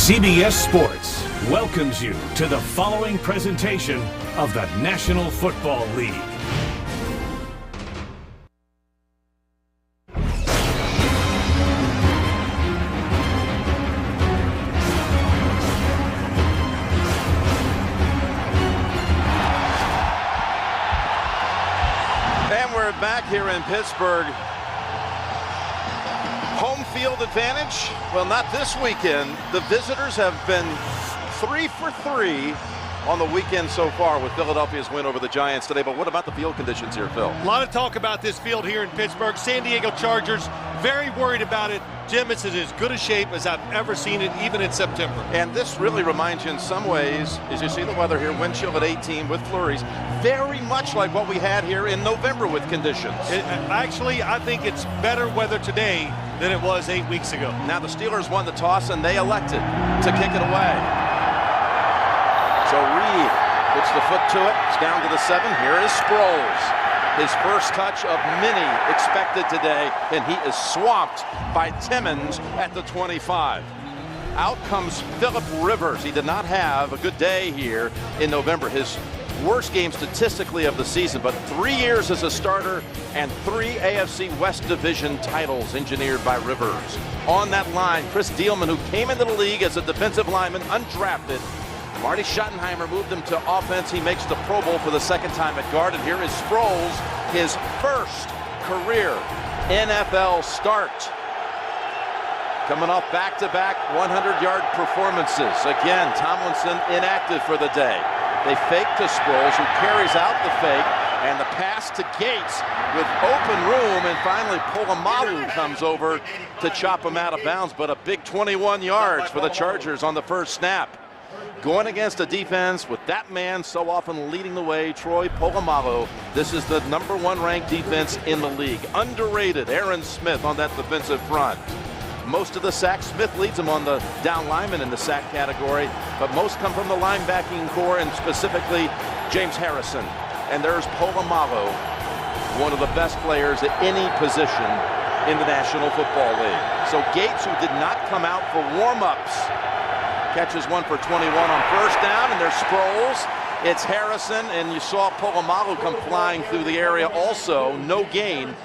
CBS Sports welcomes you to the following presentation of the National Football League. And we're back here in Pittsburgh. Home field advantage? Well, not this weekend. The visitors have been 3 for 3 on the weekend so far with Philadelphia's win over the Giants today. But what about the field conditions here, Phil? A lot of talk about this field here in Pittsburgh. San Diego Chargers, very worried about it. Jim, it's in as good a shape as I've ever seen it, even in September. And this really reminds you in some ways, as you see the weather here, wind chill at 18 with flurries, very much like what we had here in November with conditions. Actually, I think it's better weather today than it was 8 weeks ago. Now the Steelers won the toss and they elected to kick it away. So Reed puts the foot to it. It's down to the 7. Here is Sproles. His first touch of many expected today, and he is swamped by Timmons at the 25. Out comes Philip Rivers. He did not have a good day here in November. His worst game statistically of the season, but 3 years as a starter and 3 AFC West Division titles engineered by Rivers. On that line, Chris Dielman, who came into the league as a defensive lineman, undrafted. Marty Schottenheimer moved him to offense. He makes the Pro Bowl for the second time at guard. And here is Sproles, his first career NFL start. Coming off back-to-back 100-yard performances. Again, Tomlinson inactive for the day. They fake to Sproles, who carries out the fake, and the pass to Gates with open room, and finally Polamalu comes over to chop him out of bounds, but a big 21 yards for the Chargers on the first snap. Going against a defense with that man so often leading the way, Troy Polamalu. This is the #1 ranked defense in the league. Underrated Aaron Smith on that defensive front. Most of the sacks, Smith leads them on the down lineman in the sack category, but most come from the linebacking core, and specifically James Harrison. And there's Polamalu, one of the best players at any position in the National Football League. So Gates, who did not come out for warm-ups, catches one for 21 on first down, and there's Sproles. It's Harrison, and you saw Polamalu come flying through the area also. No gain.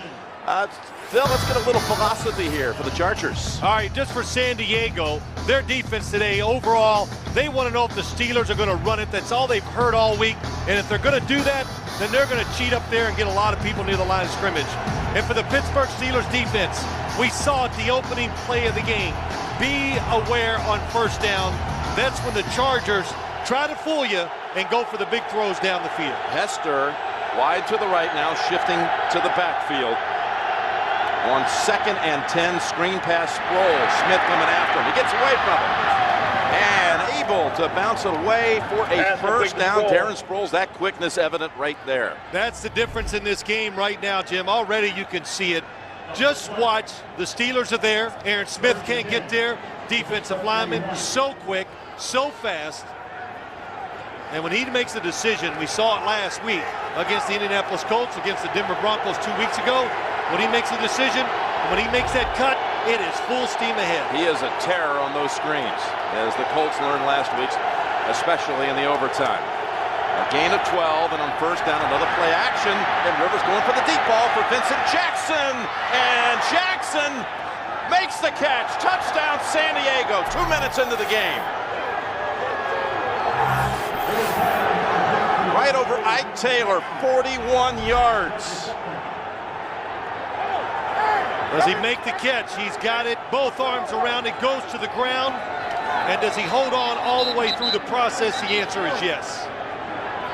Phil, let's get a little philosophy here for the Chargers. All right, just for San Diego, their defense today, overall, they want to know if the Steelers are going to run it. That's all they've heard all week. And if they're going to do that, then they're going to cheat up there and get a lot of people near the line of scrimmage. And for the Pittsburgh Steelers defense, we saw at the opening play of the game, be aware on first down. That's when the Chargers try to fool you and go for the big throws down the field. Hester wide to the right now, shifting to the backfield. On 2nd and 10, screen pass Sproles. Smith coming after him. He gets away from him. And able to bounce it away for a first down. Darren Sproles, that quickness evident right there. That's the difference in this game right now, Jim. Already you can see it. Just watch. The Steelers are there. Aaron Smith can't get there. Defensive lineman, so quick, so fast. And when he makes a decision, we saw it last week against the Indianapolis Colts, against the Denver Broncos 2 weeks ago. When he makes a decision, when he makes that cut, it is full steam ahead. He is a terror on those screens, as the Colts learned last week, especially in the overtime. A gain of 12, and on first down, another play action, and Rivers going for the deep ball for Vincent Jackson, and Jackson makes the catch. Touchdown, San Diego, 2 minutes into the game. Right over Ike Taylor, 41 yards. Does he make the catch? He's got it, both arms around it, goes to the ground. And does he hold on all the way through the process? The answer is yes.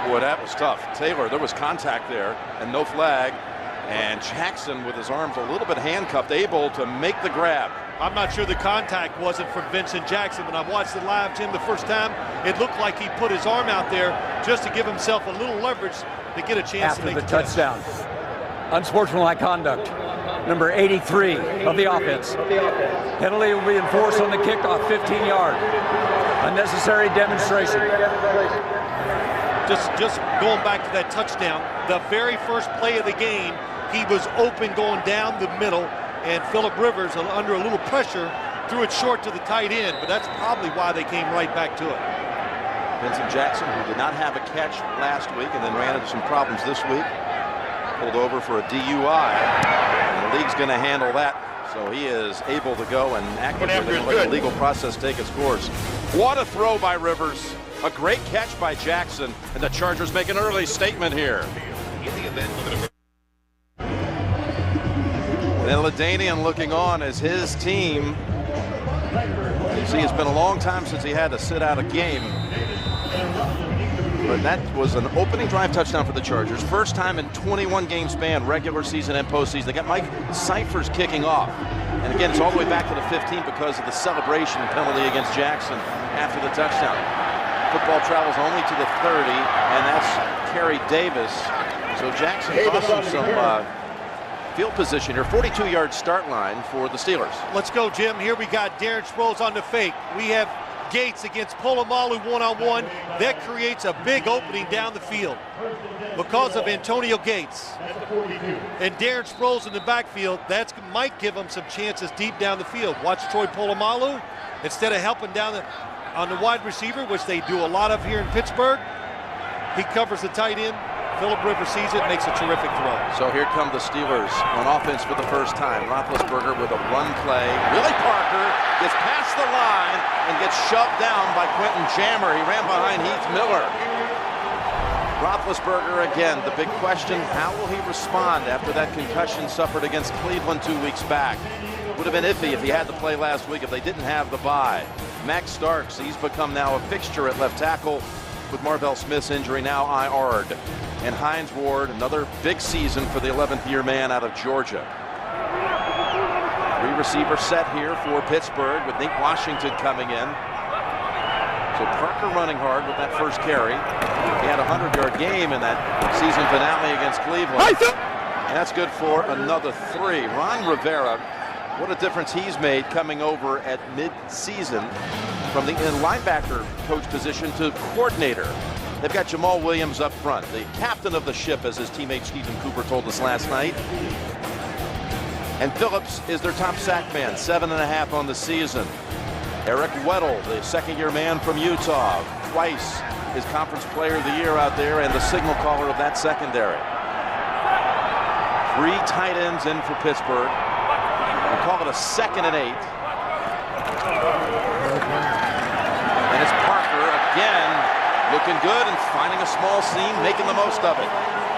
Boy, that was tough. Taylor, there was contact there and no flag. And Jackson, with his arms a little bit handcuffed, able to make the grab. I'm not sure the contact wasn't from Vincent Jackson. When I watched it live, Tim, the first time, it looked like he put his arm out there just to give himself a little leverage to get a chance to make the touchdown. Unsportsmanlike conduct. Number 83 of the offense. Penalty will be enforced on the kickoff, 15-yard. Unnecessary demonstration. Just going back to that touchdown, the very first play of the game, he was open going down the middle, and Philip Rivers, under a little pressure, threw it short to the tight end, but that's probably why they came right back to it. Vincent Jackson, who did not have a catch last week and then ran into some problems this week, pulled over for a DUI. And the league's going to handle that, so he is able to go and actively let the legal process take its course. What a throw by Rivers. A great catch by Jackson, and the Chargers make an early statement here. And LaDainian looking on as his team. You see, it's been a long time since he had to sit out a game. But that was an opening drive touchdown for the Chargers. First time in 21 game span, regular season and postseason. They got Mike Cyphers kicking off. And again, it's all the way back to the 15 because of the celebration penalty against Jackson after the touchdown. Football travels only to the 30, and that's Kerry Davis. So Jackson cost him some field position here. 42-yard start line for the Steelers. Let's go, Jim. Here we got Darren Sproles on the fake. We have Gates against Polamalu one-on-one. That creates a big opening down the field because of Antonio Gates. And Darren Sproles in the backfield, that might give him some chances deep down the field. Watch Troy Polamalu. Instead of helping down on the wide receiver, which they do a lot of here in Pittsburgh, he covers the tight end. Phillip Rivers sees it, makes a terrific throw. So here come the Steelers on offense for the first time. Roethlisberger with a run play. Willie Parker gets past the line and gets shoved down by Quentin Jammer. He ran behind Heath Miller. Roethlisberger again. The big question, how will he respond after that concussion suffered against Cleveland 2 weeks back? Would have been iffy if he had to play last week if they didn't have the bye. Max Starks, he's become now a fixture at left tackle with Marvell Smith's injury now IR'd. And Hines Ward, another big season for the 11th year man out of Georgia. Three-receiver set here for Pittsburgh with Nate Washington coming in. So Parker running hard with that first carry. He had a 100-yard game in that season finale against Cleveland. And that's good for another 3. Ron Rivera, what a difference he's made coming over at mid-season from the linebacker coach position to coordinator. They've got Jamal Williams up front, the captain of the ship, as his teammate Stephen Cooper told us last night. And Phillips is their top sack man, 7.5 on the season. Eric Weddle, the second-year man from Utah, twice his conference player of the year out there and the signal caller of that secondary. 3 tight ends in for Pittsburgh. We'll call it a 2nd and 8. And it's Parker again. Looking good and finding a small seam, making the most of it.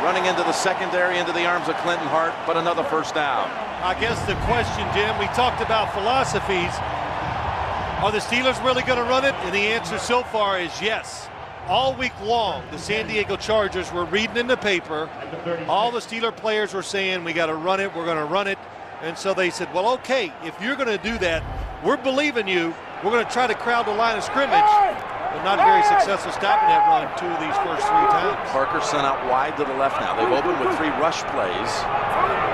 Running into the secondary, into the arms of Clinton Hart, but another first down. I guess the question, Jim, we talked about philosophies. Are the Steelers really going to run it? And the answer so far is yes. All week long, the San Diego Chargers were reading in the paper. All the Steeler players were saying, we got to run it, we're going to run it. And so they said, well, okay, if you're going to do that, we're believing you. We're going to try to crowd the line of scrimmage. But not very successful stopping that run 2 of these first 3 times. Parker sent out wide to the left now. They've opened with 3 rush plays.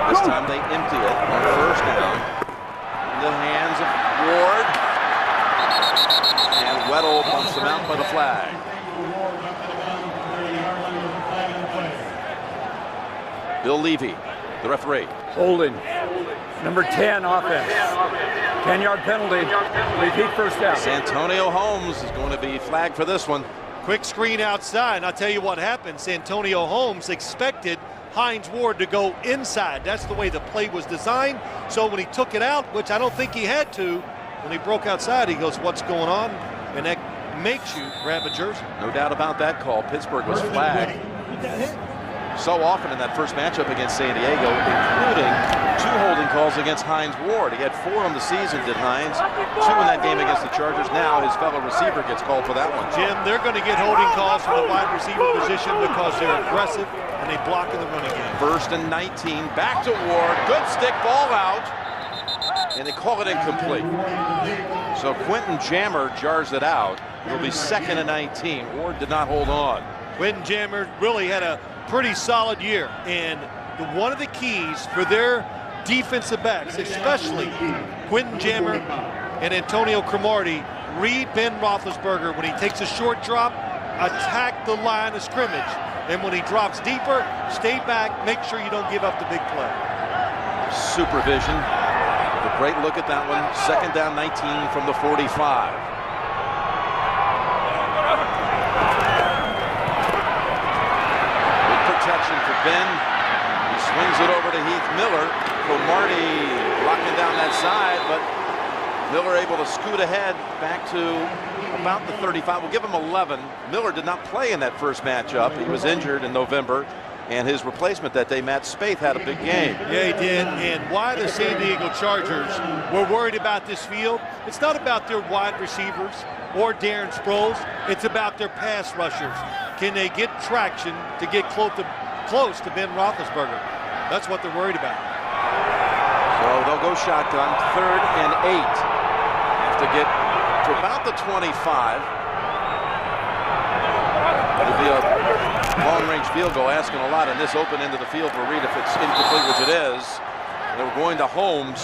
This time they empty it on first down. In the hands of Ward. And Weddle bumps him out by the flag. Bill Levy, the referee. Holding. Number 10 offense. 10-yard penalty. Repeat first down. Santonio Holmes is going to be flagged for this one. Quick screen outside. And I'll tell you what happened. Santonio Holmes expected Hines Ward to go inside. That's the way the play was designed. So when he took it out, which I don't think he had to, when he broke outside, he goes, what's going on? And that makes you grab a jersey. No doubt about that call. Pittsburgh was flagged so often in that first matchup against San Diego, including 2 holding calls against Hines Ward. He had 4 on the season, did Hines. 2 in that game against the Chargers. Now his fellow receiver gets called for that one. Jim, they're going to get holding calls from the wide receiver position because they're aggressive and they block in the running game. 1st and 19. Back to Ward. Good stick, ball out. And they call it incomplete. So Quentin Jammer jars it out. It'll be 2nd and 19. Ward did not hold on. Quentin Jammer really had a pretty solid year, and one of the keys for their defensive backs, especially Quentin Jammer and Antonio Cromartie, read Ben Roethlisberger when he takes a short drop, attack the line of scrimmage, and when he drops deeper, stay back, make sure you don't give up the big play. Supervision. The Great look at that one. Second down 19 from the 45. Good protection for Ben. He swings it over to Heath Miller. Cromartie locking down that side, but Miller able to scoot ahead back to about the 35. We'll give him 11. Miller did not play in that first matchup. He was injured in November. And his replacement that day, Matt Spaeth, had a big game. Yeah, he did. And why the San Diego Chargers were worried about this field, it's not about their wide receivers or Darren Sproles. It's about their pass rushers. Can they get traction to get close to Ben Roethlisberger? That's what they're worried about. So they'll go shotgun, 3rd and 8. Have to get to about the 25. It'll be a long-range field goal, asking a lot in this open end of the field for Reed if it's incomplete, which it is. They were going to Holmes,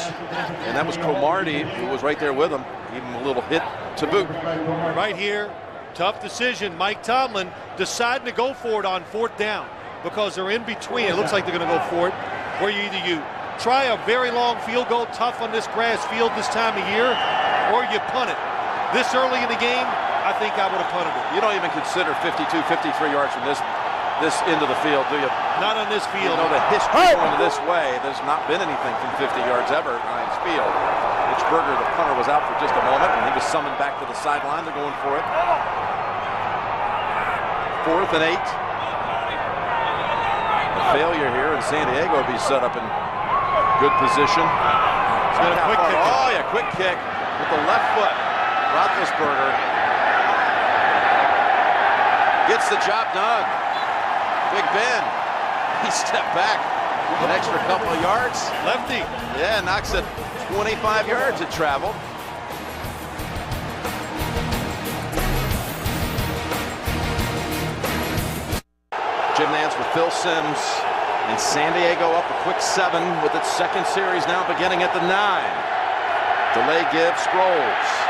and that was Cromartie who was right there with him. Gave him a little hit to boot. Right here, tough decision. Mike Tomlin deciding to go for it on 4th down because they're in between. It looks like they're going to go for it, where you try a very long field goal, tough on this grass field this time of year, or you punt it. This early in the game, I think I would have punted it. You don't even consider 52, 53 yards from this end of the field, do you? Not on this field. You know the history going this way. There's not been anything from 50 yards ever at Heinz Field. Mitch Berger, the punter, was out for just a moment, and he was summoned back to the sideline. They're going for it. 4th and 8. A failure here, and San Diego will be set up in good position. He's got a quick kick. Oh, yeah, quick kick with the left foot. Roethlisberger gets the job done. Big Ben, he stepped back an extra couple of yards. Lefty. Yeah, knocks it 25 yards it traveled. Jim Nantz with Phil Simms, and San Diego up a quick 7 with its second series now beginning at the 9. Delay give, Sproles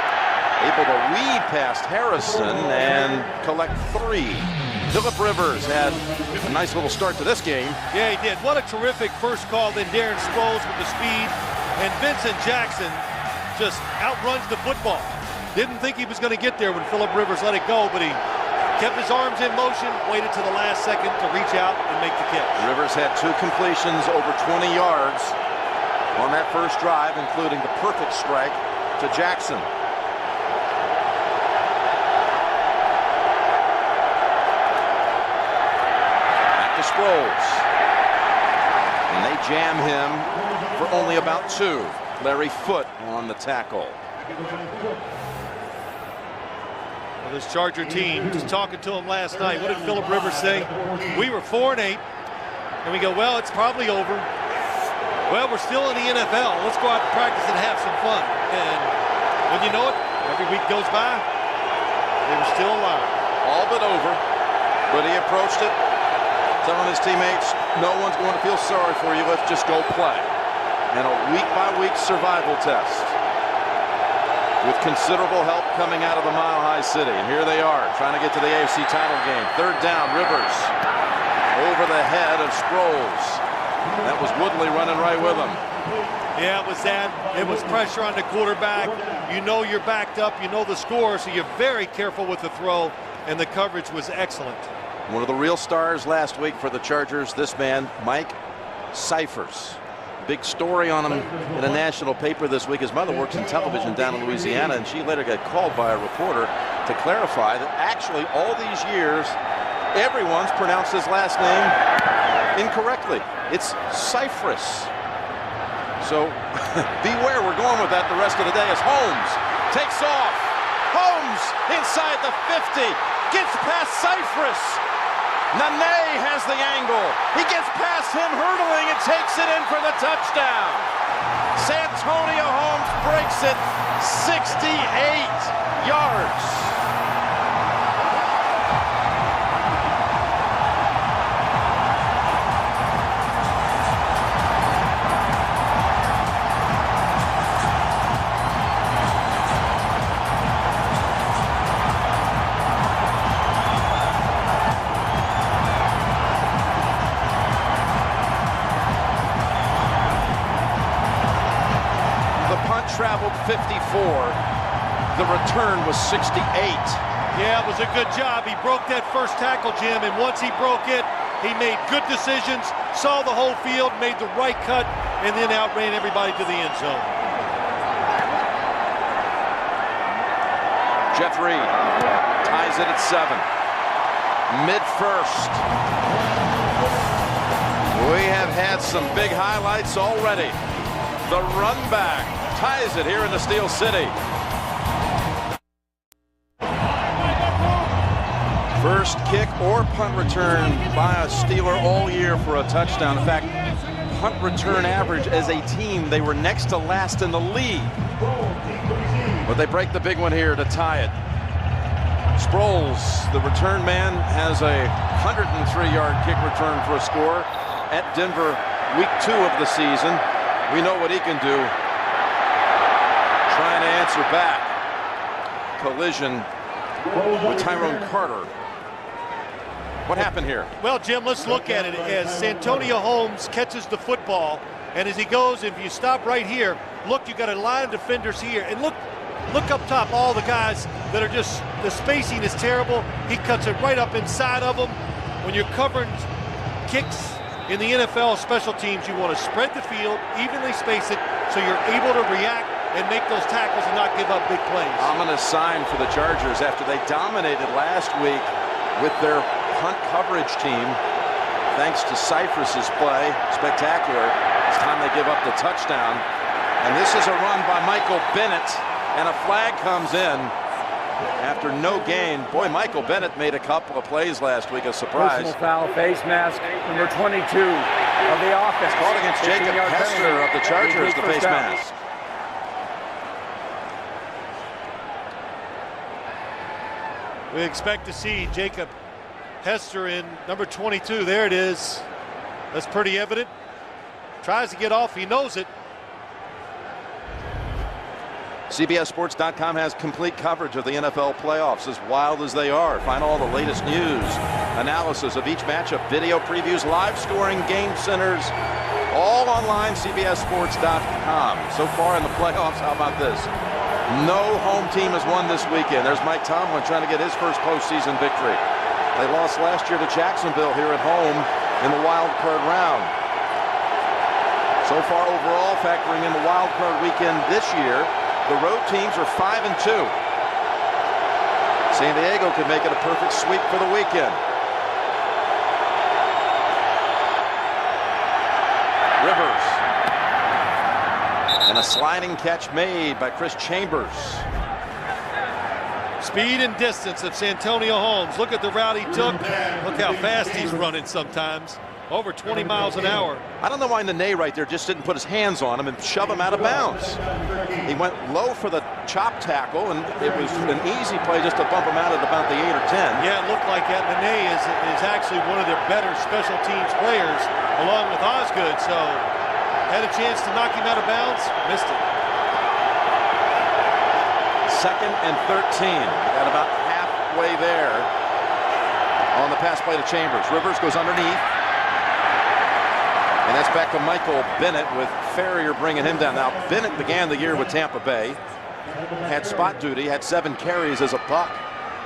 able to weave past Harrison and collect 3. Phillip Rivers had a nice little start to this game. Yeah, he did. What a terrific first call. Then Darren Sproles with the speed. And Vincent Jackson just outruns the football. Didn't think he was going to get there when Phillip Rivers let it go, but he kept his arms in motion, waited to the last second to reach out and make the catch. Rivers had 2 completions over 20 yards on that first drive, including the perfect strike to Jackson. Sproles, and they jam him for only about 2. Larry Foote on the tackle. Well, this Charger team, just talking to him last night, what did Phillip Rivers say? We were 4 and 8, and we go, well, it's probably over. Well, we're still in the NFL. Let's go out and practice and have some fun. And when you know it, every week goes by, they were still alive. All but over, but he approached it, telling his teammates, no one's going to feel sorry for you, let's just go play. And a week-by-week survival test with considerable help coming out of the Mile High City. And here they are, trying to get to the AFC title game. 3rd down, Rivers over the head of Sproles. That was Woodley running right with him. Yeah, it was that. It was pressure on the quarterback. You know you're backed up, you know the score, so you're very careful with the throw, and the coverage was excellent. One of the real stars last week for the Chargers, this man, Mike Cyphers. Big story on him in a national paper this week. His mother works in television down in Louisiana, and she later got called by a reporter to clarify that actually all these years, everyone's pronounced his last name incorrectly. It's Cyphers. So beware, we're going with that the rest of the day as Holmes takes off. Holmes inside the 50, gets past Cyphers. Nene has the angle. He gets past him hurdling and takes it in for the touchdown. Santonio Holmes breaks it 68 yards. The return was 68. Yeah, it was a good job. He broke that first tackle, Jim, and once he broke it, he made good decisions, saw the whole field, made the right cut, and then outran everybody to the end zone. Jeff Reed ties it at 7. Mid-first. We have had some big highlights already. The run back ties it here in the Steel City. First kick or punt return by a Steeler all year for a touchdown. In fact, punt return average as a team, they were next to last in the league. But they break the big one here to tie it. Sproles, the return man, has a 103-yard kick return for a score at Denver, week 2 of the season. We know what he can do. Trying to answer back. Collision with Tyrone Carter. What happened here? Well, Jim, let's look at it as Santonio Holmes catches the football, and as he goes, if you stop right here, look, you got a line of defenders here, and look up top, all the guys that are just, the spacing is terrible. He cuts it right up inside of them. When you're covering kicks in the NFL special teams, you want to spread the field, evenly space it, so you're able to react and make those tackles and not give up big plays. Ominous sign for the Chargers after they dominated last week with their punt coverage team. Thanks to Cypress's play, spectacular. It's time they give up the touchdown. And this is a run by Michael Bennett, and a flag comes in after no gain. Boy, Michael Bennett made a couple of plays last week, a surprise. Personal foul, face mask, number 22 of the offense. Called against Jacob Hester of the Chargers, the face mask. We expect to see Jacob Hester in number 22. There it is. That's pretty evident. Tries to get off. He knows it. CBSSports.com has complete coverage of the NFL playoffs, as wild as they are. Find all the latest news, analysis of each matchup, video previews, live scoring, game centers, all online, CBSSports.com. So far in the playoffs, how about this? No home team has won this weekend. There's Mike Tomlin trying to get his first postseason victory. They lost last year to Jacksonville here at home in the wild card round. So far overall, factoring in the wild card weekend this year, the road teams are 5-2. San Diego could make it a perfect sweep for the weekend. Rivers. And a sliding catch made by Chris Chambers. Speed and distance of Santonio Holmes. Look at the route he took. Look how fast he's running sometimes. Over 20 miles an hour. I don't know why Nene right there just didn't put his hands on him and shove him out of bounds. He went low for the chop tackle, and it was an easy play just to bump him out at about the 8 or 10. Yeah, it looked like that. Nene is actually one of their better special teams players, along with Osgood. So had a chance to knock him out of bounds, missed it. 2nd and 13. Got about halfway there on the pass play to Chambers. Rivers goes underneath. And that's back to Michael Bennett, with Ferrier bringing him down. Now, Bennett began the year with Tampa Bay, had spot duty, had 7 carries as a buck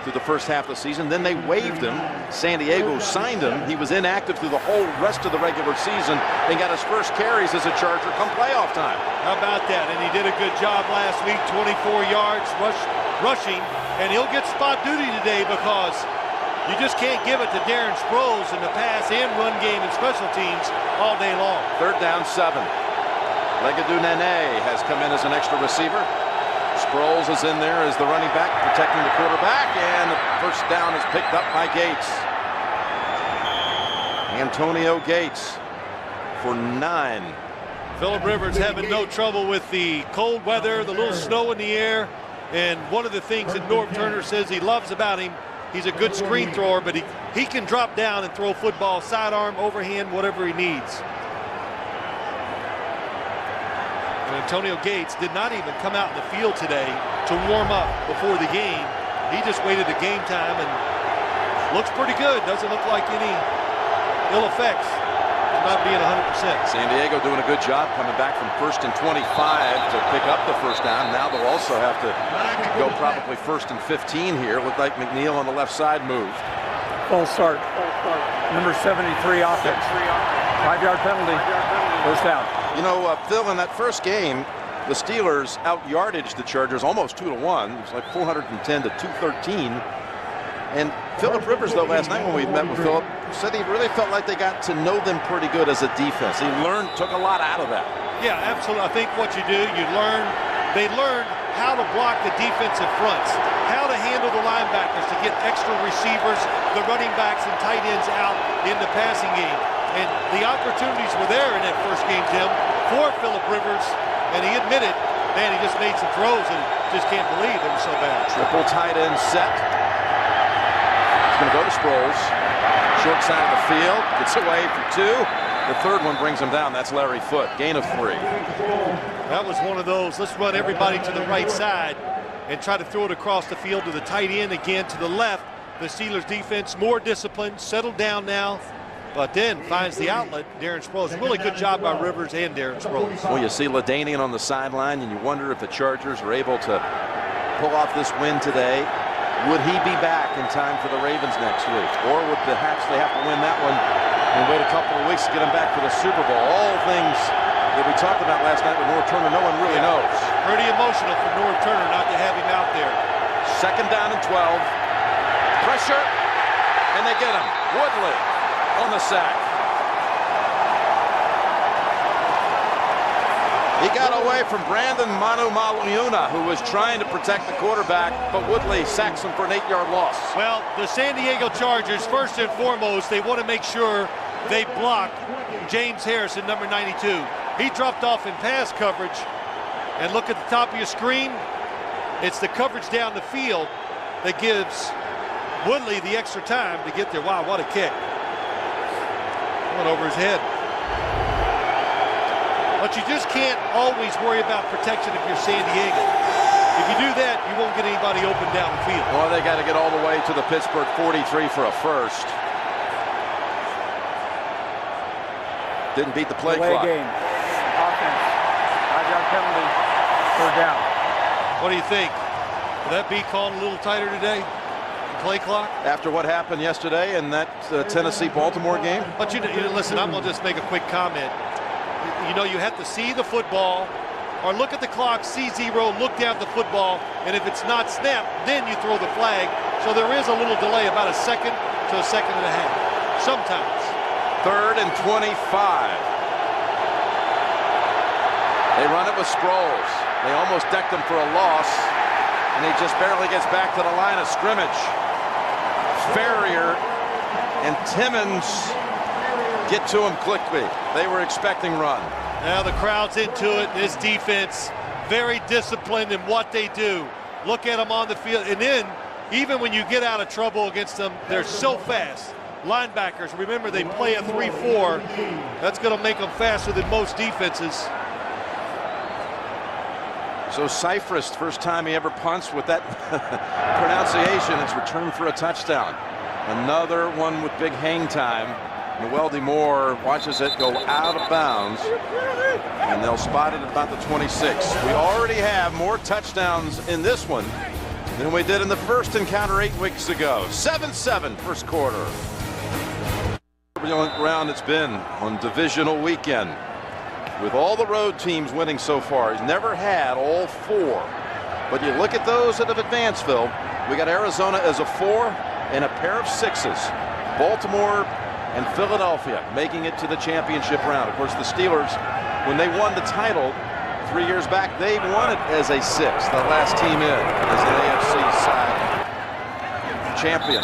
through the first half of the season. Then they waived him. San Diego signed him. He was inactive through the whole rest of the regular season and got his first carries as a Charger come playoff time. How about that? And he did a good job last week, 24 yards rushing, and he'll get spot duty today because you just can't give it to Darren Sproles in the pass and run game and special teams all day long. 3rd down, 7. Legadou Nene has come in as an extra receiver. Sproles is in there as the running back, protecting the quarterback, and the first down is picked up by Gates. Antonio Gates for 9. Phillip Rivers having no trouble with the cold weather, the little snow in the air, and one of the things that Norv Turner says he loves about him, he's a good screen thrower, but he can drop down and throw football, sidearm, overhand, whatever he needs. And Antonio Gates did not even come out in the field today to warm up before the game. He just waited to game time and looks pretty good. Doesn't look like any ill effects. not being 100%. San Diego doing a good job coming back from 1st and 25 to pick up the first down. Now they'll also have to go probably 1st and 15 here. Looked like McNeil on the left side moved. Full start. Number 73 offense. 5-yard penalty. First down. You know, Phil, in that first game, the Steelers out-yardaged the Chargers almost 2-1. It was like 410 to 213. And Philip Rivers, though, last night when we met with Philip, said he really felt like they got to know them pretty good as a defense. He took a lot out of that. Yeah, absolutely. I think what you do, they learn how to block the defensive fronts, how to handle the linebackers to get extra receivers, the running backs and tight ends out in the passing game. And the opportunities were there in that first game, Tim, for Philip Rivers. And he admitted, man, he just made some throws and just can't believe they were so bad. Triple tight end set. Going to go to Sproles. Short side of the field. Gets away for 2. The third one brings him down. That's Larry Foote. Gain of 3. That was one of those, let's run everybody to the right side and try to throw it across the field to the tight end again to the left. The Steelers defense more disciplined, settled down now, but then finds the outlet. Darren Sproles. Really good job by Rivers and Darren Sproles. Well, you see LaDainian on the sideline, and you wonder if the Chargers are able to pull off this win today. Would he be back in time for the Ravens next week? Or would perhaps they have to win that one and wait a couple of weeks to get him back for the Super Bowl? All things that we talked about last night with North Turner, no one really knows. Pretty emotional for North Turner not to have him out there. 2nd down and 12. Pressure, and they get him. Woodley on the sack. He got away from Brandon Manu-Maluna, who was trying to protect the quarterback, but Woodley sacks him for an 8-yard loss. Well, the San Diego Chargers, first and foremost, they want to make sure they block James Harrison, number 92. He dropped off in pass coverage, and look at the top of your screen. It's the coverage down the field that gives Woodley the extra time to get there. Wow, what a kick. Went over his head. But you just can't always worry about protection if you're San Diego. If you do that, you won't get anybody open down the field. Well, they got to get all the way to the Pittsburgh 43 for a first. Didn't beat the play clock. Game. Offense. 5-yard penalty. Third down. What do you think? Will that be called a little tighter today? The play clock? After what happened yesterday in that Tennessee-Baltimore game? But you listen, I'm going to just make a quick comment. You know, you have to see the football or look at the clock, see 0, look down at the football, and if it's not snapped, then you throw the flag. So there is a little delay, about a second to a second and a half, sometimes. 3rd and 25. They run it with Sproles. They almost decked him for a loss, and he just barely gets back to the line of scrimmage. Ferrier and Timmons get to him quickly. They were expecting run. Now the crowd's into it. This defense, very disciplined in what they do. Look at them on the field. And then, even when you get out of trouble against them, they're so fast. Linebackers, remember they play a 3-4. That's going to make them faster than most defenses. So Cypress, first time he ever punts with that pronunciation, it's returned for a touchdown. Another one with big hang time. Noel Moore watches it go out of bounds, and they'll spot it at about the 26. We already have more touchdowns in this one than we did in the first encounter 8 weeks ago. 7-7 first quarter. Turbulent round it's been on divisional weekend, with all the road teams winning so far. He's never had all 4, but you look at those that have advanced, Phil. We got Arizona as a 4 and a pair of 6s. Baltimore and Philadelphia making it to the championship round. Of course, the Steelers, when they won the title 3 years back, they won it as a 6, the last team in as an AFC side champion.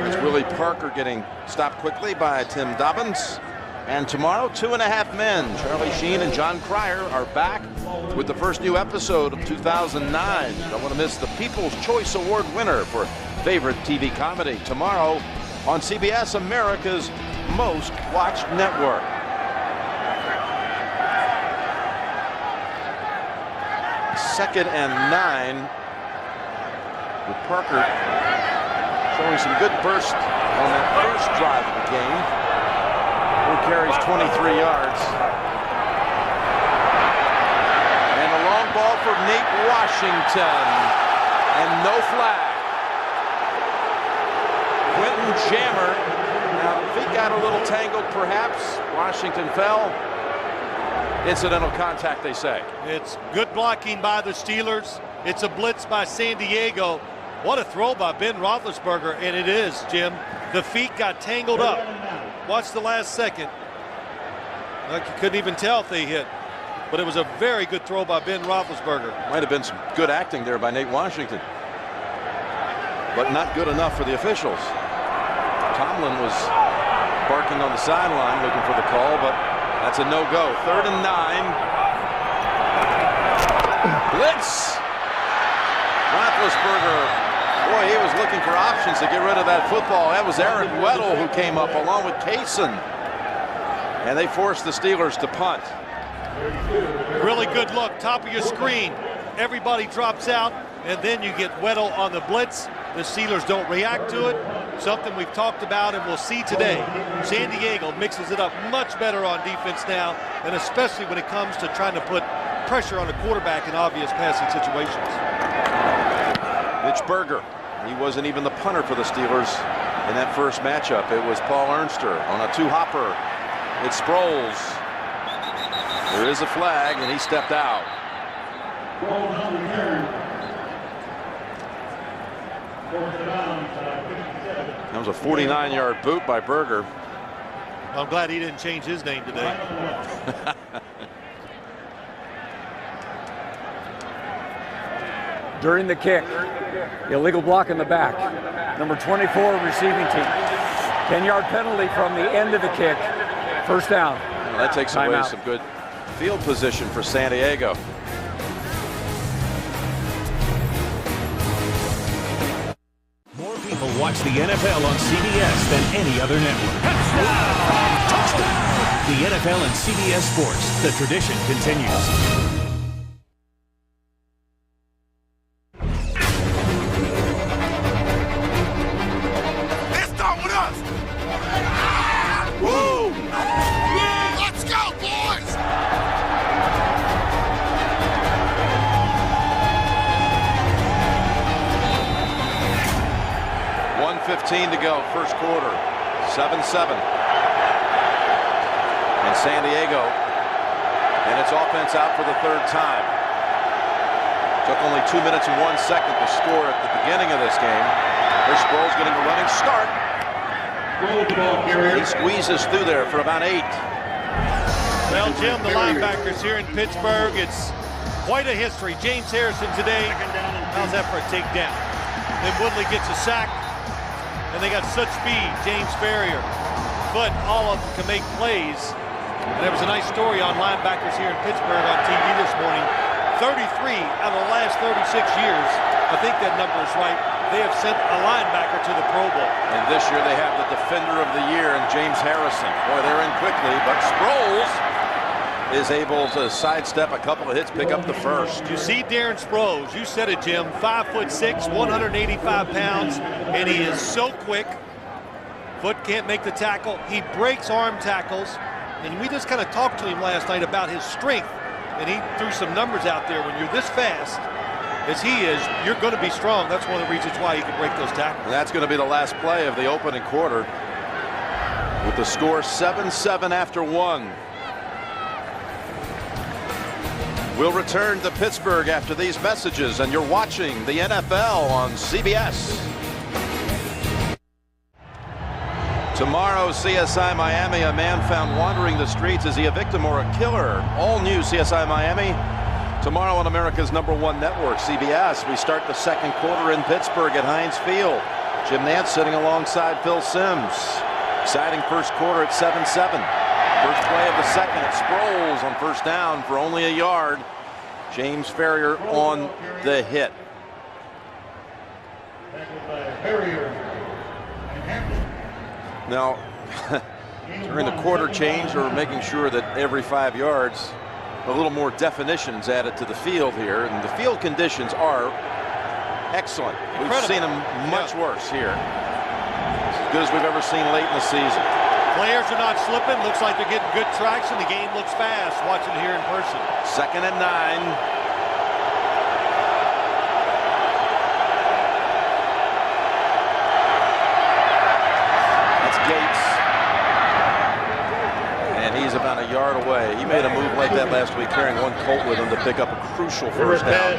It's Willie Parker getting stopped quickly by Tim Dobbins. And tomorrow, 2.5 men, Charlie Sheen and John Cryer, are back with the first new episode of 2009. Don't want to miss the People's Choice Award winner for favorite TV comedy tomorrow on CBS, America's most watched network. Second and 9 with Parker showing some good burst on that first drive of the game. 4 carries, 23 yards. And a long ball for Nate Washington. And no flag. Quentin Jammer. Now, feet got a little tangled, perhaps. Washington fell. Incidental contact, they say. It's good blocking by the Steelers. It's a blitz by San Diego. What a throw by Ben Roethlisberger, and it is, Jim. The feet got tangled up. Watch the last second. Like you couldn't even tell if they hit. But it was a very good throw by Ben Roethlisberger. Might have been some good acting there by Nate Washington. But not good enough for the officials. Tomlin was barking on the sideline looking for the call, but that's a no-go. 3rd and 9. Blitz. Roethlisberger. Boy, he was looking for options to get rid of that football. That was Eric Weddle who came up along with Kaysen. And they forced the Steelers to punt. Really good look. Top of your screen. Everybody drops out, and then you get Weddle on the blitz. The Steelers don't react to it. Something we've talked about and we'll see today. San Diego mixes it up much better on defense now, and especially when it comes to trying to put pressure on the quarterback in obvious passing situations. Mitch Berger. He wasn't even the punter for the Steelers in that first matchup. It was Paul Ernster on a 2-hopper. It's Sproles. There is a flag, and he stepped out. That was a 49-yard boot by Berger. I'm glad he didn't change his name today. During the kick, illegal block in the back. Number 24 receiving team. 10-yard penalty from the end of the kick. First down. Well, that takes away some good field position for San Diego. More people watch the NFL on CBS than any other network. Touchdown! The NFL and CBS Sports. The tradition continues. To go, first quarter, 7-7. And San Diego, and its offense out for the 3rd time. Took only 2 minutes and 1 second to score at the beginning of this game. Here's Sproles getting a running start. He squeezes through there for about 8. Well, Jim, the linebackers here in Pittsburgh, it's quite a history. James Harrison today, how's that for a takedown? Then Woodley gets a sack. And they got such speed. James Ferrier, Foot, all of them can make plays. And there was a nice story on linebackers here in Pittsburgh on TV this morning. 33 out of the last 36 years, I think that number is right, they have sent a linebacker to the Pro Bowl. And this year they have the Defender of the Year in James Harrison. Boy, they're in quickly, but Sproles is able to sidestep a couple of hits, pick up the first. You see Darren Sproles, you said it, Jim, 5'6", 185 pounds, and he is so quick. Foot can't make the tackle. He breaks arm tackles, and we just kind of talked to him last night about his strength, and he threw some numbers out there. When you're this fast as he is, you're going to be strong. That's one of the reasons why he can break those tackles. And that's going to be the last play of the opening quarter, with the score 7-7 after 1. We'll return to Pittsburgh after these messages, and you're watching the NFL on CBS. Tomorrow, CSI Miami, a man found wandering the streets. Is he a victim or a killer? All new CSI Miami. Tomorrow on America's #1 network, CBS. We start the second quarter in Pittsburgh at Heinz Field. Jim Nantz sitting alongside Phil Simms. Exciting first quarter at 7-7. First play of the second, it's Sproles on first down for only a yard. James Ferrier on the hit. Now, during the quarter change, we're making sure that every 5 yards, a little more definitions added to the field here. And the field conditions are excellent. We've seen them much worse here. As good as we've ever seen late in the season. Players are not slipping. Looks like they're getting good traction. The game looks fast watching here in person. 2nd and 9. Gates, and he's about a yard away. He made a move like that last week, carrying one Colt with him to pick up a crucial first down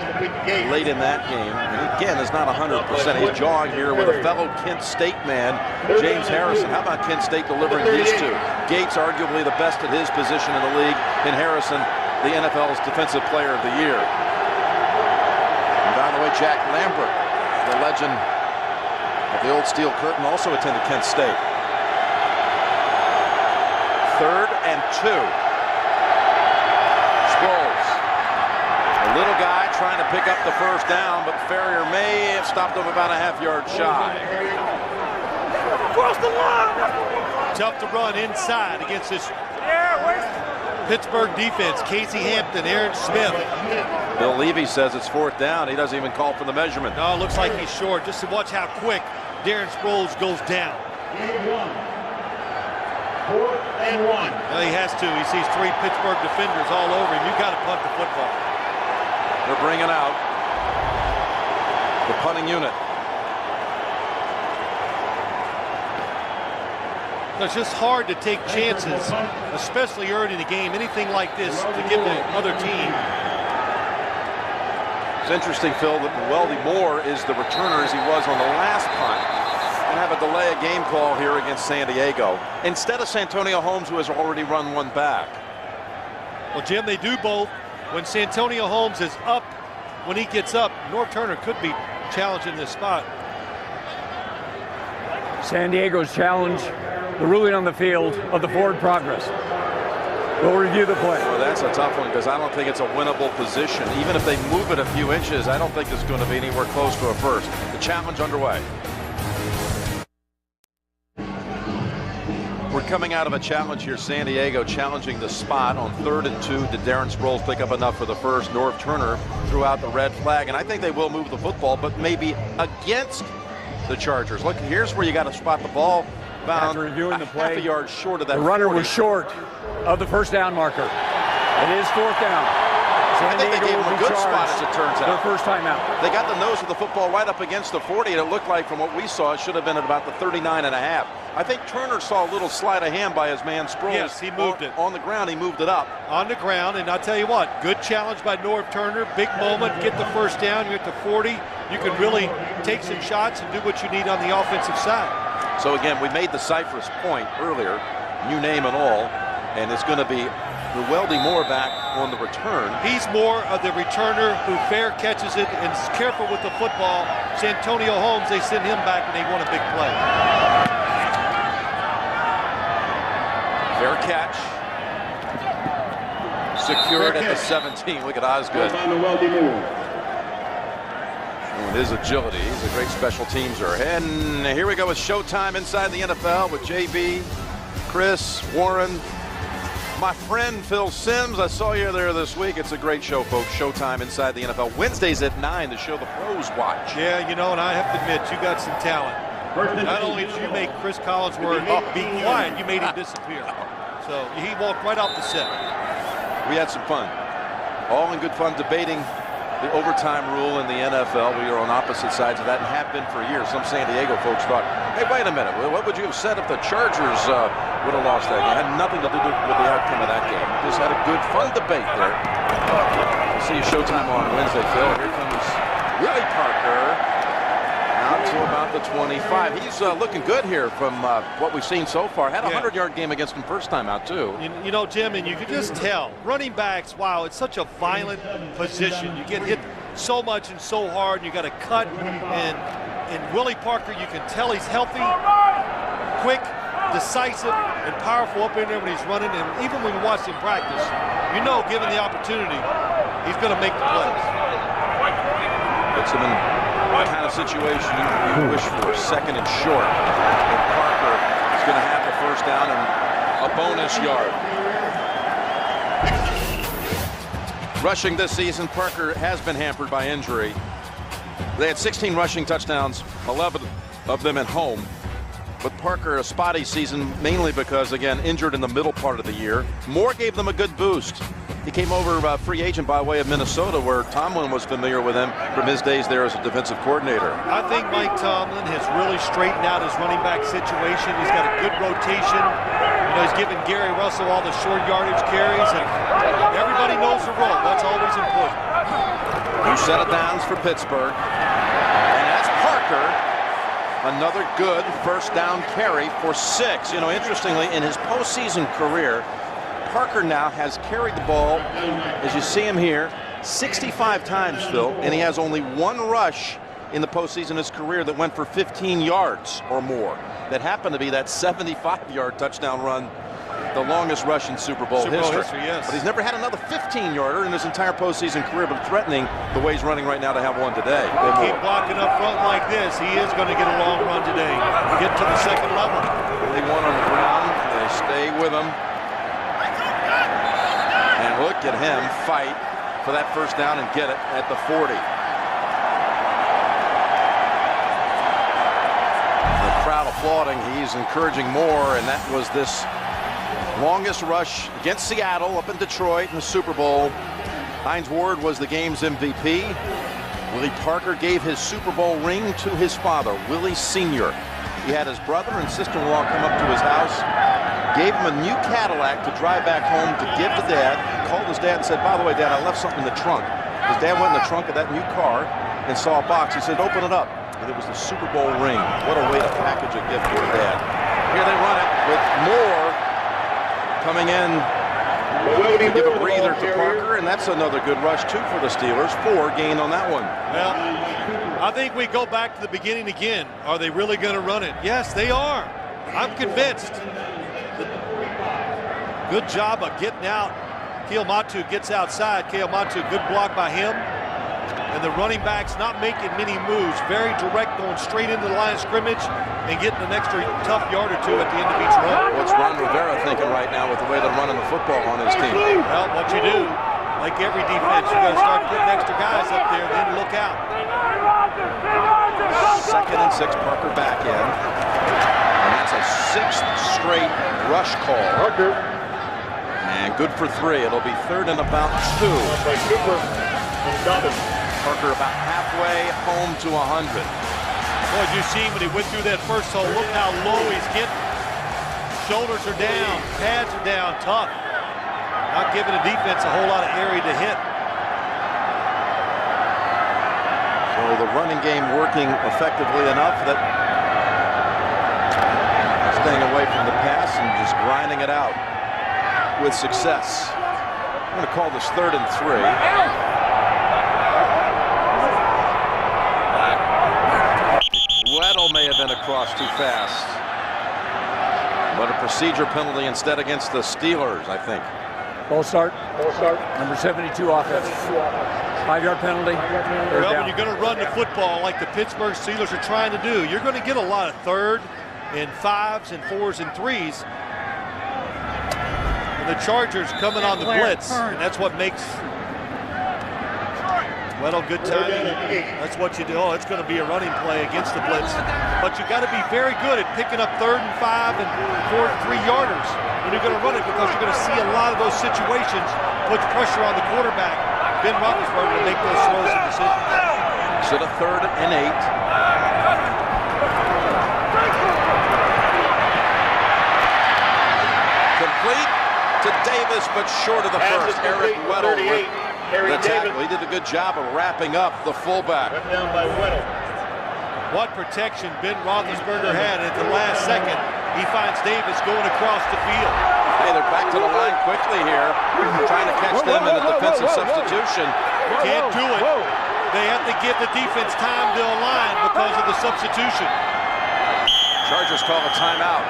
late in that game. And again, is not 100%. He's jogging here with a fellow Kent State man, James Harrison. How about Kent State delivering these two? Gates, arguably the best at his position in the league, and Harrison, the NFL's Defensive Player of the Year. And by the way, Jack Lambert, the legend of the old Steel Curtain, also attended Kent State. 3rd and 2. Sproles, a little guy trying to pick up the first down, but Ferrier may have stopped him about a half-yard shy. Across the line. Tough to run inside against this Pittsburgh defense. Casey Hampton, Aaron Smith. Bill Levy says it's 4th down. He doesn't even call for the measurement. No, it looks like he's short. Just to watch how quick Darren Sproles goes down. 4th and 1. Well, he has to. He sees 3 Pittsburgh defenders all over him. You've got to punt the football. They're bringing out the punting unit. It's just hard to take chances, especially early in the game. Anything like this to give the other team. It's interesting, Phil, that Weldy Moore is the returner as he was on the last punt. And have a delay of game call here against San Diego instead of Santonio Holmes, who has already run one back. Well, Jim, they do both. When Santonio Holmes is up, when he gets up, Norv Turner could be challenging this spot. San Diego's challenge, the ruling on the field of the forward progress. We'll review the play. Well, that's a tough one because I don't think it's a winnable position. Even if they move it a few inches, I don't think it's going to be anywhere close to a first. The challenge underway. We're coming out of a challenge here. San Diego challenging the spot on 3rd and 2. Did Darren Sproles pick up enough for the first? Norv Turner threw out the red flag, and I think they will move the football, but maybe against the Chargers. Look, here's where you got to spot the ball. Bound reviewing the play, half a yard short of that. The runner 40. was short of the first down marker. It is 4th down. I think they gave him a good spot, as it turns out. Their first time out. They got the nose of the football right up against the 40, and it looked like, from what we saw, it should have been at about the 39 and a half. I think Turner saw a little sleight of hand by his man Sproles. Yes, he moved it. On the ground, he moved it up. On the ground, and I'll tell you what, good challenge by Norv Turner. Big moment, get the first down, you're at the 40. You can really take some shots and do what you need on the offensive side. So again, we made the Cypress point earlier, new name and all, and it's going to be Weldy Moore back on the return. He's more of the returner who fair catches it and is careful with the football. Santonio Holmes, they send him back and they want a big play. Fair catch. Secured at the 17. Look at Osgood. With his agility, he's a great special teamser. And here we go with Showtime inside the NFL with JB, Chris, Warren, my friend Phil Simms. I saw you there this week. It's a great show, folks. Showtime inside the NFL. Wednesdays at 9, the show the pros watch. Yeah, you know, and I have to admit, you got some talent. Not only did you make Chris Collinsworth be quiet, you made him disappear. So he walked right off the set. We had some fun. All in good fun debating the overtime rule in the NFL. We are on opposite sides of that and have been for years. Some San Diego folks thought, hey, wait a minute. What would you have said if the Chargers would have lost that game? It had nothing to do with the outcome of that game. Just had a good, fun debate there. We'll see you Showtime on Wednesday, Phil. Here comes Willie Parker. Out to about the 25. He's looking good here from what we've seen so far. Had a 100-yard game against him first time out, too. You know, Jim, and you can just tell. Running backs, wow, it's such a violent position. You get hit so much and so hard, and you got to cut. And Willie Parker, you can tell he's healthy, quick, decisive, and powerful up in there when he's running. And even when you watch him practice, you know, given the opportunity, he's going to make the plays. Puts him in the kind of situation you wish for, second and short. And Parker is going to have the first down and a bonus yard. Rushing this season, Parker has been hampered by injury. They had 16 rushing touchdowns, 11 of them at home. But Parker, a spotty season, mainly because, again, injured in the middle part of the year. Moore gave them a good boost. He came over free agent by way of Minnesota, where Tomlin was familiar with him from his days there as a defensive coordinator. I think Mike Tomlin has really straightened out his running back situation. He's got a good rotation. You know, he's giving Gary Russell all the short yardage carries, and everybody knows the role. That's always important. New set of downs for Pittsburgh. And that's Parker. Another good first down carry for 6. You know, interestingly, in his postseason career, Parker now has carried the ball, as you see him here, 65 times, Phil, and he has only one rush in the postseason in his career that went for 15 yards or more. That happened to be that 75-yard touchdown run, the longest rush in Super Bowl history. Yes. But he's never had another 15-yarder in his entire postseason career, but threatening the way he's running right now to have one today. They keep blocking up front like this. He is going to get a long run today. Get to the second level. They won on the ground. They stay with him. And look at him fight for that first down and get it at the 40. The crowd applauding. He's encouraging more, and that was this longest rush against Seattle up in Detroit in the Super Bowl. Hines Ward was the game's MVP. Willie Parker gave his Super Bowl ring to his father, Willie Sr. He had his brother and sister-in-law come up to his house, gave him a new Cadillac to drive back home to give to Dad. Called his dad and said, "By the way, Dad, I left something in the trunk." His dad went in the trunk of that new car and saw a box. He said, "Open it up." And it was the Super Bowl ring. What a way to package a gift for Dad. Here they run it with Moore coming in to give a breather to Parker, and that's another good rush, too, for the Steelers. 4 gain on that one. Well, I think we go back to the beginning again. Are they really going to run it? Yes, they are. I'm convinced. Good job of getting out. Kealmatu gets outside. Kealmatu, good block by him. And the running back's not making many moves. Very direct, going straight into the line of scrimmage and getting an extra tough yard or two at the end of each run. What's Ron Rivera thinking right now with the way they're running the football on his team? Well, what you do, like every defense, you got to start putting extra guys up there, then look out. 2nd and 6, Parker back in. And that's a 6th straight rush call. And good for 3. It'll be 3rd and about 2. Parker about halfway home to 100. Boy, you see when he went through that first hole, look how low he's getting. Shoulders are down, pads are down, tough. Not giving the defense a whole lot of area to hit. So the running game working effectively enough that staying away from the pass and just grinding it out with success. I'm going to call this 3rd and 3. Weddle may have been across too fast. But a procedure penalty instead against the Steelers, I think. Ball start. Number 72 offense. 5-yard penalty. Well, when you're going to run the football like the Pittsburgh Steelers are trying to do, you're going to get a lot of 3rd and 5s and 4s and 3s. And the Chargers coming on the blitz, and that's what makes Weddle good timing. That's what you do. Oh, it's going to be a running play against the blitz. But you got to be very good at picking up 3rd and 5 and 4 and 3-yarders when you're going to run it, because you're going to see a lot of those situations puts pressure on the quarterback, Ben Roethlisberger, to make those throws and decisions. So the 3rd and 8. Complete to Davis, but short of the first. Eric Weddle with the tackle. He did a good job of wrapping up the fullback. What protection Ben Roethlisberger had at the last second. He finds Davis going across the field. Hey, they're back to the line quickly here, trying to catch them in a defensive substitution. Can't do it. They have to give the defense time to align because of the substitution. Chargers call a timeout.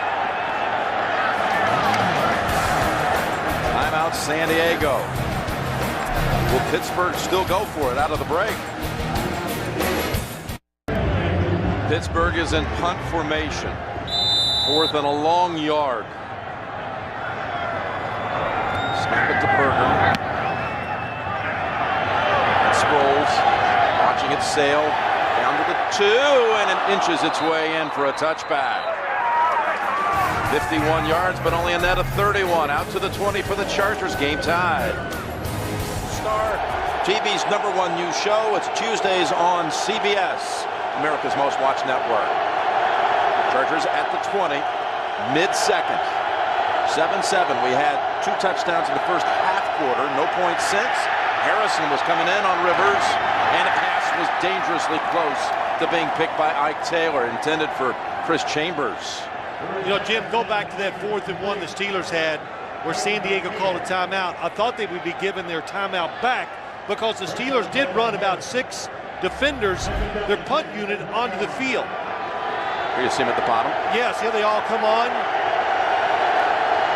Timeout, San Diego. Will Pittsburgh still go for it out of the break? Pittsburgh is in punt formation. 4th and a long yard. Snap it to Berger. And Sproles watching it sail down to the 2, and it inches its way in for a touchback. 51 yards, but only a net of 31. Out to the 20 for the Chargers. Game tied. Star TV's #1 news show. It's Tuesdays on CBS, America's most watched network. Chargers at the 20, mid-second. 7-7. We had 2 touchdowns in the first half quarter. No points since. Harrison was coming in on Rivers, and a pass was dangerously close to being picked by Ike Taylor, intended for Chris Chambers. You know, Jim, go back to that 4th and 1 the Steelers had where San Diego called a timeout. I thought they would be given their timeout back because the Steelers did run about 6 defenders, their punt unit, onto the field. Here you see them at the bottom. Yes, here they all come on.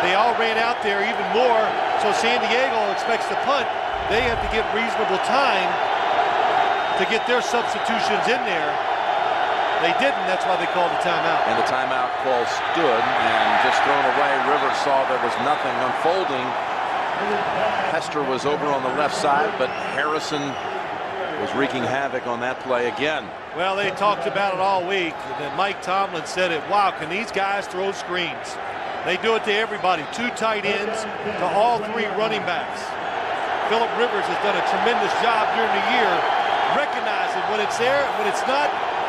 They all ran out there even more, so San Diego expects to punt. They have to give reasonable time to get their substitutions in there. They didn't, that's why they called the timeout. And the timeout call stood and just thrown away. Rivers saw there was nothing unfolding. Hester was over on the left side, but Harrison was wreaking havoc on that play again. Well, they talked about it all week. And Mike Tomlin said it, wow, can these guys throw screens? They do it to everybody, 2 tight ends to all 3 running backs. Phillip Rivers has done a tremendous job during the year, recognizing when it's there, when it's not,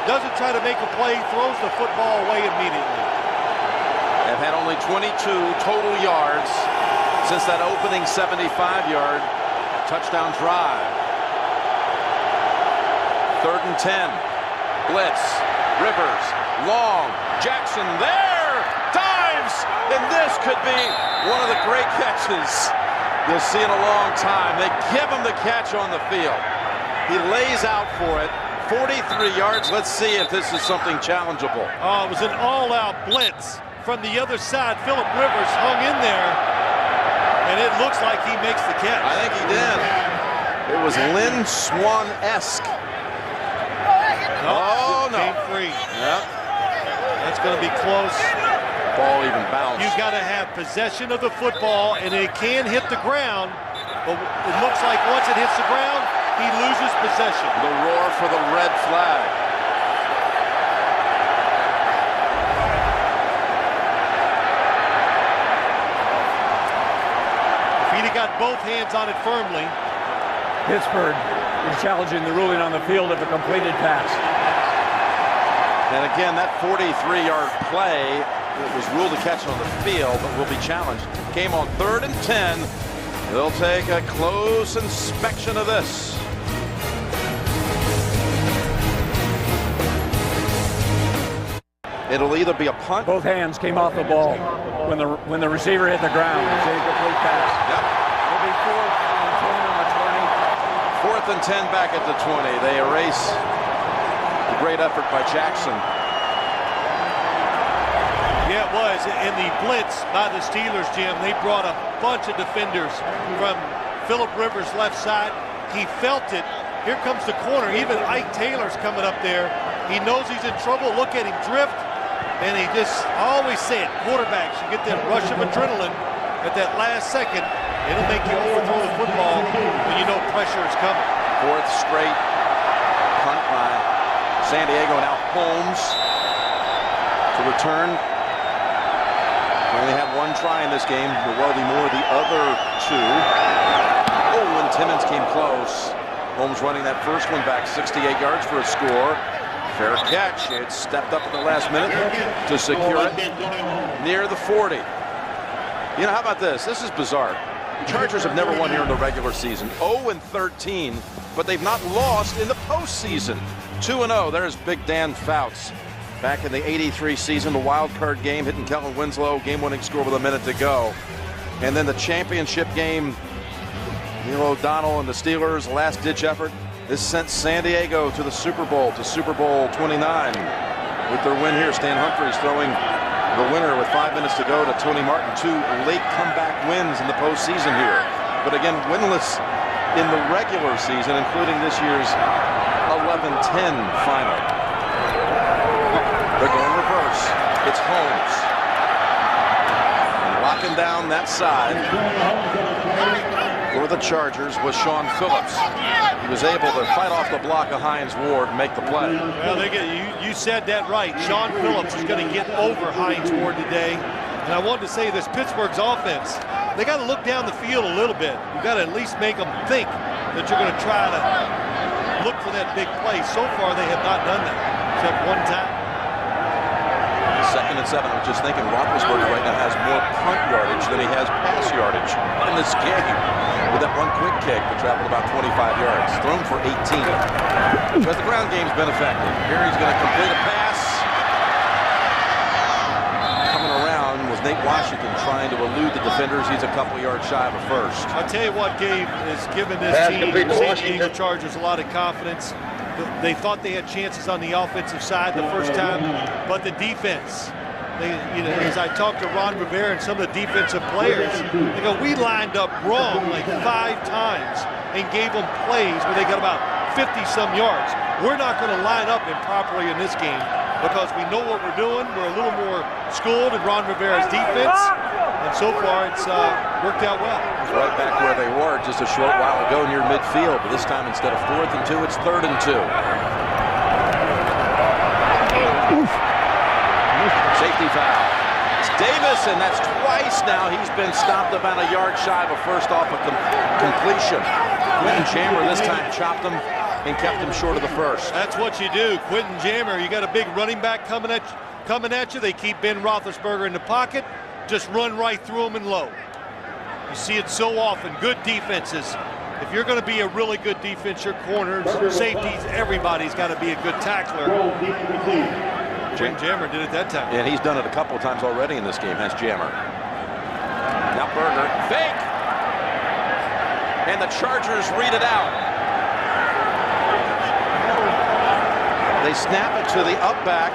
doesn't try to make a play, throws the football away immediately. They've had only 22 total yards since that opening 75-yard touchdown drive. 3rd and 10. Blitz. Rivers. Long. Jackson there. Dives. And this could be one of the great catches you'll see in a long time. They give him the catch on the field. He lays out for it. 43 yards. Let's see if this is something challengeable. Oh, it was an all-out blitz from the other side. Phillip Rivers hung in there, and it looks like he makes the catch. I think he did. It was Lynn Swan-esque. Oh, no. Came free. Yep. That's going to be close. Ball even bounced. You've got to have possession of the football, and it can hit the ground, but it looks like once it hits the ground, he loses possession. The roar for the red flag. If he'd have got both hands on it firmly. Pittsburgh is challenging the ruling on the field of a completed pass. And again, that 43-yard play, it was ruled a catch on the field, but will be challenged. Came on 3rd and 10. They'll take a close inspection of this. It'll either be a punt. Both hands came off the ball when the receiver hit the ground. It's a complete pass. Yep. It'll be 4th and 10 on the 20. 4th and 10 back at the 20. They erase the great effort by Jackson. Yeah, it was. In the blitz by the Steelers, Jim, they brought a bunch of defenders from Phillip Rivers' left side. He felt it. Here comes the corner. Even Ike Taylor's coming up there. He knows he's in trouble. Look at him drift. And he just, I always say it, quarterbacks, you get that rush of adrenaline at that last second. It'll make you overthrow the football when you know pressure is coming. 4th straight punt by San Diego. Now Holmes to return. Only had 1 try in this game. Will be more the other 2. Oh, and Timmons came close. Holmes running that first one back 68 yards for a score. Fair catch. It stepped up at the last minute to secure it near the 40. You know, how about this? This is bizarre. The Chargers have never won here in the regular season. 0-13, but they've not lost in the postseason. 2-0. There's Big Dan Fouts. Back in the '83 season, the wild card game, hitting Kellen Winslow, game-winning score with a minute to go. And then the championship game, Neil O'Donnell and the Steelers, last-ditch effort. This sent San Diego to the Super Bowl, to Super Bowl 29. With their win here, Stan Humphries throwing the winner with 5 minutes to go to Tony Martin. 2 late comeback wins in the postseason here. But again, winless in the regular season, including this year's 11-10 final. They're going reverse. It's Holmes. And locking down that side for the Chargers was Sean Phillips. He was able to fight off the block of Hines Ward and make the play. Well, you said that right. Sean Phillips is going to get over Hines Ward today. And I wanted to say this Pittsburgh's offense, they got to look down the field a little bit. You've got to at least make them think that you're going to try to look for that big play. So far, they have not done that, except one time. 2nd and 7. I'm just thinking Roethlisberger right now has more punt yardage than he has pass yardage in this game. With that one quick kick that traveled about 25 yards. Thrown for 18. Because the ground game's been effective. Here he's going to complete a pass. Coming around was Nate Washington trying to elude the defenders. He's a couple yards shy of a first. I'll tell you what, Gabe, has given this team, the San Diego Chargers, a lot of confidence. They thought they had chances on the offensive side the first time, but the defense, as I talked to Ron Rivera and some of the defensive players, they go, we lined up wrong like 5 times and gave them plays where they got about 50-some yards. We're not going to line up improperly in this game because we know what we're doing. We're a little more schooled in Ron Rivera's defense, and so far it's worked out well. Right back where they were just a short while ago near midfield, but this time instead of 4th and 2, it's 3rd and 2. Safety foul. It's Davis, and that's twice now. He's been stopped about a yard shy of a first off a completion. Quentin Jammer this time chopped him and kept him short of the first. That's what you do, Quentin Jammer. You got a big running back coming at you. They keep Ben Roethlisberger in the pocket. Just run right through him and low. You see it so often. Good defenses. If you're going to be a really good defense, your corners, safeties, everybody's got to be a good tackler. Quentin Jammer did it that time. And he's done it a couple of times already in this game, has Jammer. Now Berger, fake! And the Chargers read it out. They snap it to the up back,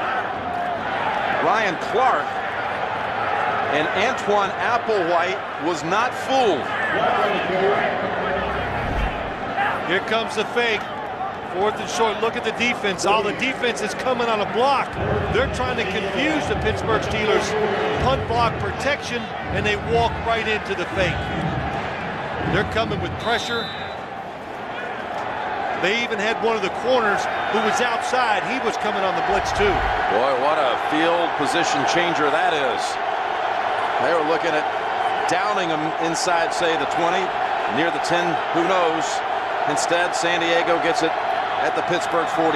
Ryan Clark. And Antoine Applewhite was not fooled. Here comes the fake. 4th and short. Look at the defense. All the defense is coming on a block. They're trying to confuse the Pittsburgh Steelers' punt block protection, and they walk right into the fake. They're coming with pressure. They even had one of the corners who was outside. He was coming on the blitz too. Boy, what a field position changer that is. They were looking at downing him inside, say, the 20, near the 10, who knows. Instead, San Diego gets it at the Pittsburgh 44.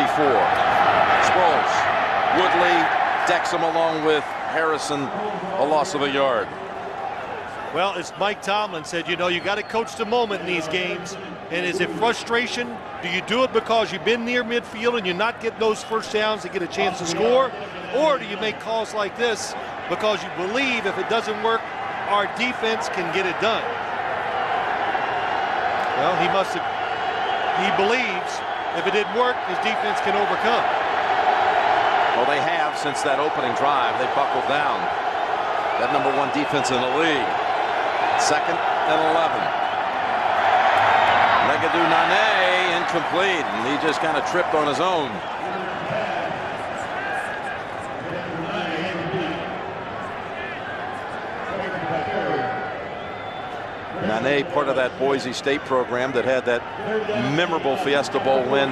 Sproles, Woodley decks him along with Harrison, a loss of a yard. Well, as Mike Tomlin said, you know, you got to coach the moment in these games. And is it frustration? Do you do it because you've been near midfield and you're not getting those first downs to get a chance to score? Or do you make calls like this because you believe if it doesn't work, our defense can get it done? Well, he believes if it didn't work, his defense can overcome. Well, they have since that opening drive. They buckled down. That #1 defense in the league. 2nd and 11. Legadou Nane incomplete, and he just kind of tripped on his own. Nane, part of that Boise State program that had that memorable Fiesta Bowl win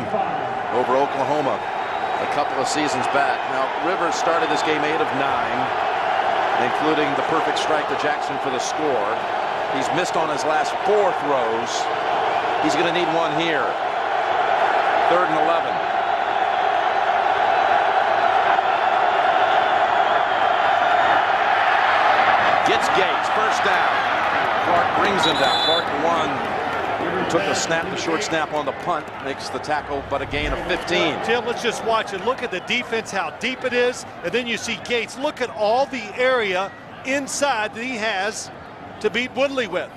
over Oklahoma a couple of seasons back. Now, Rivers started this game 8 of 9, including the perfect strike to Jackson for the score. He's missed on his last 4 throws. He's going to need one here. 3rd and 11. Gets Gates, first down. Clark brings him down. Clark took the snap, the short snap on the punt, makes the tackle, but a gain of 15. Tim, let's just watch it. Look at the defense, how deep it is, and then you see Gates. Look at all the area inside that he has to beat Woodley with.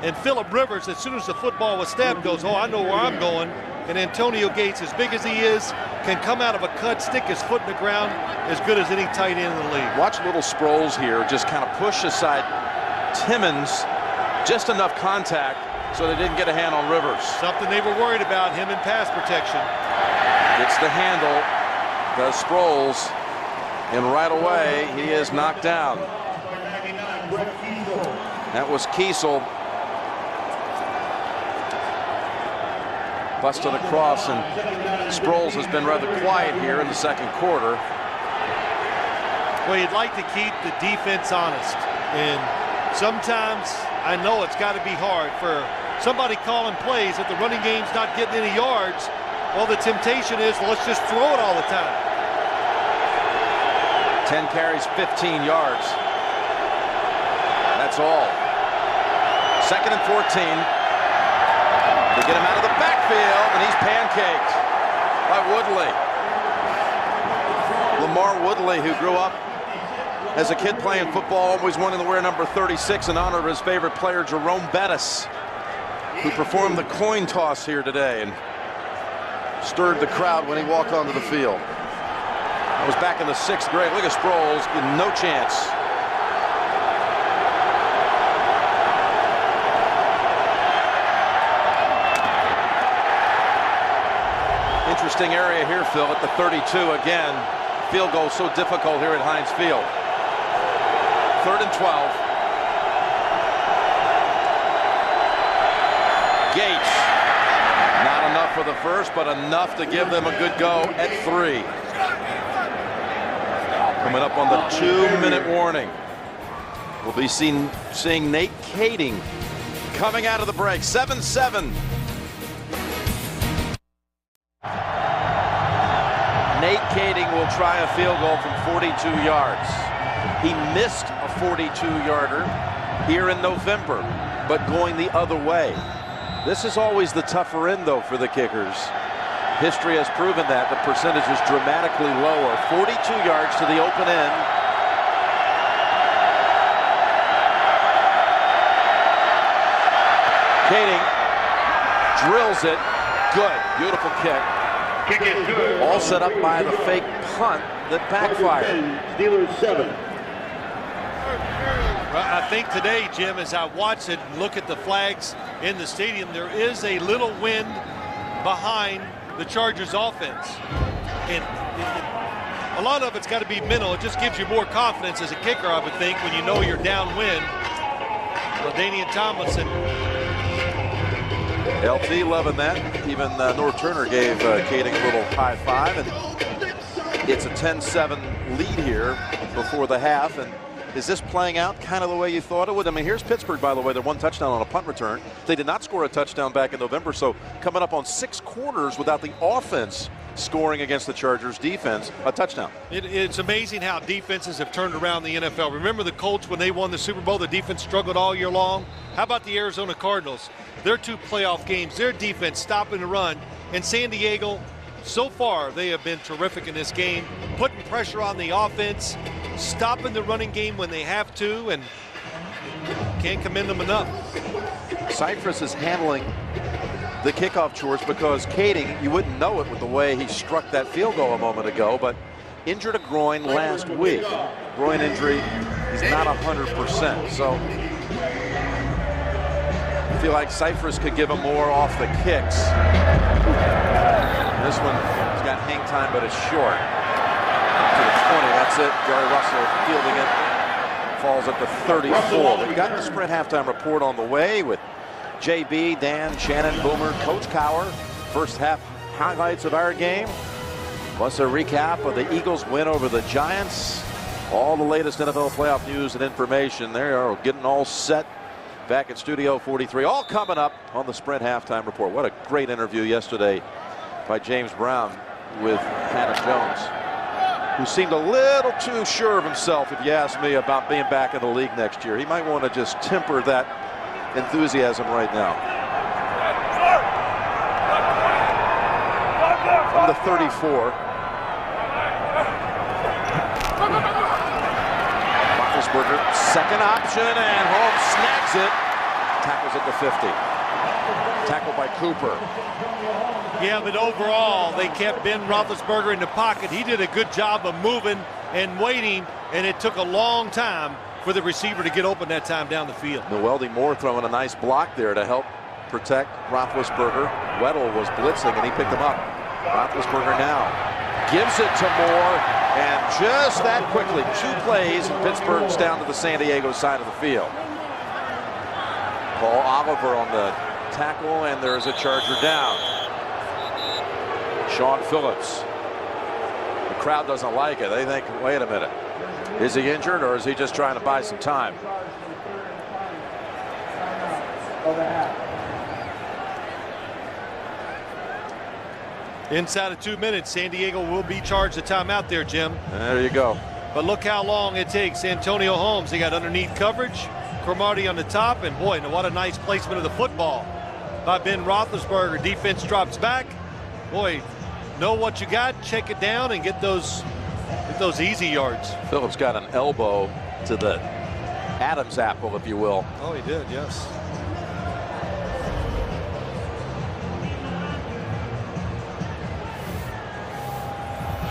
And Phillip Rivers, as soon as the football was snapped, goes, oh, I know where I'm going. And Antonio Gates, as big as he is, can come out of a cut, stick his foot in the ground as good as any tight end in the league. Watch little Sproles here just kind of push aside Timmons, just enough contact so they didn't get a hand on Rivers. Something they were worried about, him in pass protection. Gets the handle, does Sproles, and right away he is knocked down. That was Kiesel. Busted across, and Sproles has been rather quiet here in the second quarter. Well, you'd like to keep the defense honest. And sometimes I know it's got to be hard for somebody calling plays if the running game's not getting any yards. Well, the temptation is, well, let's just throw it all the time. 10 carries, 15 yards. That's all. 2nd and 14. They get him out of the backfield, and he's pancaked by Woodley. Lamar Woodley, who grew up as a kid playing football, always wanting to wear number 36 in honor of his favorite player, Jerome Bettis, who performed the coin toss here today and stirred the crowd when he walked onto the field. That was back in the 6th grade. Look at Sproles, no chance. Interesting area here, Phil, at the 32 again. Field goal so difficult here at Heinz Field. 3rd and 12. Gates. Not enough for the first, but enough to give them a good go at 3. Coming up on the 2-minute warning. We'll be seeing Nate Kading coming out of the break. 7-7. Nate Kading will try a field goal from 42 yards. He missed a 42-yarder here in November, but going the other way. This is always the tougher end, though, for the kickers. History has proven that the percentage is dramatically lower. 42 yards to the open end. Kading drills it. Good. Beautiful kick. All set up by the fake punt that backfired. Steelers 7. I think today, Jim, as I watch it and look at the flags in the stadium, there is a little wind behind the Chargers offense. And a lot of it's got to be mental. It just gives you more confidence as a kicker, I would think, when you know you're downwind. LaDainian Tomlinson. LT loving that. Even North Turner gave Kading a little high five, and it's a 10-7 lead here before the half. And is this playing out kind of the way you thought it would? I mean, here's Pittsburgh, by the way. They're 1 touchdown on a punt return. They did not score a touchdown back in November, so coming up on 6 quarters without the offense scoring against the Chargers defense, a touchdown. It's amazing how defenses have turned around the NFL. Remember the Colts when they won the Super Bowl? The defense struggled all year long. How about the Arizona Cardinals? Their 2 playoff games, their defense stopping the run. And San Diego, so far, they have been terrific in this game, putting pressure on the offense, stopping the running game when they have to, and can't commend them enough. Cypress is handling the kickoff chores because Kading, you wouldn't know it with the way he struck that field goal a moment ago, but injured a groin last week. Groin injury, he's not 100%. So I feel like Cypress could give him more off the kicks. This one has got hang time, but it's short. To the 20, that's it. Jerry Russell fielding it. Falls at the 34. We've got the Sprint halftime report on the way with JB, Dan, Shannon, Boomer, Coach Cower. First half highlights of our game, plus a recap of the Eagles' win over the Giants. All the latest NFL playoff news and information. They are getting all set back at Studio 43. All coming up on the Sprint halftime report. What a great interview yesterday by James Brown with Hannah Jones, who seemed a little too sure of himself, if you ask me, about being back in the league next year. He might want to just temper that enthusiasm right now. From the 34. Roethlisberger, second option, and Holmes snags it. Tackles at the 50. Tackled by Cooper. Yeah, but overall, they kept Ben Roethlisberger in the pocket. He did a good job of moving and waiting, and it took a long time for the receiver to get open that time down the field. Noeldy Moore throwing a nice block there to help protect Roethlisberger. Weddle was blitzing, and he picked him up. Roethlisberger now gives it to Moore, and just that quickly, 2 plays, and Pittsburgh's down to the San Diego side of the field. Paul Oliver on the tackle, and there's a Charger down. Sean Phillips crowd doesn't like it. They think, wait a minute, is he injured or is he just trying to buy some time? Inside of 2 minutes, San Diego will be charged a timeout there, Jim. There you go. But look how long it takes. Antonio Holmes, they got underneath coverage. Cromartie on the top, and boy, what a nice placement of the football by Ben Roethlisberger. Defense drops back. Boy, know what you got, check it down, and get those easy yards. Phillips got an elbow to the Adam's apple, if you will. Oh, he did, yes.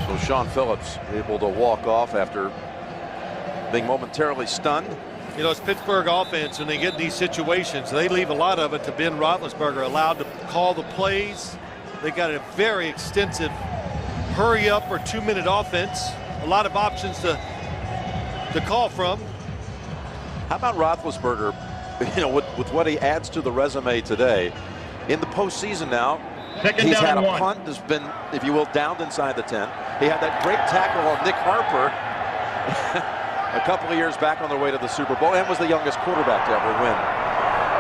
So Sean Phillips able to walk off after being momentarily stunned. You know, it's Pittsburgh offense, and they get in these situations. They leave a lot of it to Ben Roethlisberger, allowed to call the plays. They got a very extensive hurry up or 2-minute offense. A lot of options to call from. How about Roethlisberger, you know, with what he adds to the resume today in the postseason now? He's had a punt that's been, if you will, downed inside the 10. He had that great tackle on Nick Harper a couple of years back on their way to the Super Bowl, and was the youngest quarterback to ever win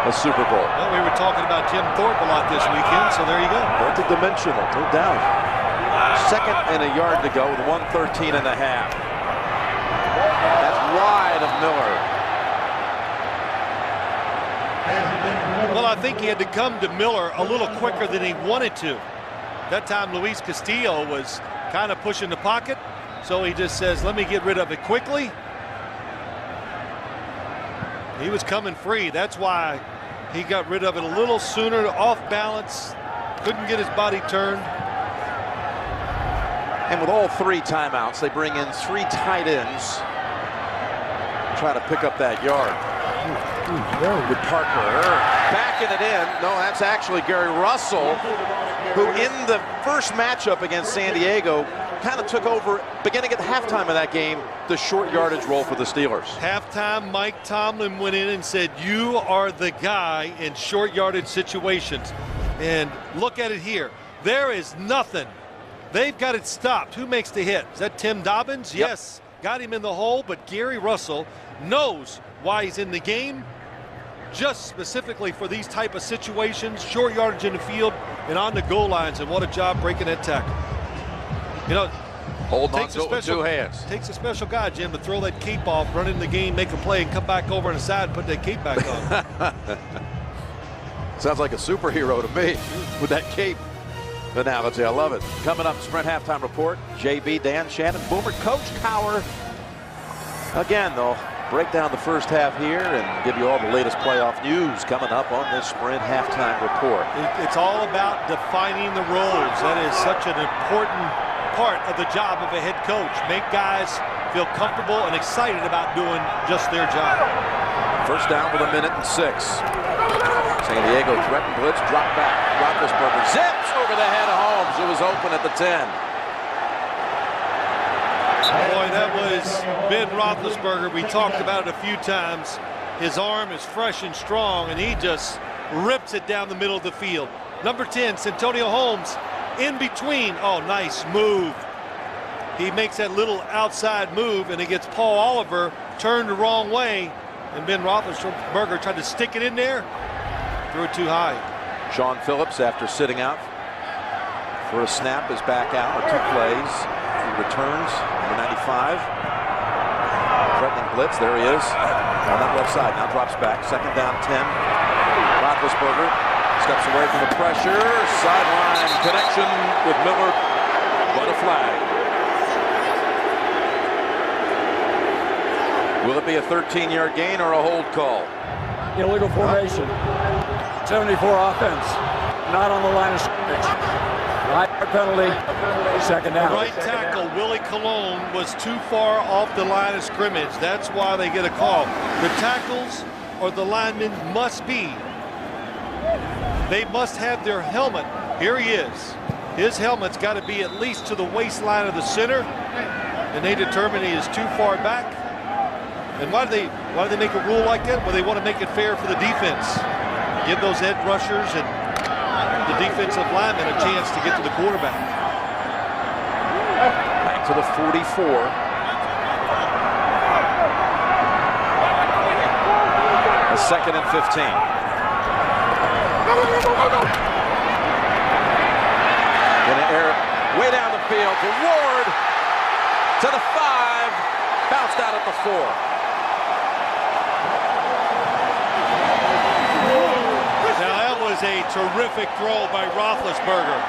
a Super Bowl. Well, we were talking about Jim Thorpe a lot this weekend, so there you go. Multi-dimensional, no doubt. Second and a yard to go with 1:13 and a half. That's wide of Miller. Well, I think he had to come to Miller a little quicker than he wanted to. That time, Luis Castillo was kind of pushing the pocket, so he just says, let me get rid of it quickly. He was coming free. That's why he got rid of it a little sooner, off balance, couldn't get his body turned. And with all 3 timeouts, they bring in 3 tight ends, try to pick up that yard. With Parker backing it in. No, that's actually Gary Russell, who in the first matchup against San Diego kind of took over, beginning at the halftime of that game, the short yardage role for the Steelers. Halftime, Mike Tomlin went in and said, you are the guy in short yardage situations. And look at it here. There is nothing. They've got it stopped. Who makes the hit? Is that Tim Dobbins? Yep. Yes. Got him in the hole, but Gary Russell knows why he's in the game, just specifically for these type of situations, short yardage in the field and on the goal lines, and what a job breaking that tackle. You know, hold on to it with 2 hands. Takes a special guy, Jim, to throw that cape off, run in the game, make a play, and come back over on the side and put that cape back on. Sounds like a superhero to me with that cape analogy. I love it. Coming up, Sprint Halftime Report. JB, Dan, Shannon, Boomer, Coach Cowher. Again, though, break down the first half here and give you all the latest playoff news coming up on this Sprint Halftime Report. It's all about defining the roles. That is such an important part of the job of a head coach. Make guys feel comfortable and excited about doing just their job. First down with 1:06. San Diego threatened blitz, drop back. Roethlisberger zips over the head of Holmes, who was open at the 10. Boy, that was Ben Roethlisberger. We talked about it a few times. His arm is fresh and strong, and he just rips it down the middle of the field. Number 10, Santonio Holmes, in between. Oh, nice move. He makes that little outside move, and it gets Paul Oliver turned the wrong way, and Ben Roethlisberger tried to stick it in there, threw it too high. Sean Phillips, after sitting out for a snap, is back out with 2 plays. He returns, number 95. Threatening blitz, there he is. On that left side, now drops back. Second down, 10. Roethlisberger steps away from the pressure. Sideline connection with Miller, but a flag. Will it be a 13-yard gain or a hold call? Illegal formation. 74 offense. Not on the line of scrimmage. Right penalty. Second down. Right tackle Willie Colon was too far off the line of scrimmage. That's why they get a call. The tackles or the linemen must be. They must have their helmet. Here he is. His helmet's got to be at least to the waistline of the center, and they determine he is too far back. And why do they make a rule like that? Well, they want to make it fair for the defense. Give those edge rushers and the defensive linemen a chance to get to the quarterback. to the 44. A 2nd and 15. In the air, way down the field to Ward, to the 5, bounced out at the 4. Now that was a terrific throw by Roethlisberger.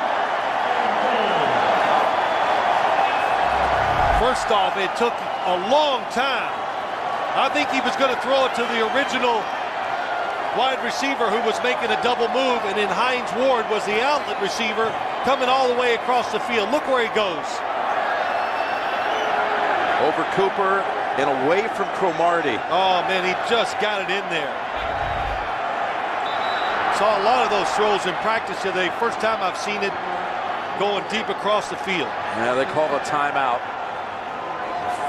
First off, it took a long time. I think he was going to throw it to the original wide receiver who was making a double move, and then Hines Ward was the outlet receiver coming all the way across the field. Look where he goes. Over Cooper and away from Cromartie. Oh, man, he just got it in there. Saw a lot of those throws in practice today. First time I've seen it going deep across the field. Yeah, they call a timeout.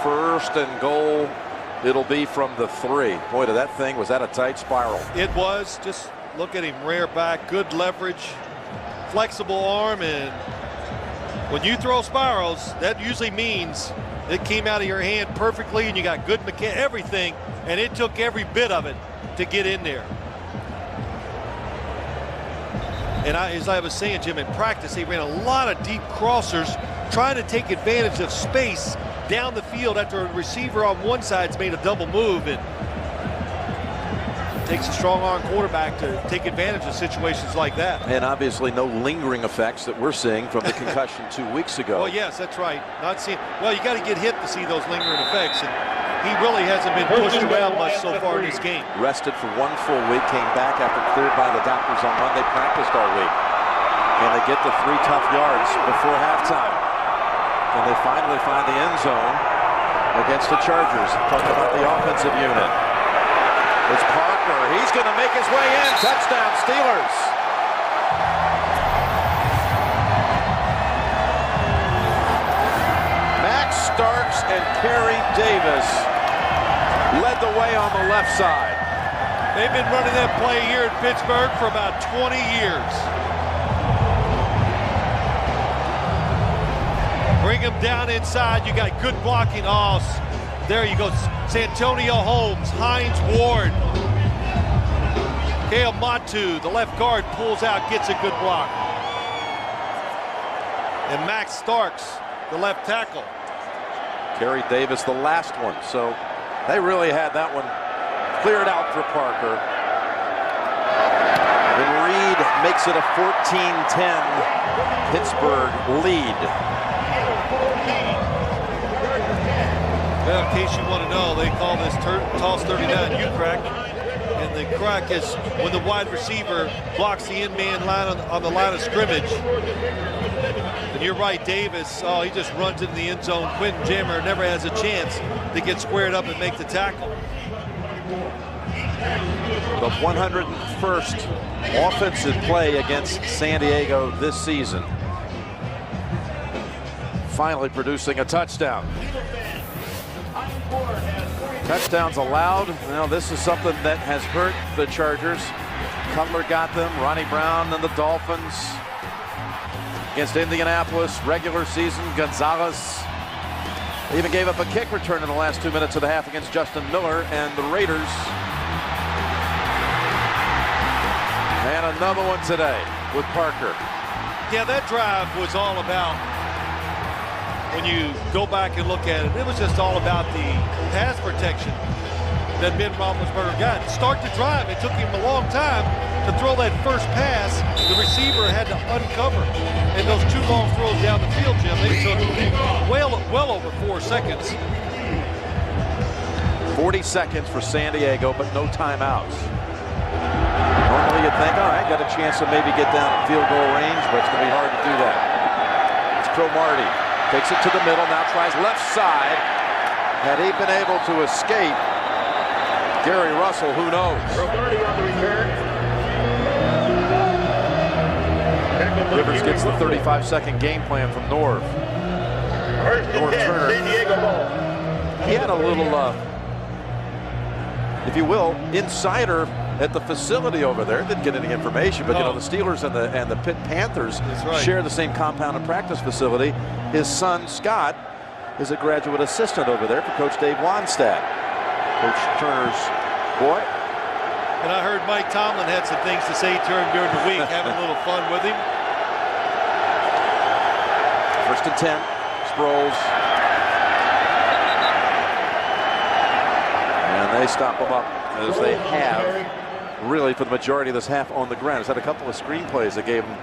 1st and goal. It'll be from the 3. Boy, did that thing, was that a tight spiral? It was. Just look at him, rear back, good leverage, flexible arm, and when you throw spirals, that usually means it came out of your hand perfectly and you got good everything, and it took every bit of it to get in there. And as I was saying, Jim, in practice, he ran a lot of deep crossers trying to take advantage of space down the field after a receiver on one side's made a double move. And it takes a strong arm quarterback to take advantage of situations like that. And obviously no lingering effects that we're seeing from the concussion 2 weeks ago. Well, yes, that's right. Not seeing. Well, you got to get hit to see those lingering effects, and he really hasn't been pushed around much so far in this game. Rested for 1 full week, came back after cleared by the doctors on Monday, practiced all week. Can they get the 3 tough yards before halftime? Can they finally find the end zone against the Chargers? Talking about the offensive unit. It's Parker. He's going to make his way in. Touchdown, Steelers. Max Starks and Kerry Davis led the way on the left side. They've been running that play here in Pittsburgh for about 20 years. Bring him down inside. You got good blocking. Oh, there you go. Santonio Holmes, Hines Ward. Kale Matu, the left guard, pulls out, gets a good block. And Max Starks, the left tackle. Kerry Davis, the last one. So they really had that one cleared out for Parker. And Reed makes it a 14-10 Pittsburgh lead. Well, in case you want to know, they call this toss 39 U-crack. And the crack is when the wide receiver blocks the in-man line on the line of scrimmage. And you're right, Davis, oh, he just runs into the end zone. Quentin Jammer never has a chance to get squared up and make the tackle. The 101st offensive play against San Diego this season. Finally producing a touchdown. Touchdowns allowed. Now this is something that has hurt the Chargers. Cutler got them. Ronnie Brown and the Dolphins against Indianapolis. Regular season, Gonzalez even gave up a kick return in the last 2 minutes of the half against Justin Miller and the Raiders. And another one today with Parker. Yeah, that drive was all about, when you go back and look at it, it was just all about the pass protection that Ben Roethlisberger got. Start to drive, it took him a long time to throw that first pass. The receiver had to uncover. And those 2 long throws down the field, Jim, they took well over 4 seconds. 40 seconds for San Diego, but no timeouts. Normally you'd think, all right, got a chance to maybe get down in field goal range, but it's going to be hard to do that. It's Cromartie. Takes it to the middle, now tries left side. Had he been able to escape Gary Russell, who knows? Rivers gets the 35-second game plan from Norv. Norv Turner. He had a little, if you will, insider at the facility over there. Didn't get any information, but you know, the Steelers and the Pitt Panthers share the same compound and practice facility. His son Scott is a graduate assistant over there for Coach Dave Wanstad. Coach Turner's boy. And I heard Mike Tomlin had some things to say to him during the week, having a little fun with him. First and 10, Sproles. And they stop him up as they have really for the majority of this half on the ground. He's had a couple of screenplays that gave him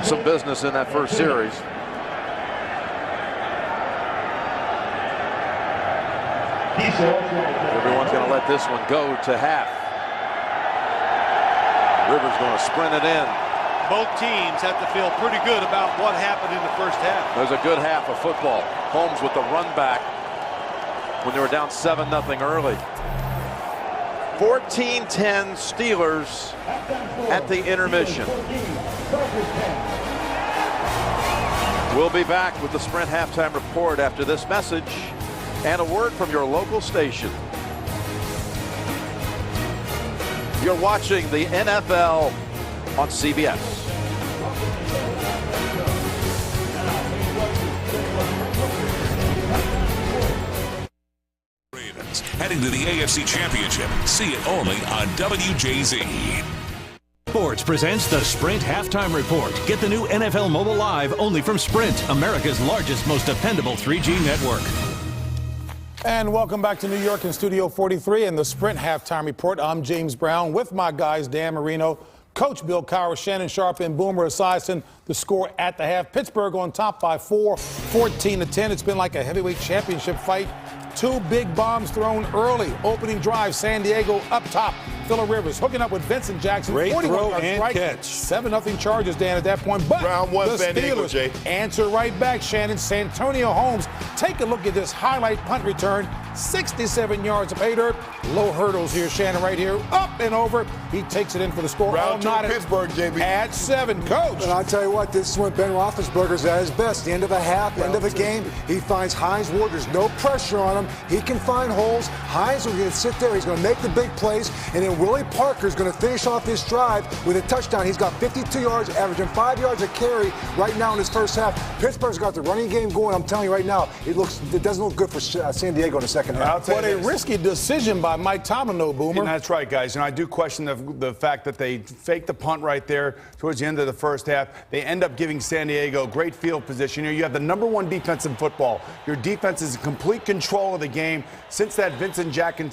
some business in that first series. Everyone's going to let this one go to half. Rivers going to sprint it in. Both teams have to feel pretty good about what happened in the first half. There's a good half of football. Holmes with the run back when they were down 7-0 early. 14-10 Steelers at the intermission. We'll be back with the Sprint halftime report after this message and a word from your local station. You're watching the NFL on CBS. Heading to the AFC Championship. See it only on WJZ. Sports presents the Sprint Halftime Report. Get the new NFL Mobile Live only from Sprint, America's largest, most dependable 3G network. And welcome back to New York in Studio 43 and the Sprint Halftime Report. I'm James Brown with my guys, Dan Marino, Coach Bill Cowher, Shannon Sharp, and Boomer Esiason. The score at the half. Pittsburgh on top by 4, 14-10. It's been like a heavyweight championship fight. 2 big bombs thrown early. Opening drive, San Diego up top. Phillip Rivers hooking up with Vincent Jackson. Great 41 throw yards and right. catch. 7-0 Chargers, Dan, at that point. But Round one, the San Diego, Steelers Jay. answer right back, Shannon. Santonio Holmes. Take a look at this highlight punt return. 67 yards of pay dirt. Low hurdles here, Shannon, right here. Up and over. He takes it in for the score. Round two, Pittsburgh, JB. At 7. Coach. And I'll tell you what, this is when Ben Roethlisberger's at his best. The end of a half, end of a game. He finds Hines Ward. There's no pressure on him. He can find holes. Hines is going to sit there. He's going to make the big plays. And then Willie Parker's going to finish off this drive with a touchdown. He's got 52 yards, averaging 5 yards a carry right now in his first half. Pittsburgh's got the running game going. I'm telling you right now, it doesn't look good for San Diego in the second half. What a risky decision by Mike Tomlin, though, Boomer. And that's right, guys. And I do question the fact that they faked the punt right there towards the end of the first half. They end up giving San Diego great field position. You have the #1 defense in football. Your defense is in complete control of the game. Since that Vincent Jackson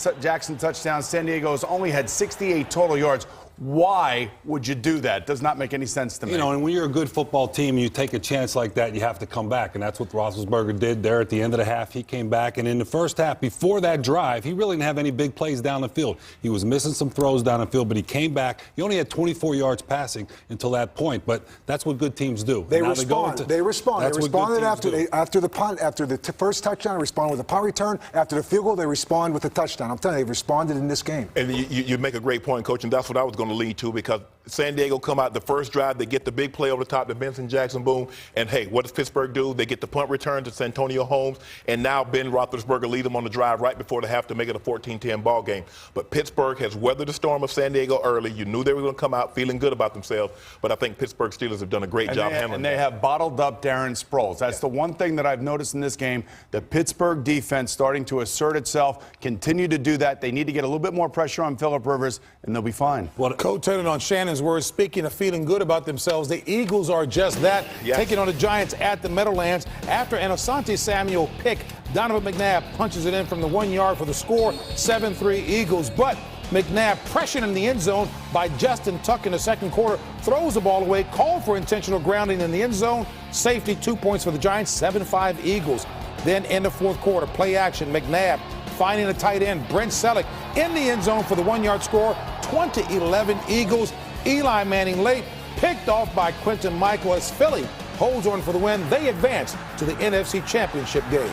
touchdown, San Diego has only had 68 total yards. Why would you do that? Does not make any sense to me. You know, and when you're a good football team and you take a chance like that, you have to come back. And that's what Roethlisberger did there at the end of the half. He came back. And in the first half, before that drive, he really didn't have any big plays down the field. He was missing some throws down the field, but he came back. He only had 24 yards passing until that point. But that's what good teams do. They respond. They responded after the punt, after the first touchdown, they responded with a punt return. After the field goal, they respond with a touchdown. I'm telling you, they responded in this game. And you make a great point, Coach, and that's what I was going to lead to, because San Diego come out the first drive, they get the big play over the top to Vincent Jackson, boom, and hey, what does Pittsburgh do? They get the punt return to Santonio Holmes, and now Ben Roethlisberger lead them on the drive right before the half to make it a 14-10 ball game. But Pittsburgh has weathered the storm of San Diego early. You knew they were going to come out feeling good about themselves, but I think Pittsburgh Steelers have done a great job handling it. And they have bottled up Darren Sproles. That's the one thing that I've noticed in this game. The Pittsburgh defense starting to assert itself, continue to do that. They need to get a little bit more pressure on Phillip Rivers, and they'll be fine. Well, co-tenant on Shannon's words, speaking of feeling good about themselves, the Eagles are just that, taking on the Giants at the Meadowlands. After an Asante Samuel pick, Donovan McNabb punches it in from the 1 yard for the score, 7-3 Eagles. But McNabb pressured in the end zone by Justin Tuck in the second quarter, throws the ball away, called for intentional grounding in the end zone. Safety, 2 points for the Giants, 7-5 Eagles. Then in the fourth quarter, play action, McNabb finding a tight end, Brent Selleck, in the end zone for the 1 yard score, 20-11 Eagles. Eli Manning late, picked off by Quentin Michael as Philly holds on for the win. They advance to the NFC Championship game.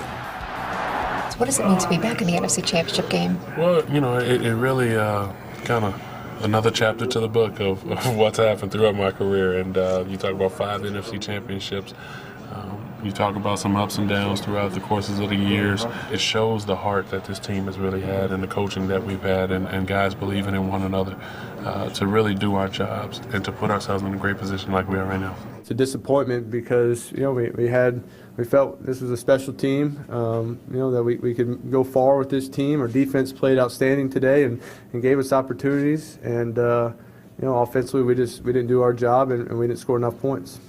What does it mean to be back in the NFC Championship game? Well, you know, it really kind of another chapter to the book of what's happened throughout my career. And you talk about 5 NFC championships. You talk about some ups and downs throughout the courses of the years. It shows the heart that this team has really had and the coaching that we've had and guys believing in one another to really do our jobs and to put ourselves in a great position like we are right now. It's a disappointment because, you know, we felt this was a special team, you know, that we could go far with this team. Our defense played outstanding today and gave us opportunities. And, you know, offensively we didn't do our job and we didn't score enough points.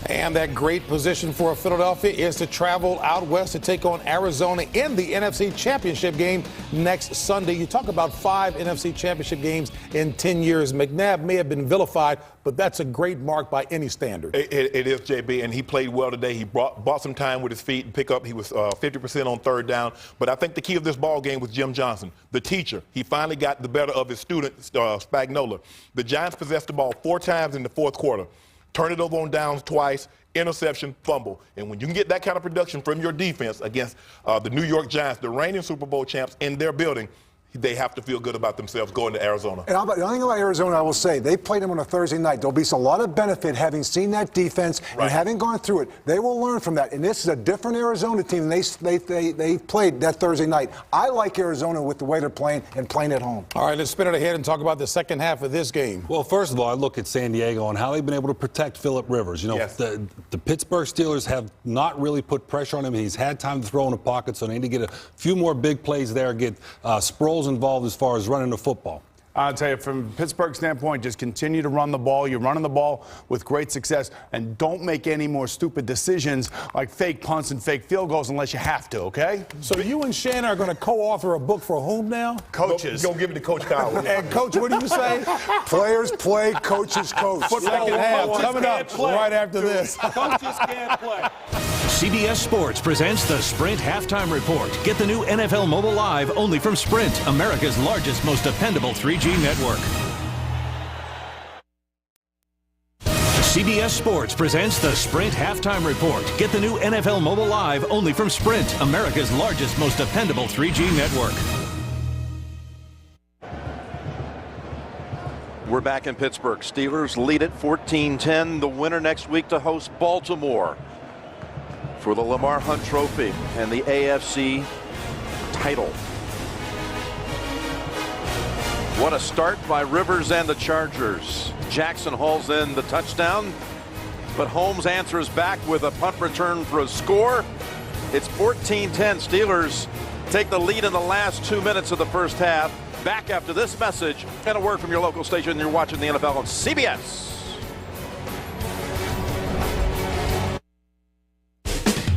And that great position for Philadelphia is to travel out west to take on Arizona in the NFC Championship game next Sunday. You talk about 5 NFC Championship games in 10 years. McNabb may have been vilified, but that's a great mark by any standard. It is, JB, and he played well today. He bought some time with his feet and pick up. He was 50% on third down. But I think the key of this ball game was Jim Johnson, the teacher. He finally got the better of his student, Spagnuolo. The Giants possessed the ball 4 times in the fourth quarter. Turn it over on downs twice, interception, fumble. And when you can get that kind of production from your defense against the New York Giants, the reigning Super Bowl champs in their building, they have to feel good about themselves going to Arizona. And the only thing about Arizona, I will say, they played them on a Thursday night. There'll be a lot of benefit having seen that defense and having gone through it. They will learn from that. And this is a different Arizona team than they played that Thursday night. I like Arizona with the way they're playing and playing at home. All right, let's spin it ahead and talk about the second half of this game. Well, first of all, I look at San Diego and how they've been able to protect Phillip Rivers. You know, the Pittsburgh Steelers have not really put pressure on him. He's had time to throw in the pocket, so they need to get a few more big plays there, get Sproles involved as far as running the football. I'll tell you, from Pittsburgh's standpoint, just continue to run the ball. You're running the ball with great success, and don't make any more stupid decisions like fake punts and fake field goals unless you have to, okay? So you and Shannon are going to co-author a book for whom now? Coaches. Go give it to Coach Kyle. And, Coach, what do you say? Players play, coaches coach. Second half coming up right after this. Coaches can't play. CBS Sports presents the Sprint Halftime Report. Get the new NFL Mobile Live only from Sprint, America's largest, most dependable 3G network. CBS Sports presents the Sprint Halftime Report. Get the new NFL Mobile Live only from Sprint, America's largest, most dependable 3G network. We're back in Pittsburgh. Steelers lead it 14-10. The winner next week to host Baltimore for the Lamar Hunt Trophy and the AFC title. What a start by Rivers and the Chargers. Jackson hauls in the touchdown, but Holmes answers back with a punt return for a score. It's 14-10. Steelers take the lead in the last 2 minutes of the first half. Back after this message and a word from your local station. You're watching the NFL on CBS.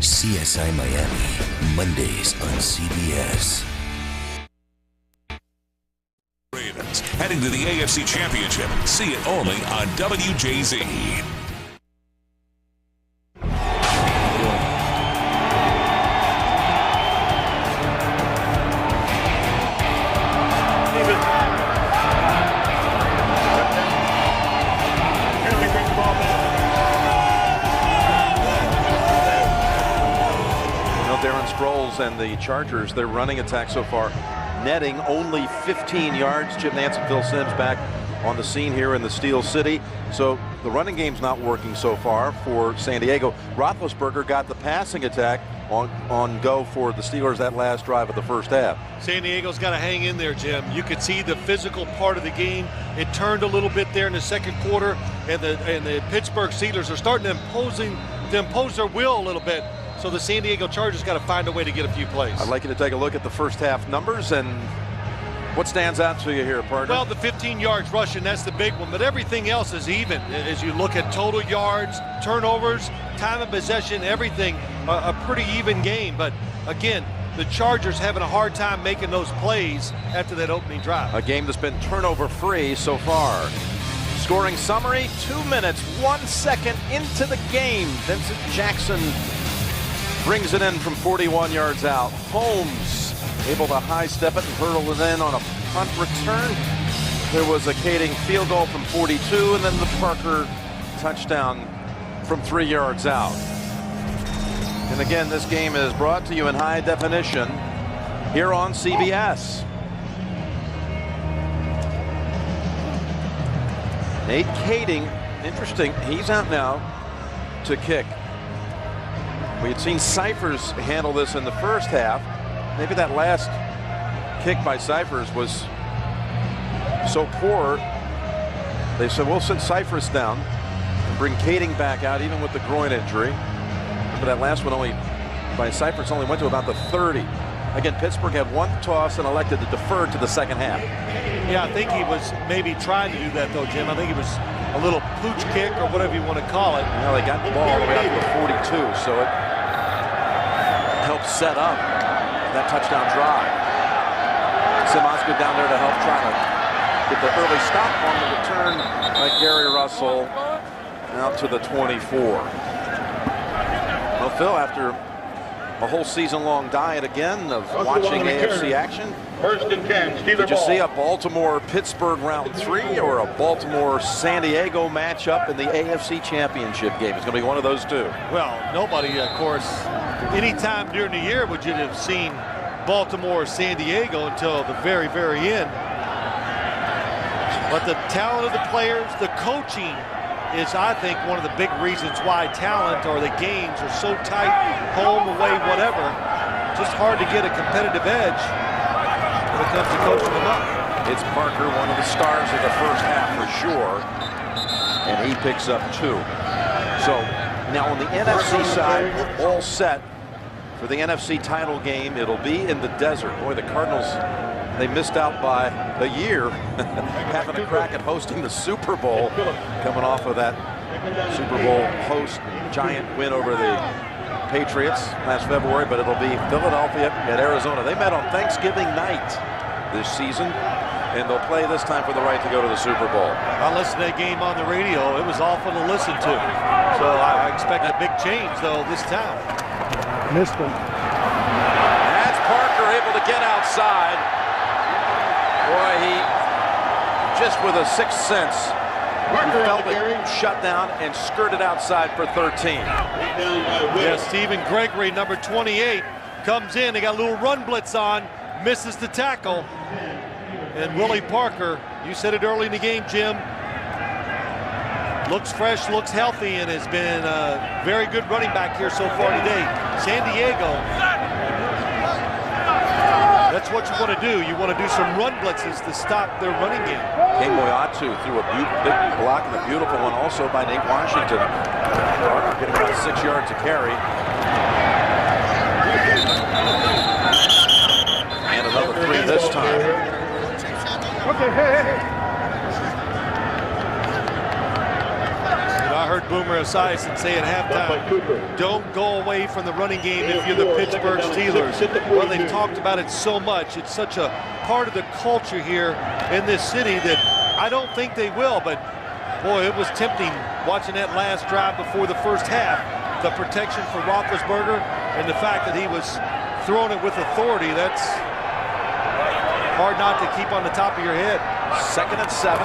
CSI Miami, Mondays on CBS. Ravens heading to the AFC Championship. See it only on WJZ. Sproles and the Chargers, their running attack so far, netting only 15 yards. Jim Nantz and Phil Simms back on the scene here in the Steel City. So the running game's not working so far for San Diego. Roethlisberger got the passing attack on go for the Steelers that last drive of the first half. San Diego's got to hang in there, Jim. You could see the physical part of the game. It turned a little bit there in the second quarter, and the Pittsburgh Steelers are starting to impose their will a little bit. So the San Diego Chargers got to find a way to get a few plays. I'd like you to take a look at the first half numbers and what stands out to you here, partner? Well, the 15 yards rushing, that's the big one, but everything else is even. As you look at total yards, turnovers, time of possession, everything, a pretty even game. But again, the Chargers having a hard time making those plays after that opening drive. A game that's been turnover-free so far. Scoring summary, 2 minutes, 1 second into the game. Vincent Jackson brings it in from 41 yards out. Holmes able to high step it and hurdle it in on a punt return. There was a Kading field goal from 42, and then the Parker touchdown from 3 yards out. And again, this game is brought to you in high definition here on CBS. Nate Kading, interesting, he's out now to kick. We had seen Cyphers handle this in the first half. Maybe that last kick by Cyphers was so poor, they said, we'll send Cyphers down and bring Kading back out, even with the groin injury. But that last one by Cyphers only went to about the 30. Again, Pittsburgh had one toss and elected to defer to the second half. Yeah, I think he was maybe trying to do that, though, Jim. I think it was a little pooch kick or whatever you want to call it. Well, they got the ball all the way up to the 42, so it helped set up that touchdown drive. Simmons down there to help try to get the early stop on the return by Gary Russell out to the 24. Well, Phil, after a whole season-long diet again of watching AFC action, did you see a Baltimore-Pittsburgh round 3 or a Baltimore-San Diego matchup in the AFC Championship game? It's going to be one of those two. Well, nobody, of course, anytime during the year would you have seen Baltimore or San Diego until the very, very end. But the talent of the players, the coaching is, I think, one of the big reasons why talent or the games are so tight, home, away, whatever. Just hard to get a competitive edge when it comes to coaching them up. It's Parker, one of the stars of the first half for sure, and he picks up 2. So now on the NFC side, all set for the NFC title game. It'll be in the desert. Boy, the Cardinals, they missed out by a year having a crack at hosting the Super Bowl, coming off of that Super Bowl host giant win over the Patriots last February, but it'll be Philadelphia at Arizona. They met on Thanksgiving night this season, and they'll play this time for the right to go to the Super Bowl. I listened to that game on the radio. It was awful to listen to. So I expect a big change, though, this time. Missed him. That's Parker able to get outside. Boy, he just with a sixth sense, he felt it shut down and skirted outside for 13. Yeah, Stephen Gregory, number 28, comes in. They got a little run blitz on, misses the tackle. And Willie Parker, you said it early in the game, Jim, looks fresh, looks healthy, and has been a very good running back here so far today. San Diego, that's what you want to do. You want to do some run blitzes to stop their running game. Kemoyatu threw a big block and a beautiful one also by Nate Washington. Parker getting about 6 yards to carry. And another 3 this time. Okay, hey. I heard Boomer Esiason say at halftime, don't go away from the running game if you're the Pittsburgh Steelers. Well, they've talked about it so much. It's such a part of the culture here in this city that I don't think they will. But, boy, it was tempting watching that last drive before the first half. The protection for Roethlisberger and the fact that he was throwing it with authority, that's hard not to keep on the top of your head. 2nd and 7.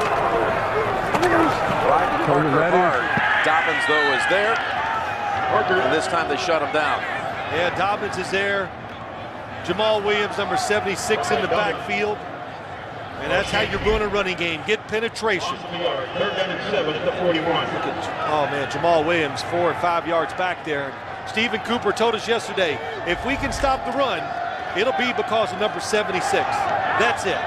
Right, Parker hard. Dobbins, though, is there. And this time they shut him down. Yeah, Dobbins is there. Jamal Williams, number 76 in the backfield. And that's how you're going to running game. Get penetration. 3rd down and 7 at the 41. Oh, man, Jamal Williams, 4 or 5 yards back there. Stephen Cooper told us yesterday, if we can stop the run, it'll be because of number 76. That's it.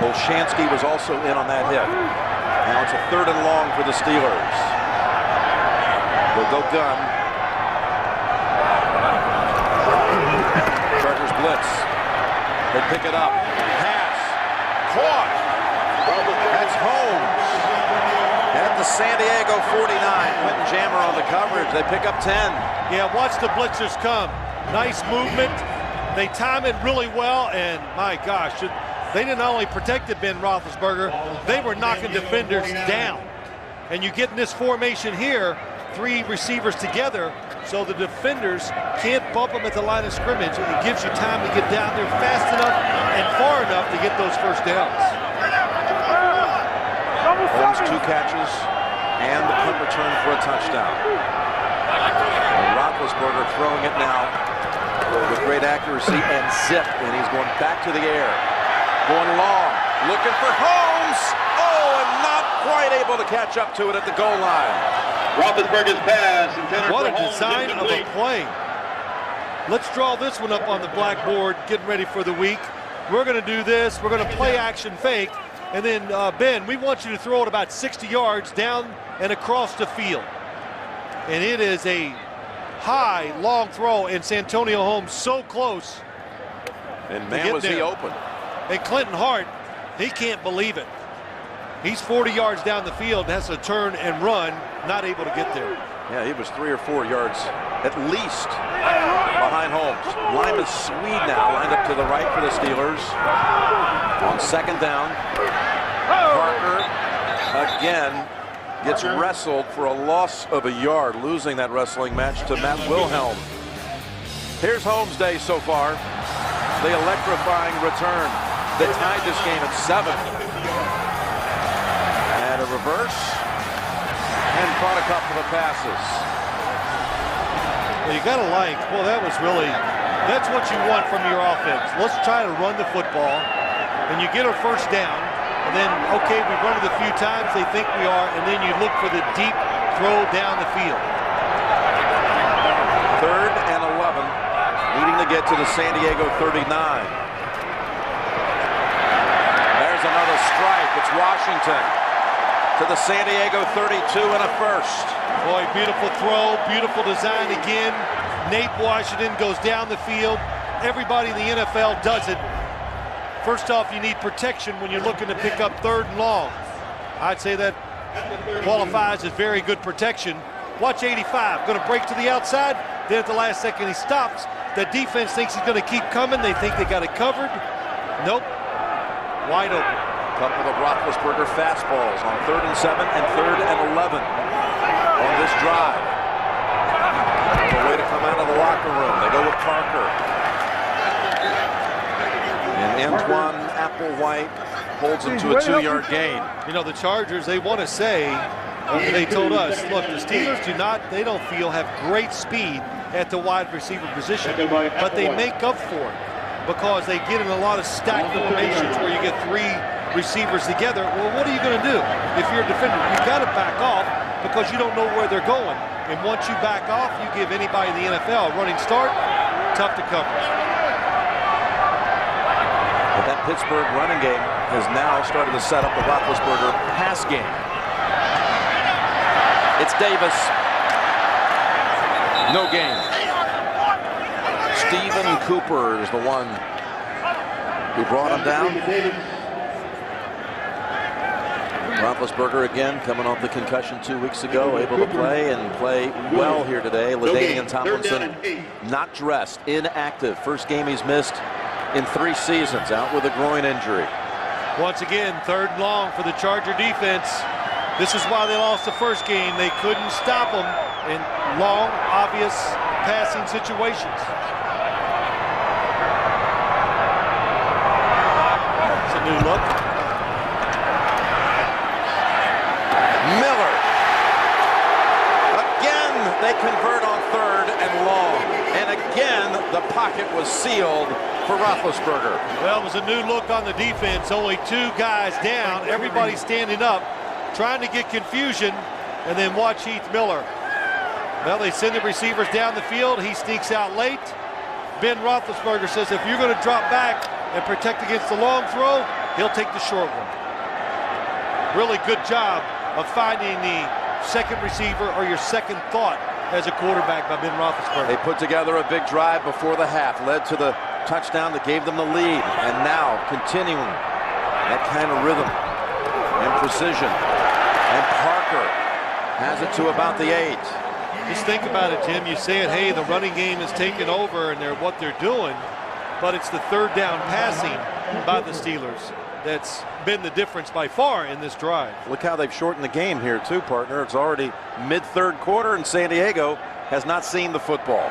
Olshansky was also in on that hit. Now it's a 3rd and long for the Steelers. They'll go gun. Chargers blitz. They pick it up. Pass. Caught. That's Holmes. At the San Diego 49. Quentin Jammer on the coverage. They pick up 10. Yeah, watch the blitzers come. Nice movement. They time it really well, and my gosh, they didn't only protected Ben Roethlisberger, they were knocking defenders down. And you get in this formation here, 3 receivers together, so the defenders can't bump them at the line of scrimmage. It gives you time to get down there fast enough and far enough to get those first downs. Holmes 2 catches and the punt return for a touchdown. And Roethlisberger throwing it now with great accuracy and zip, and he's going back to the air. Going long, looking for Holmes. Oh, and not quite able to catch up to it at the goal line. Roethlisberger's pass intended what for a Holmes design of a play. Let's draw this one up on the blackboard, getting ready for the week. We're going to do this. We're going to play action fake. And then, Ben, we want you to throw it about 60 yards down and across the field. And it is a high, long throw, and Santonio Holmes so close. And man, was he open. And Clinton Hart, he can't believe it. He's 40 yards down the field, has to turn and run, not able to get there. Yeah, he was 3 or 4 yards at least behind Holmes. Lyman Swede now lined up to the right for the Steelers. On second down, Parker again gets wrestled for a loss of a yard, losing that wrestling match to Matt Wilhelm. Here's Holmes' day so far. The electrifying return that tied this game at 7. And a reverse. And caught a couple of passes. Well, you got to well, that's what you want from your offense. Let's try to run the football, and you get a first down, and then, okay, we've run it a few times, they think we are, and then you look for the deep throw down the field. 3rd and 11, needing to get to the San Diego 39. There's another strike. It's Washington to the San Diego 32 and a first. Boy, beautiful throw, beautiful design again. Nate Washington goes down the field. Everybody in the NFL does it. First off, you need protection when you're looking to pick up 3rd and long. I'd say that qualifies as very good protection. Watch 85, going to break to the outside. Then at the last second he stops. The defense thinks he's going to keep coming. They think they got it covered. Nope, wide open. Couple of Roethlisberger fastballs on 3rd and 7 and 3rd and 11 on this drive. The way to come out of the locker room. They go with Parker. And Antoine Applewhite holds him to a 2-yard gain. You know, the Chargers, they want to say, they told us, look, the Steelers they don't feel have great speed at the wide receiver position, but they make up for it because they get in a lot of stacked formations where you get 3 receivers together. Well, what are you going to do? If you're a defender, you've got to back off because you don't know where they're going. And once you back off, you give anybody in the NFL a running start, tough to cover. But that Pittsburgh running game has now started to set up the Roethlisberger pass game. It's Davis. No gain. Stephen Cooper is the one who brought him down. Roethlisberger again coming off the concussion 2 weeks ago, able to play and play well here today. LaDainian Tomlinson not dressed, inactive. First game he's missed in 3 seasons, out with a groin injury. Once again, 3rd and long for the Charger defense. This is why they lost the first game. They couldn't stop them in long, obvious passing situations. It's a new look. Miller. Again, they convert on 3rd and long. And again, the pocket was sealed for Roethlisberger. Well, it was a new look on the defense. Only 2 guys down. Everybody standing up, trying to get confusion. And then watch Heath Miller. Well, they send the receivers down the field. He sneaks out late. Ben Roethlisberger says if you're going to drop back and protect against the long throw, he'll take the short one. Really good job of finding the second receiver or your second thought as a quarterback by Ben Roethlisberger. They put together a big drive before the half, led to the touchdown that gave them the lead, and now continuing that kind of rhythm and precision. And Parker has it to about the 8. Just think about it, Jim. You say it, hey, the running game is taking over and they're what they're doing, but it's the 3rd down passing by the Steelers that's been the difference by far in this drive. Look how they've shortened the game here too, partner. It's already mid-3rd quarter and San Diego has not seen the football.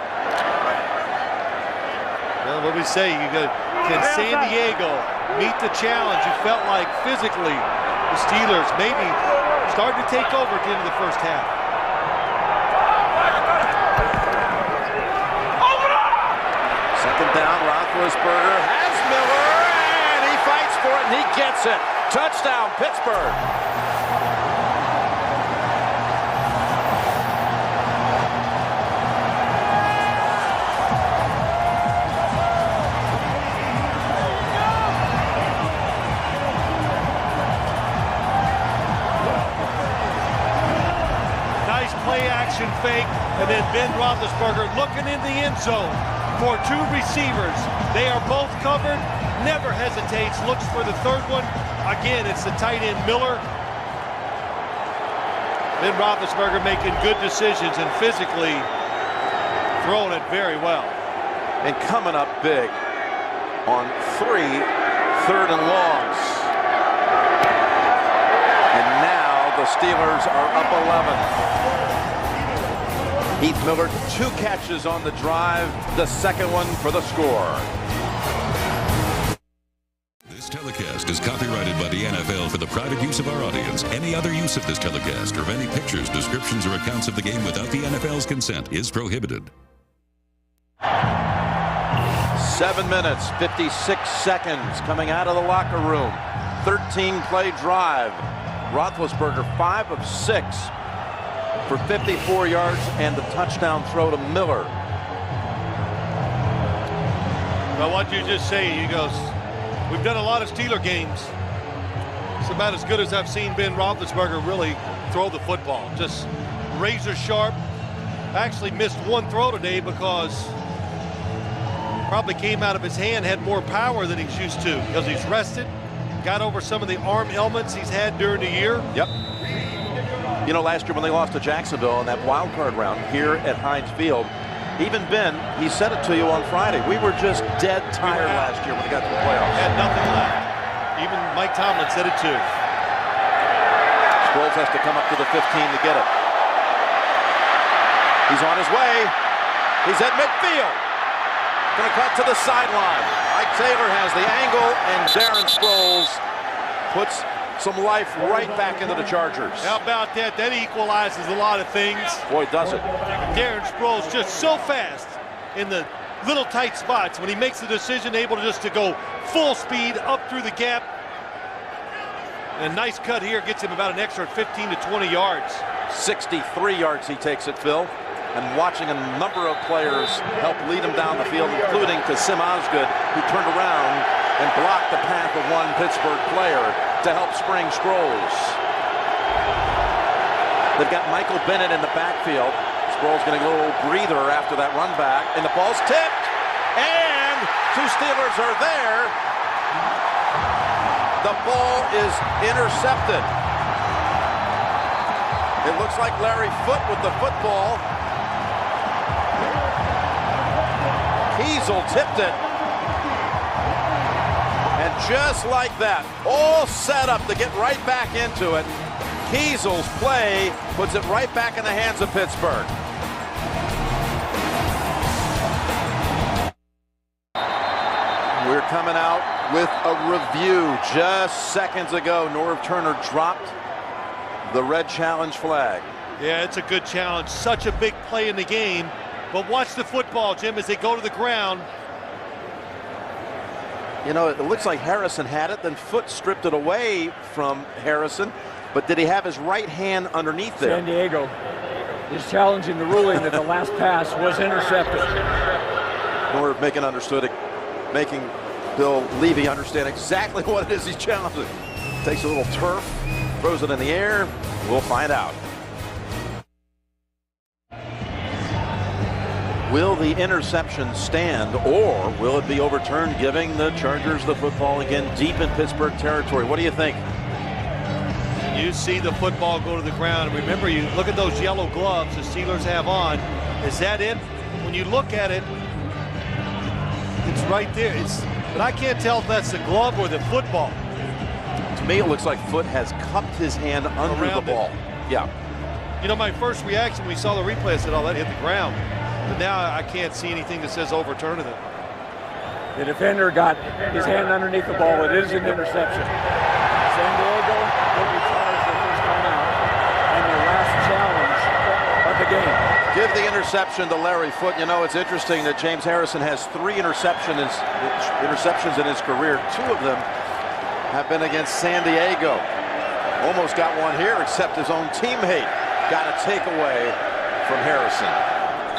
Well, what we say, can San Diego meet the challenge? You felt like physically the Steelers maybe starting to take over at the end of the first half. Second down, Roethlisberger has Miller, and he fights for it, and he gets it. Touchdown, Pittsburgh. Roethlisberger looking in the end zone for two receivers. They are both covered, never hesitates, looks for the third one. Again, it's the tight end Miller. Ben Roethlisberger making good decisions and physically throwing it very well. And coming up big on 3 third and longs. And now the Steelers are up 11. Heath Miller, 2 catches on the drive, the second one for the score. This telecast is copyrighted by the NFL for the private use of our audience. Any other use of this telecast or of any pictures, descriptions, or accounts of the game without the NFL's consent is prohibited. 7 minutes, 56 seconds coming out of the locker room. 13-play drive. Roethlisberger 5 of 6 for 54 yards and the touchdown throw to Miller. Well, what you just say, he goes, we've done a lot of Steeler games. It's about as good as I've seen Ben Roethlisberger really throw the football. Just razor sharp. Actually missed one throw today because probably came out of his hand, had more power than he's used to because he's rested, got over some of the arm ailments he's had during the year. Yep. You know, last year when they lost to Jacksonville in that wild card round here at Heinz Field, even Ben, he said it to you on Friday, we were just dead tired last year when we got to the playoffs. Had nothing left. Even Mike Tomlin said it too. Sproles has to come up to the 15 to get it. He's on his way. He's at midfield. Going to cut to the sideline. Mike Taylor has the angle, and Darren Sproles puts some life right back into the Chargers. How about that? That equalizes a lot of things. Boy, does it. Darren Sproles just so fast in the little tight spots. When he makes the decision, able to just to go full speed up through the gap. And a nice cut here gets him about an extra 15 to 20 yards. 63 yards he takes it, Phil. And watching a number of players help lead him down the field, including Kasim Osgood, who turned around and blocked the path of one Pittsburgh player to help spring Sproles. They've got Michael Bennett in the backfield. Sproles getting a little breather after that run back, and the ball's tipped, and 2 Steelers are there. The ball is intercepted. It looks like Larry Foote with the football. Kiesel tipped it. And just like that, all set up to get right back into it. Kiesel's play puts it right back in the hands of Pittsburgh. We're coming out with a review. Just seconds ago, Norv Turner dropped the red challenge flag. Yeah, it's a good challenge. Such a big play in the game. But watch the football, Jim, as they go to the ground. You know, it looks like Harrison had it, then Foote stripped it away from Harrison. But did he have his right hand underneath there? San Diego is challenging the ruling that the last pass was intercepted. Norv making Bill Levy understand exactly what it is he's challenging. Takes a little turf, throws it in the air. We'll find out. Will the interception stand, or will it be overturned, giving the Chargers the football again deep in Pittsburgh territory? What do you think? You see the football go to the ground. Remember, you look at those yellow gloves the Steelers have on. Is that it? When you look at it, it's right there. But I can't tell if that's the glove or the football. To me, it looks like Foote has cupped his hand under the ball. Yeah. You know, my first reaction when we saw the replay, I said, oh, that hit the ground. But now I can't see anything that says overturning it. The defender got his hand underneath the ball. It is an interception. San Diego will be charged the first time out and their last challenge of the game. Give the interception to Larry Foote. You know, it's interesting that James Harrison has 3 interceptions in his career. 2 of them have been against San Diego. Almost got one here, except his own teammate got a takeaway from Harrison.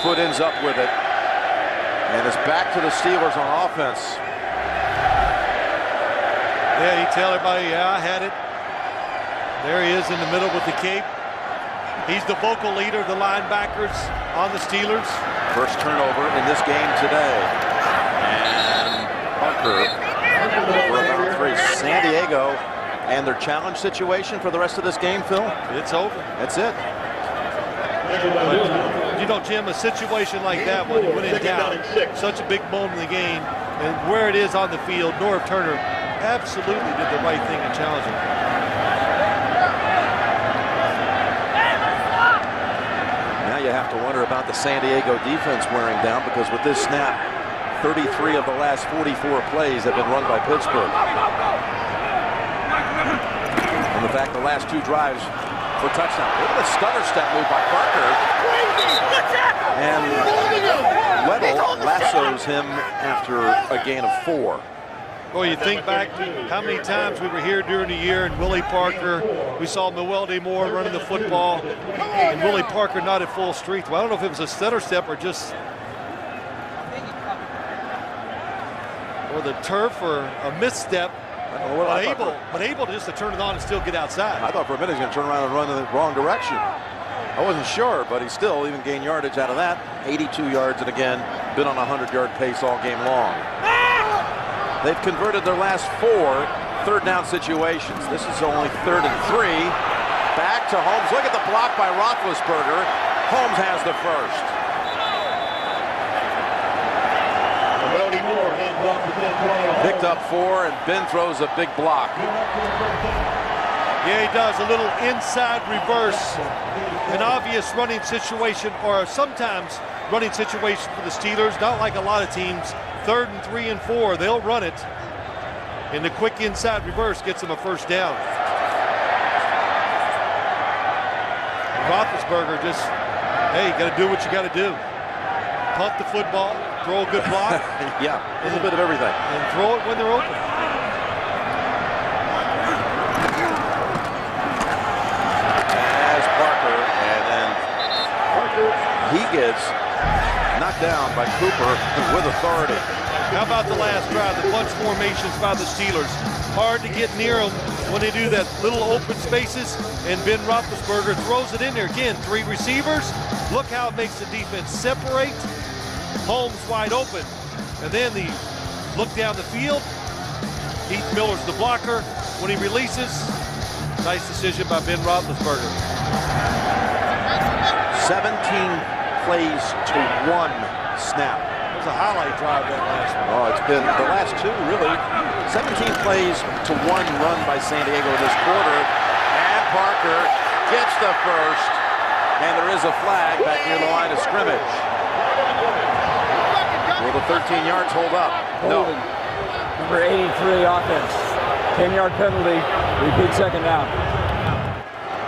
Foote ends up with it, and it's back to the Steelers on offense. Yeah, he tell everybody, yeah, I had it. There he is in the middle with the cape. He's the vocal leader of the linebackers on the Steelers. First turnover in this game today. And Parker for about 3. San Diego and their challenge situation for the rest of this game, Phil? It's over. That's it. But, you know, Jim, a situation like that when in doubt, such a big moment in the game, and where it is on the field, Norv Turner absolutely did the right thing in challenging. Now you have to wonder about the San Diego defense wearing down, because with this snap, 33 of the last 44 plays have been run by Pittsburgh. And the fact the last 2 drives for touchdown. Look at the stutter step move by Parker. And Weddle lassos him after a gain of 4. Well, you think back to how many times we were here during the year, and Willie Parker, we saw Mewelde Moore running the football, and Willie Parker not at full strength. Well, I don't know if it was a stutter step or just the turf or a misstep. But able just to turn it on and still get outside. I thought for a minute he was going to turn around and run in the wrong direction. I wasn't sure, but he still even gained yardage out of that. 82 yards, and again, been on a 100-yard pace all game long. They've converted their last 4 third down situations. This is only 3rd and 3. Back to Holmes. Look at the block by Roethlisberger. Holmes has the first. Picked up 4, and Ben throws a big block. Yeah, he does. A little inside reverse. An obvious running situation, or sometimes running situation for the Steelers. Not like a lot of teams. 3rd and 3 and 4. They'll run it. And the quick inside reverse gets them a first down. And Roethlisberger just, hey, you got to do what you got to do. Punt the football, throw a good block. Yeah, a little bit of everything. And throw it when they're open. As Parker, and then he gets knocked down by Cooper with authority. How about the last drive, the bunch formations by the Steelers? Hard to get near them when they do that little open spaces, and Ben Roethlisberger throws it in there. Again, 3 receivers. Look how it makes the defense separate. Holmes wide open. And then the look down the field. Heath Miller's the blocker. When he releases, nice decision by Ben Roethlisberger. 17 plays to 1 snap. It was a highlight drive that last one. Oh, it's been the last 2, really. 17 plays to 1 run by San Diego this quarter. And Parker gets the first. And there is a flag back near the line of scrimmage. Will the 13 yards hold up? No. Number 83 offense. 10-yard penalty. Repeat second down.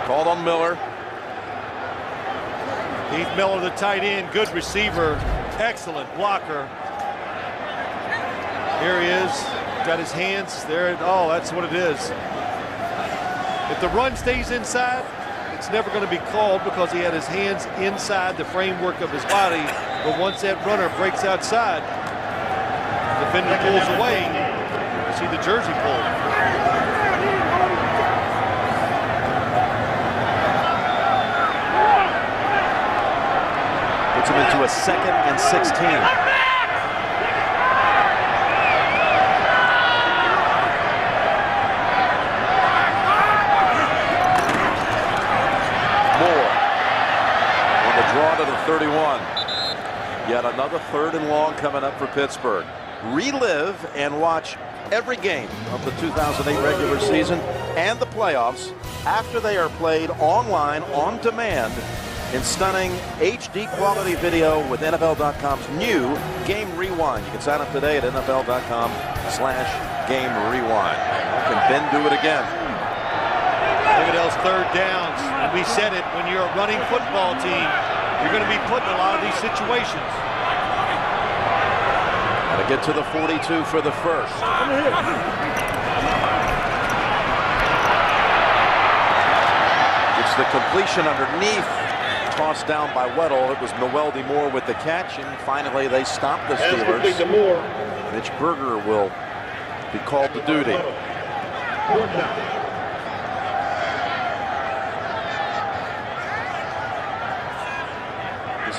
Called on Miller. Heath Miller, the tight end, good receiver, excellent blocker. Here he is, got his hands there. Oh, that's what it is. If the run stays inside, it's never going to be called because he had his hands inside the framework of his body. But once that runner breaks outside, the defender pulls away. You see the jersey pull. Puts him into a 2nd and 16. Moore on the draw to the 31. Yet another 3rd and long coming up for Pittsburgh. Relive and watch every game of the 2008 regular season and the playoffs after they are played online on demand in stunning HD quality video with NFL.com's new Game Rewind. You can sign up today at NFL.com/Game Rewind. Can Ben do it again? Look at those 3rd downs. We said it, when you're a running football team, you're going to be put in a lot of these situations. Got to get to the 42 for the first. It's the completion underneath. Tossed down by Weddle. It was Mewelde Moore with the catch, and finally they stopped the Steelers. Mitch Berger will be called to duty.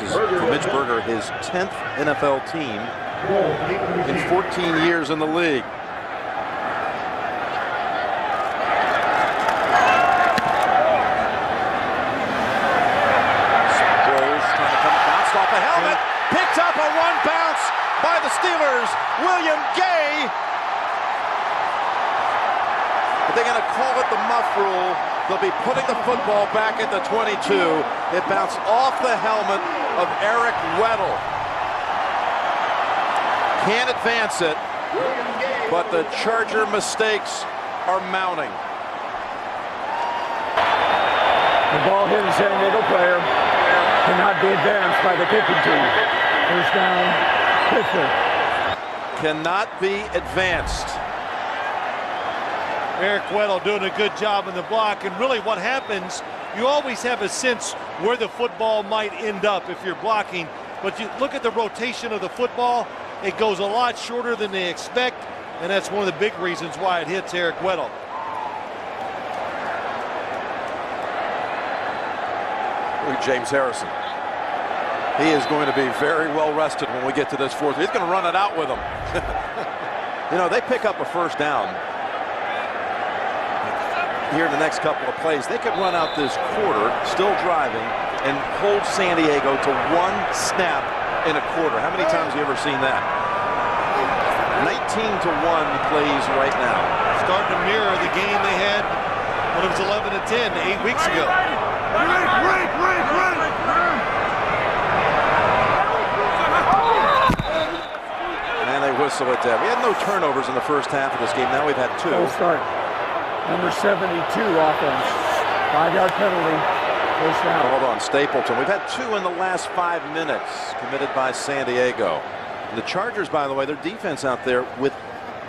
is, for Mitch Berger, his 10th NFL team in 14 years in the league. Sproles trying to come, bounced off the helmet, picked up a one bounce by the Steelers, William Gay. But they're going to call it the muff rule. They'll be putting the football back at the 22. It bounced off the helmet of Eric Weddle. Can't advance it, but the Charger mistakes are mounting. The ball hit a San Diego player. Cannot be advanced by the kicking team. First down, Pittsburgh. Cannot be advanced. Eric Weddle doing a good job in the block, and really what happens, you always have a sense where the football might end up if you're blocking, but you look at the rotation of the football, it goes a lot shorter than they expect, and that's one of the big reasons why it hits Eric Weddle. Look at James Harrison. He is going to be very well rested when we get to this fourth. He's going to run it out with him. You know, they pick up a first down here in the next couple of plays. They could run out this quarter, still driving, and hold San Diego to one snap in a quarter. How many times have you ever seen that? 19-1 plays right now. Starting to mirror the game they had when it was 11-10 8 weeks ago. And they whistle it down. We had no turnovers in the first half of this game. Now we've had two. Full start. Number 72 offense. 5-yard penalty. First down. Hold on, Stapleton. We've had two in the last 5 minutes committed by San Diego. And the Chargers, by the way, their defense out there with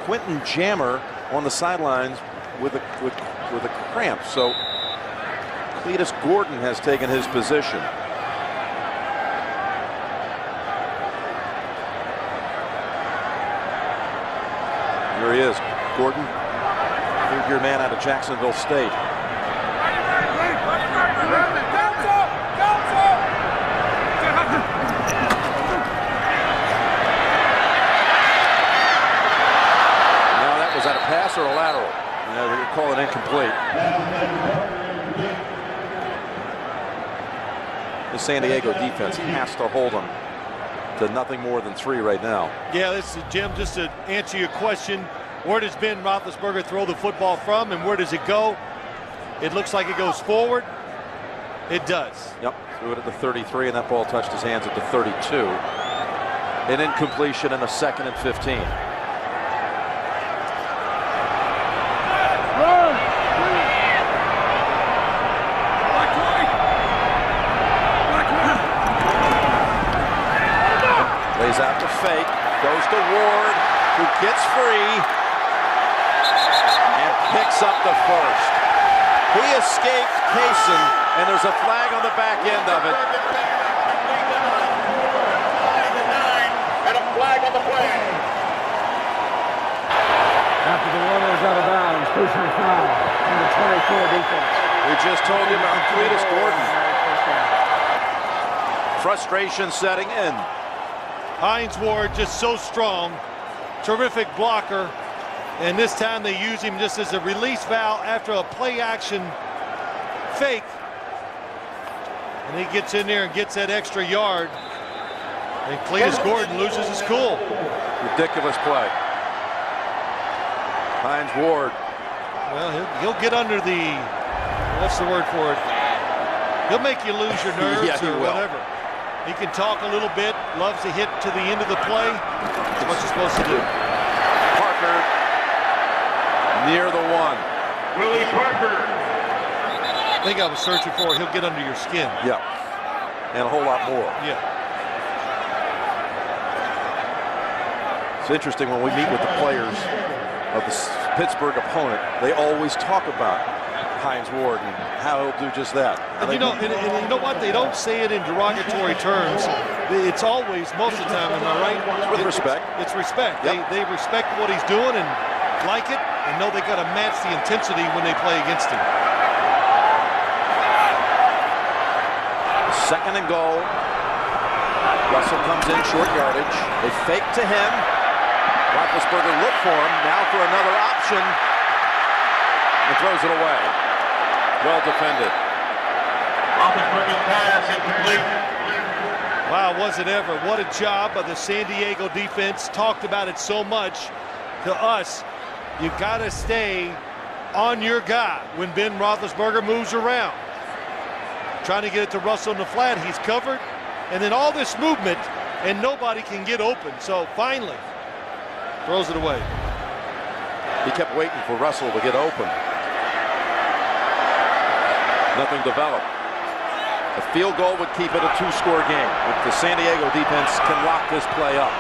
Quentin Jammer on the sidelines with a cramp. So Cletus Gordon has taken his position. Here he is, Gordon, third-year man out of Jacksonville State. Now that was that a pass or a lateral? They call it incomplete. The San Diego defense has to hold them to nothing more than 3 right now. Yeah, this is Jim. Just to answer your question, where does Ben Roethlisberger throw the football from, and where does it go? It looks like it goes forward. It does. Yep, threw it at the 33, and that ball touched his hands at the 32. An incompletion and a 2nd and 15. Lays out the fake, goes to Ward, who gets free and picks up the first. He escaped Kaysen, and there's a flag on the back end of it. And a flag on the play. After the runner is out of bounds, personal foul on the 24 defense. We just told you about Cletus Gordon. Frustration setting in. Hines Ward just so strong, terrific blocker, and this time they use him just as a release valve after a play action fake, and he gets in there and gets that extra yard, and Cletus Gordon loses his cool. Ridiculous play. Hines Ward. Well, he'll get under the, what's the word for it? He'll make you lose your nerves Yeah, he or will. whatever. He can talk a little bit, loves to hit to the end of the play. That's what you're supposed to do. Parker near the 1. Willie Parker. I think I was searching for it. He'll get under your skin. Yeah, and a whole lot more. Yeah. It's interesting when we meet with the players of the Pittsburgh opponent, they always talk about Hines Ward and how he'll do just that. And you know, and you know what? They don't say it in derogatory terms. It's always, most of the time, am I right? With respect. It's respect. Yep. They respect what he's doing and like it, and know they got to match the intensity when they play against him. 2nd and goal. Russell comes in, short yardage. They fake to him. Roethlisberger look for him, now for another option, and throws it away. Well defended. Roethlisberger's pass incomplete. Wow, was it ever. What a job by the San Diego defense. Talked about it so much to us. You got to stay on your guy when Ben Roethlisberger moves around. Trying to get it to Russell in the flat. He's covered. And then all this movement, and nobody can get open. So finally, throws it away. He kept waiting for Russell to get open. Nothing developed. A field goal would keep it a two-score game if the San Diego defense can lock this play up.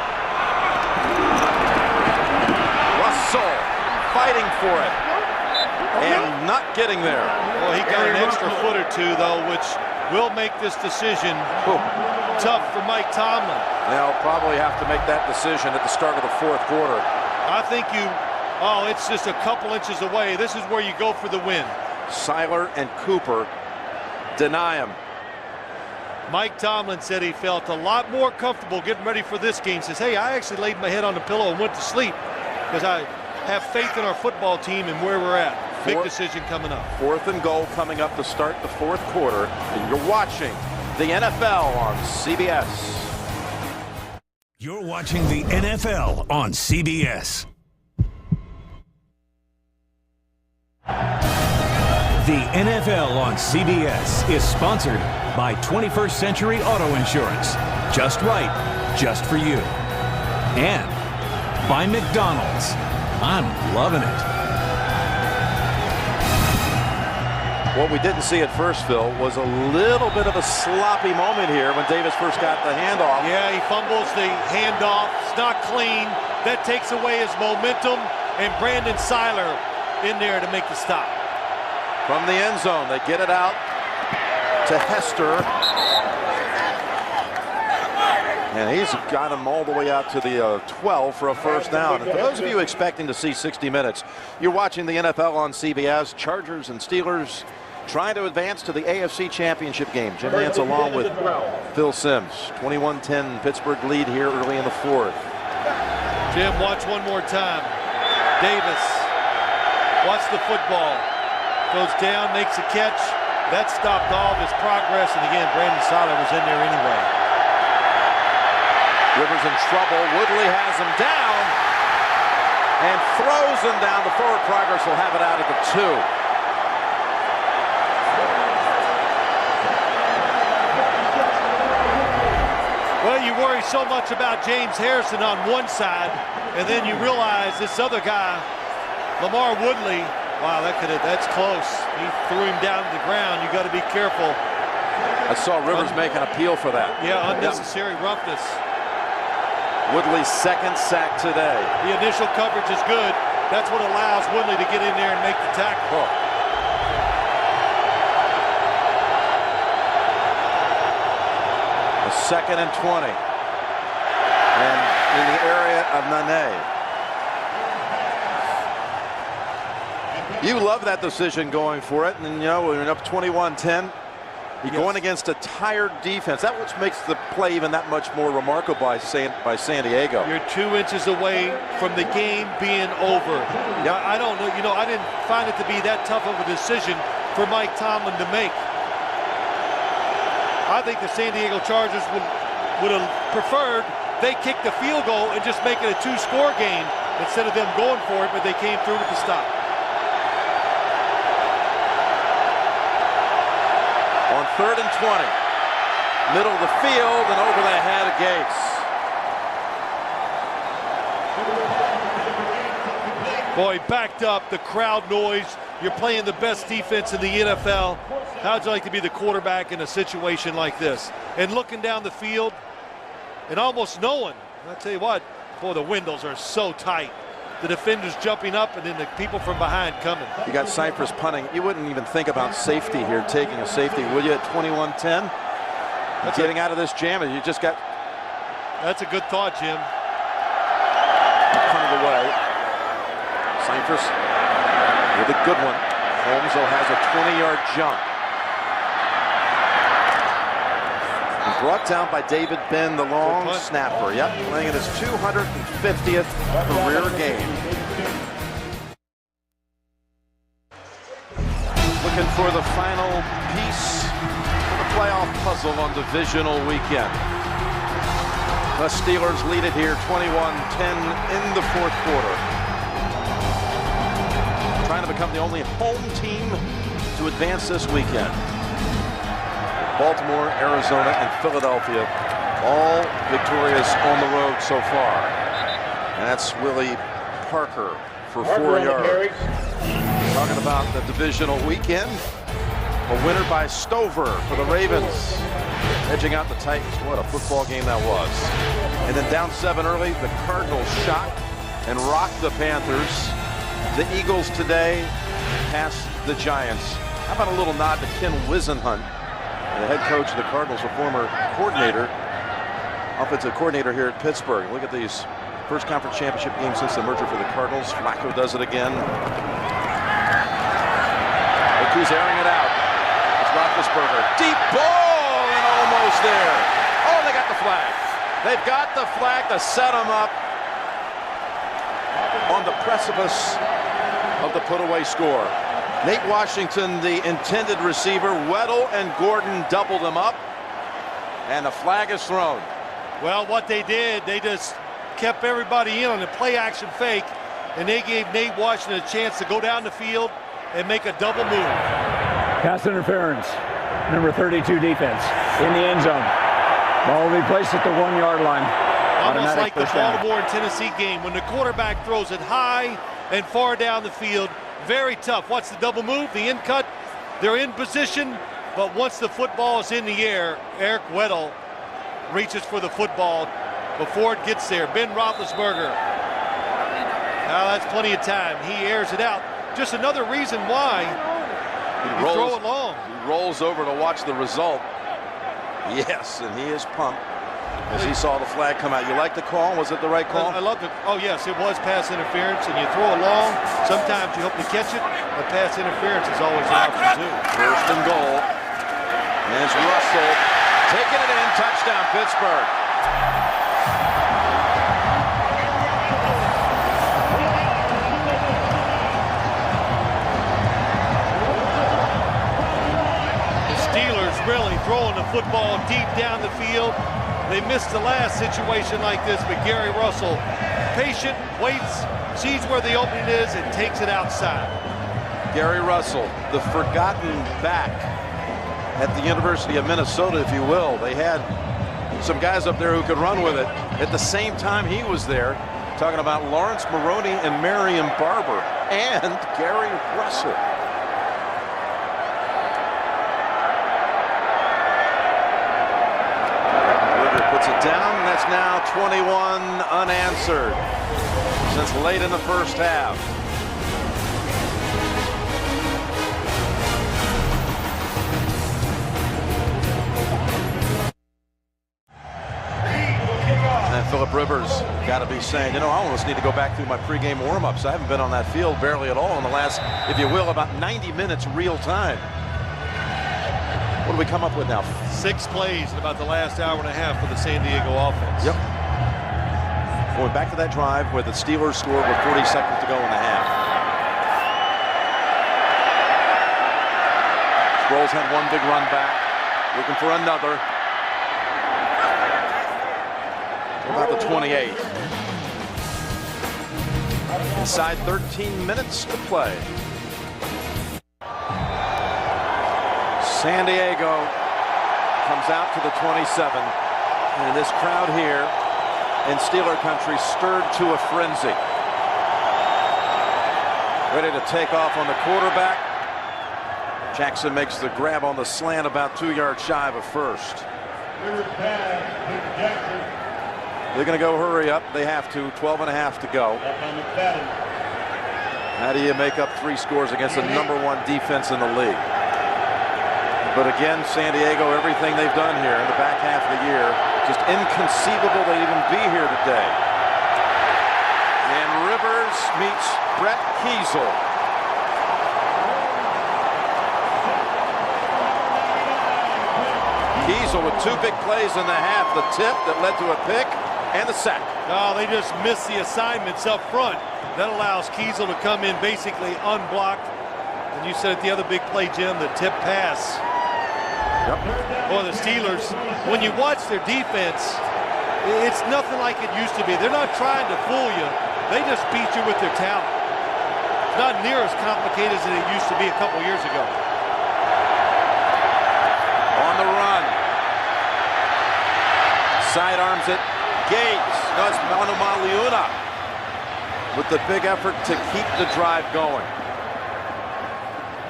Russell fighting for it and not getting there. Well, he got an extra foot or two, though, which will make this decision tough for Mike Tomlin. They'll probably have to make that decision at the start of the fourth quarter. I think it's just a couple inches away. This is where you go for the win. Seiler and Cooper deny him. Mike Tomlin said he felt a lot more comfortable getting ready for this game. Says, hey, I actually laid my head on the pillow and went to sleep because I have faith in our football team and where we're at. Big decision coming up. 4th and goal coming up to start the fourth quarter. And you're watching the NFL on CBS. You're watching the NFL on CBS. The NFL on CBS is sponsored by 21st Century Auto Insurance. Just right, just for you. And by McDonald's. I'm loving it. What we didn't see at first, Phil, was a little bit of a sloppy moment here when Davis first got the handoff. Yeah, he fumbles the handoff. It's not clean. That takes away his momentum. And Brandon Seiler in there to make the stop. From the end zone, they get it out to Hester. And he's got him all the way out to the 12 for a first down. And for those of you expecting to see 60 minutes, you're watching the NFL on CBS. Chargers and Steelers trying to advance to the AFC Championship game. Jim Nantz along with Phil Simms. 21-10 Pittsburgh lead here early in the fourth. Jim, watch one more time. Davis, watch the football. Goes down, makes a catch. That stopped all of his progress. And again, Brandon Seiler was in there anyway. Rivers in trouble. Woodley has him down and throws him down. The forward progress will have it out at the 2. Well, you worry so much about James Harrison on one side, and then you realize this other guy, Lamar Woodley, wow, that's close. He threw him down to the ground. You got to be careful. I saw Rivers make an appeal for that. Yeah, unnecessary roughness. Woodley's second sack today. The initial coverage is good. That's what allows Woodley to get in there and make the tackle. A 2nd and 20. And in the area of Nene. You love that decision going for it. And, you know, we're up 21-10. You're going against a tired defense. That which makes the play even that much more remarkable by San Diego. You're 2 inches away from the game being over. Yeah, I don't know. You know, I didn't find it to be that tough of a decision for Mike Tomlin to make. I think the San Diego Chargers would have preferred they kick the field goal and just make it a 2-score game instead of them going for it, but they came through with the stop. On 3rd and 20, middle of the field and over the head of Gates. Boy, backed up, the crowd noise. You're playing the best defense in the NFL. How'd you like to be the quarterback in a situation like this? And looking down the field and almost knowing, I'll tell you what, boy, the windows are so tight. The defenders jumping up and then the people from behind coming. You got Cypress punting. You wouldn't even think about safety here, taking a safety, would you, at 21-10? Getting out of this jam, and you just got... That's a good thought, Jim. Punted away. Cypress with a good one. Holmes, though, has a 20-yard jump. And Brought down by David Ben, the long snapper. Yep, playing in his 250th career game. Looking for the final piece of the playoff puzzle on divisional weekend. The Steelers lead it here 21-10 in the fourth quarter. Trying to become the only home team to advance this weekend. Baltimore, Arizona, and Philadelphia all victorious on the road so far. And that's Willie Parker for 4 yards. Talking about the divisional weekend. A winner by Stover for the Ravens. Edging out the Titans. What a football game that was. And then down 7 early, the Cardinals shocked and rocked the Panthers. The Eagles today passed the Giants. How about a little nod to Ken Wisenhunt, the head coach of the Cardinals, a former coordinator, offensive coordinator here at Pittsburgh. Look at these first conference championship games since the merger for the Cardinals. Flacco does it again. Look who's airing it out. It's Roethlisberger. Deep ball and almost there. Oh, they got the flag. They've got the flag to set them up on the precipice of the put-away score. Nate Washington, the intended receiver. Weddle and Gordon doubled him up, and the flag is thrown. Well, what they did, they just kept everybody in on the play-action fake, and they gave Nate Washington a chance to go down the field and make a double move. Pass interference, number 32 defense, in the end zone. Ball will be placed at the 1 yard line. Almost like the Baltimore and Tennessee game, when the quarterback throws it high and far down the field. Very tough. What's the double move? The in cut. They're in position, but once the football is in the air, Eric Weddle reaches for the football before it gets there. Ben Roethlisberger. Now that's plenty of time. He airs it out. Just another reason why you throw it long. He rolls over to watch the result. Yes, and he is pumped as he saw the flag come out. You like the call? Was it the right call? I love it. Oh, yes, it was pass interference, and you throw it long. Sometimes you hope to catch it, but pass interference is always an option, too. First and goal. And it's Russell taking it in. Touchdown, Pittsburgh. The Steelers really throwing the football deep down the field. They missed the last situation like this, but Gary Russell, patient, waits, sees where the opening is, and takes it outside. Gary Russell, the forgotten back at the University of Minnesota, if you will. They had some guys up there who could run with it. At the same time he was there, talking about Lawrence Maroney and Marion Barber and Gary Russell. Puts it down, and that's now 21 unanswered since late in the first half. And Phillip Rivers got to be saying, you know, I almost need to go back through my pregame warm-ups. I haven't been on that field barely at all in the last, if you will, about 90 minutes real time. What do we come up with now? 6 plays in about the last hour and a half for the San Diego offense. Yep. Going back to that drive where the Steelers scored with 40 seconds to go in the half. Sproles had one big run back, looking for another. About the 28. Inside 13 minutes to play. San Diego comes out to the 27, and this crowd here in Steeler country stirred to a frenzy. Ready to take off on the quarterback. Jackson makes the grab on the slant about 2 yards shy of a first. They're going to go hurry up. They have to. 12 and a half to go. How do you make up 3 scores against the #1 defense in the league? But again, San Diego, everything they've done here in the back half of the year, just inconceivable they'd even be here today. And Rivers meets Brett Kiesel. Kiesel with 2 big plays in the half. The tip that led to a pick and the sack. Oh, they just missed the assignments up front. That allows Kiesel to come in basically unblocked. And you said it, the other big play, Jim, the tip pass. Yep. Boy, the Steelers, when you watch their defense, it's nothing like it used to be. They're not trying to fool you. They just beat you with their talent. It's not near as complicated as it used to be a couple years ago. On the run. Sidearms it. Gates. No, it's Manu Maliuna with the big effort to keep the drive going.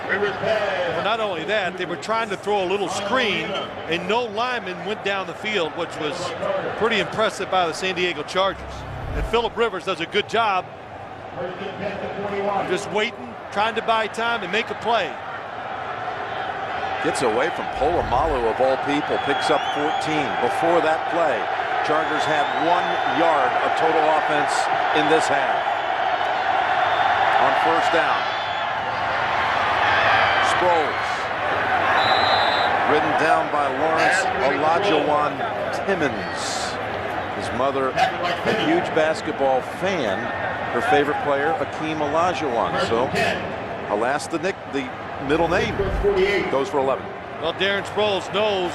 Well, not only that, they were trying to throw a little screen, and no lineman went down the field, which was pretty impressive by the San Diego Chargers. And Phillip Rivers does a good job just waiting, trying to buy time and make a play. Gets away from Polamalu of all people, picks up 14. Before that play, Chargers had 1 yard of total offense in this half. On first down. Sproles. Ridden down by Lawrence Olajuwon Timmons. His mother, a huge basketball fan. Her favorite player, Akeem Olajuwon. So, alas, the middle name goes for 11. Well, Darren Sproles knows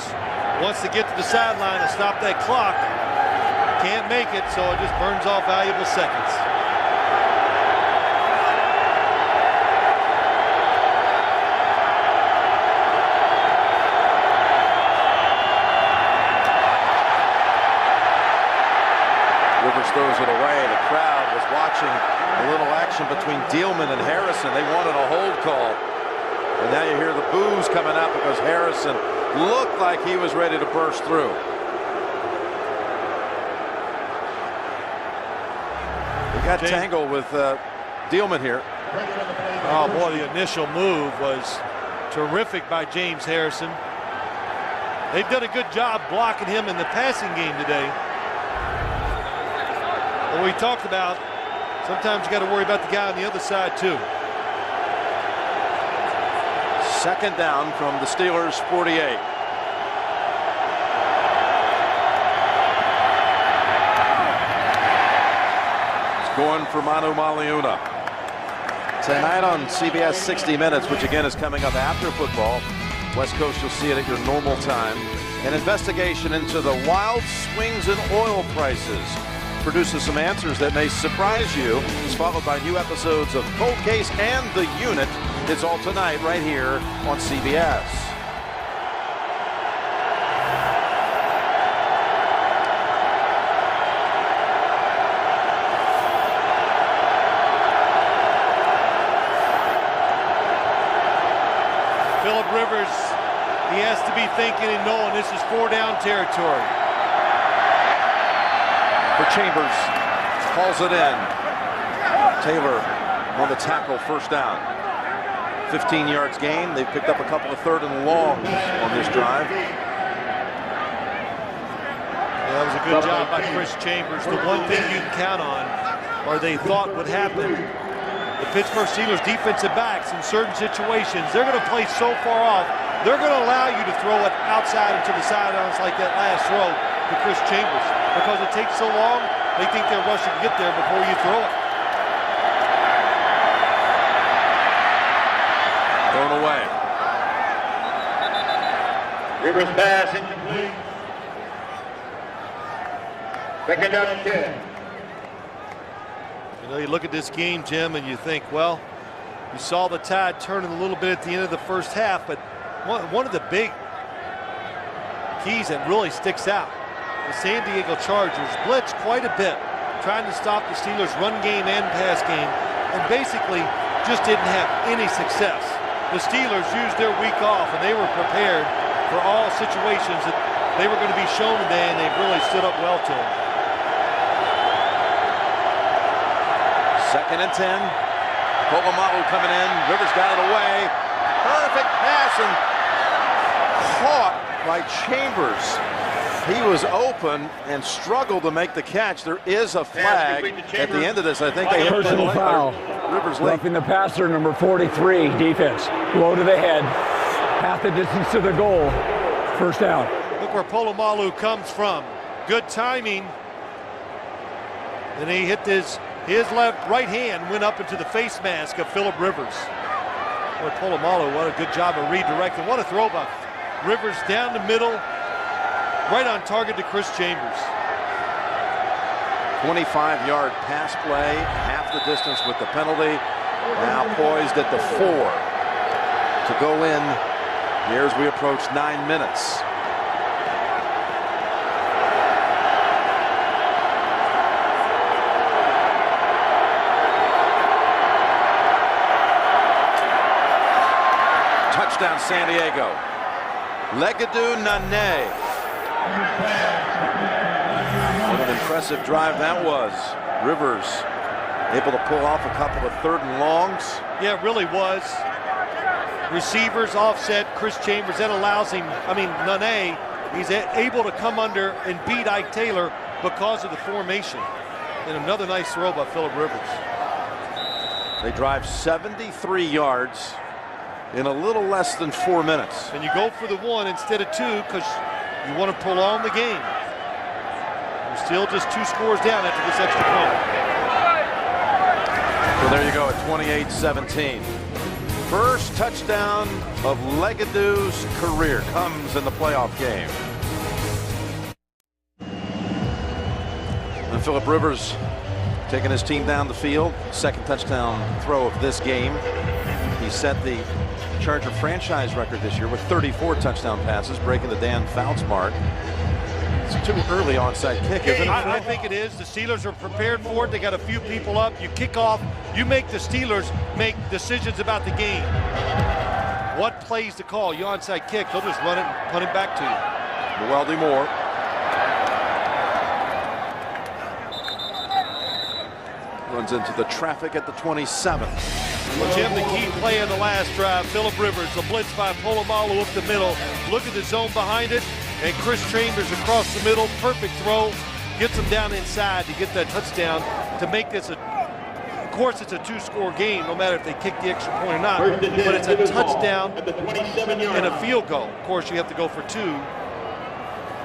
wants to get to the sideline and stop that clock. Can't make it, so it just burns off valuable seconds. Rivers throws it away. The crowd was watching a little action between Dielman and Harrison. They wanted a hold call. And now you hear the boos coming out because Harrison looked like he was ready to burst through. He got tangled with Dielman here. Oh, boy, the initial move was terrific by James Harrison. They've done a good job blocking him in the passing game today. What we talked about, sometimes you got to worry about the guy on the other side, too. Second down from the Steelers' 48. It's going for Manu Maliuna. Tonight on CBS 60 Minutes, which again is coming up after football. West Coast, you'll see it at your normal time. An investigation into the wild swings in oil prices produces some answers that may surprise you. It's followed by new episodes of Cold Case and The Unit. It's all tonight right here on CBS. Phillip Rivers, he has to be thinking and knowing this is 4-down territory. For Chambers, hauls it in. Taylor on the tackle, first down. 15 yards gain. They've picked up a couple of third and longs on this drive. Yeah, that was a good job by Chris Chambers. The one thing you can count on, or they thought would happen, the Pittsburgh Steelers defensive backs in certain situations, they're going to play so far off, they're going to allow you to throw it outside into the sidelines like that last throw to Chris Chambers. Because it takes so long, they think they're rushing to get there before you throw it. Thrown away. Rivers pass incomplete. Second down and 10. You know, you look at this game, Jim, and you think, well, you saw the tide turning a little bit at the end of the first half, but one of the big keys that really sticks out, the San Diego Chargers blitzed quite a bit, trying to stop the Steelers' run game and pass game, and basically just didn't have any success. The Steelers used their week off, and they were prepared for all situations that they were going to be shown today, and they really stood up well to them. Second and 10. Polamalu coming in. Rivers got it away. Perfect pass and caught by Chambers. He was open and struggled to make the catch. There is a flag at the end of this. I think they hit personal foul. Rivers late. Roughing the passer, number 43, defense. Low to the head. Half the distance to the goal. First down. Look where Polamalu comes from. Good timing. And he hit his right hand went up into the face mask of Phillip Rivers. Boy, Polamalu, what a good job of redirecting. What a throw by Rivers down the middle, right on target to Chris Chambers. 25-yard pass play, half the distance with the penalty. Now poised at the 4 to go in here as we approach 9 minutes. Touchdown San Diego. Legadou Nane. What an impressive drive that was. Rivers able to pull off a couple of 3rd and longs. Yeah, it really was. Receivers offset Chris Chambers. That allows him, Nane, he's able to come under and beat Ike Taylor because of the formation. And another nice throw by Phillip Rivers. They drive 73 yards in a little less than 4 minutes. And you go for the 1 instead of 2 because you want to prolong the game. We're still just 2 scores down after this extra point. So there you go at 28-17. First touchdown of Legadou's career comes in the playoff game. And Phillip Rivers taking his team down the field. Second touchdown throw of this game. He set the Charger franchise record this year with 34 touchdown passes, breaking the Dan Fouts mark. It's too early onside kick, isn't it? I think it is. The Steelers are prepared for it. They got a few people up. You kick off. You make the Steelers make decisions about the game. What plays to call? You onside kick. They'll just run it and punt it back to you. Weldy Moore. Runs into the traffic at the 27. Well, Jim, the key play in the last drive, Phillip Rivers, a blitz by Polamalu up the middle. Look at the zone behind it, and Chris Chambers across the middle. Perfect throw. Gets him down inside to get that touchdown to make this a... Of course, it's a 2-score game, no matter if they kick the extra point or not. But it's a touchdown and a field goal. Of course, you have to go for 2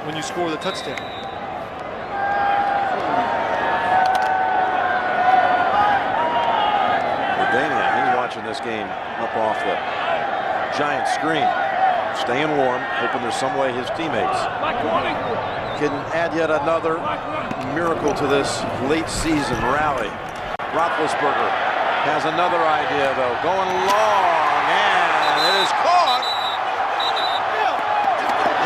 when you score the touchdown. He's watching this game up off the giant screen, staying warm, hoping there's some way his teammates can add yet another miracle to this late season rally. Roethlisberger has another idea though, going long, and it is caught.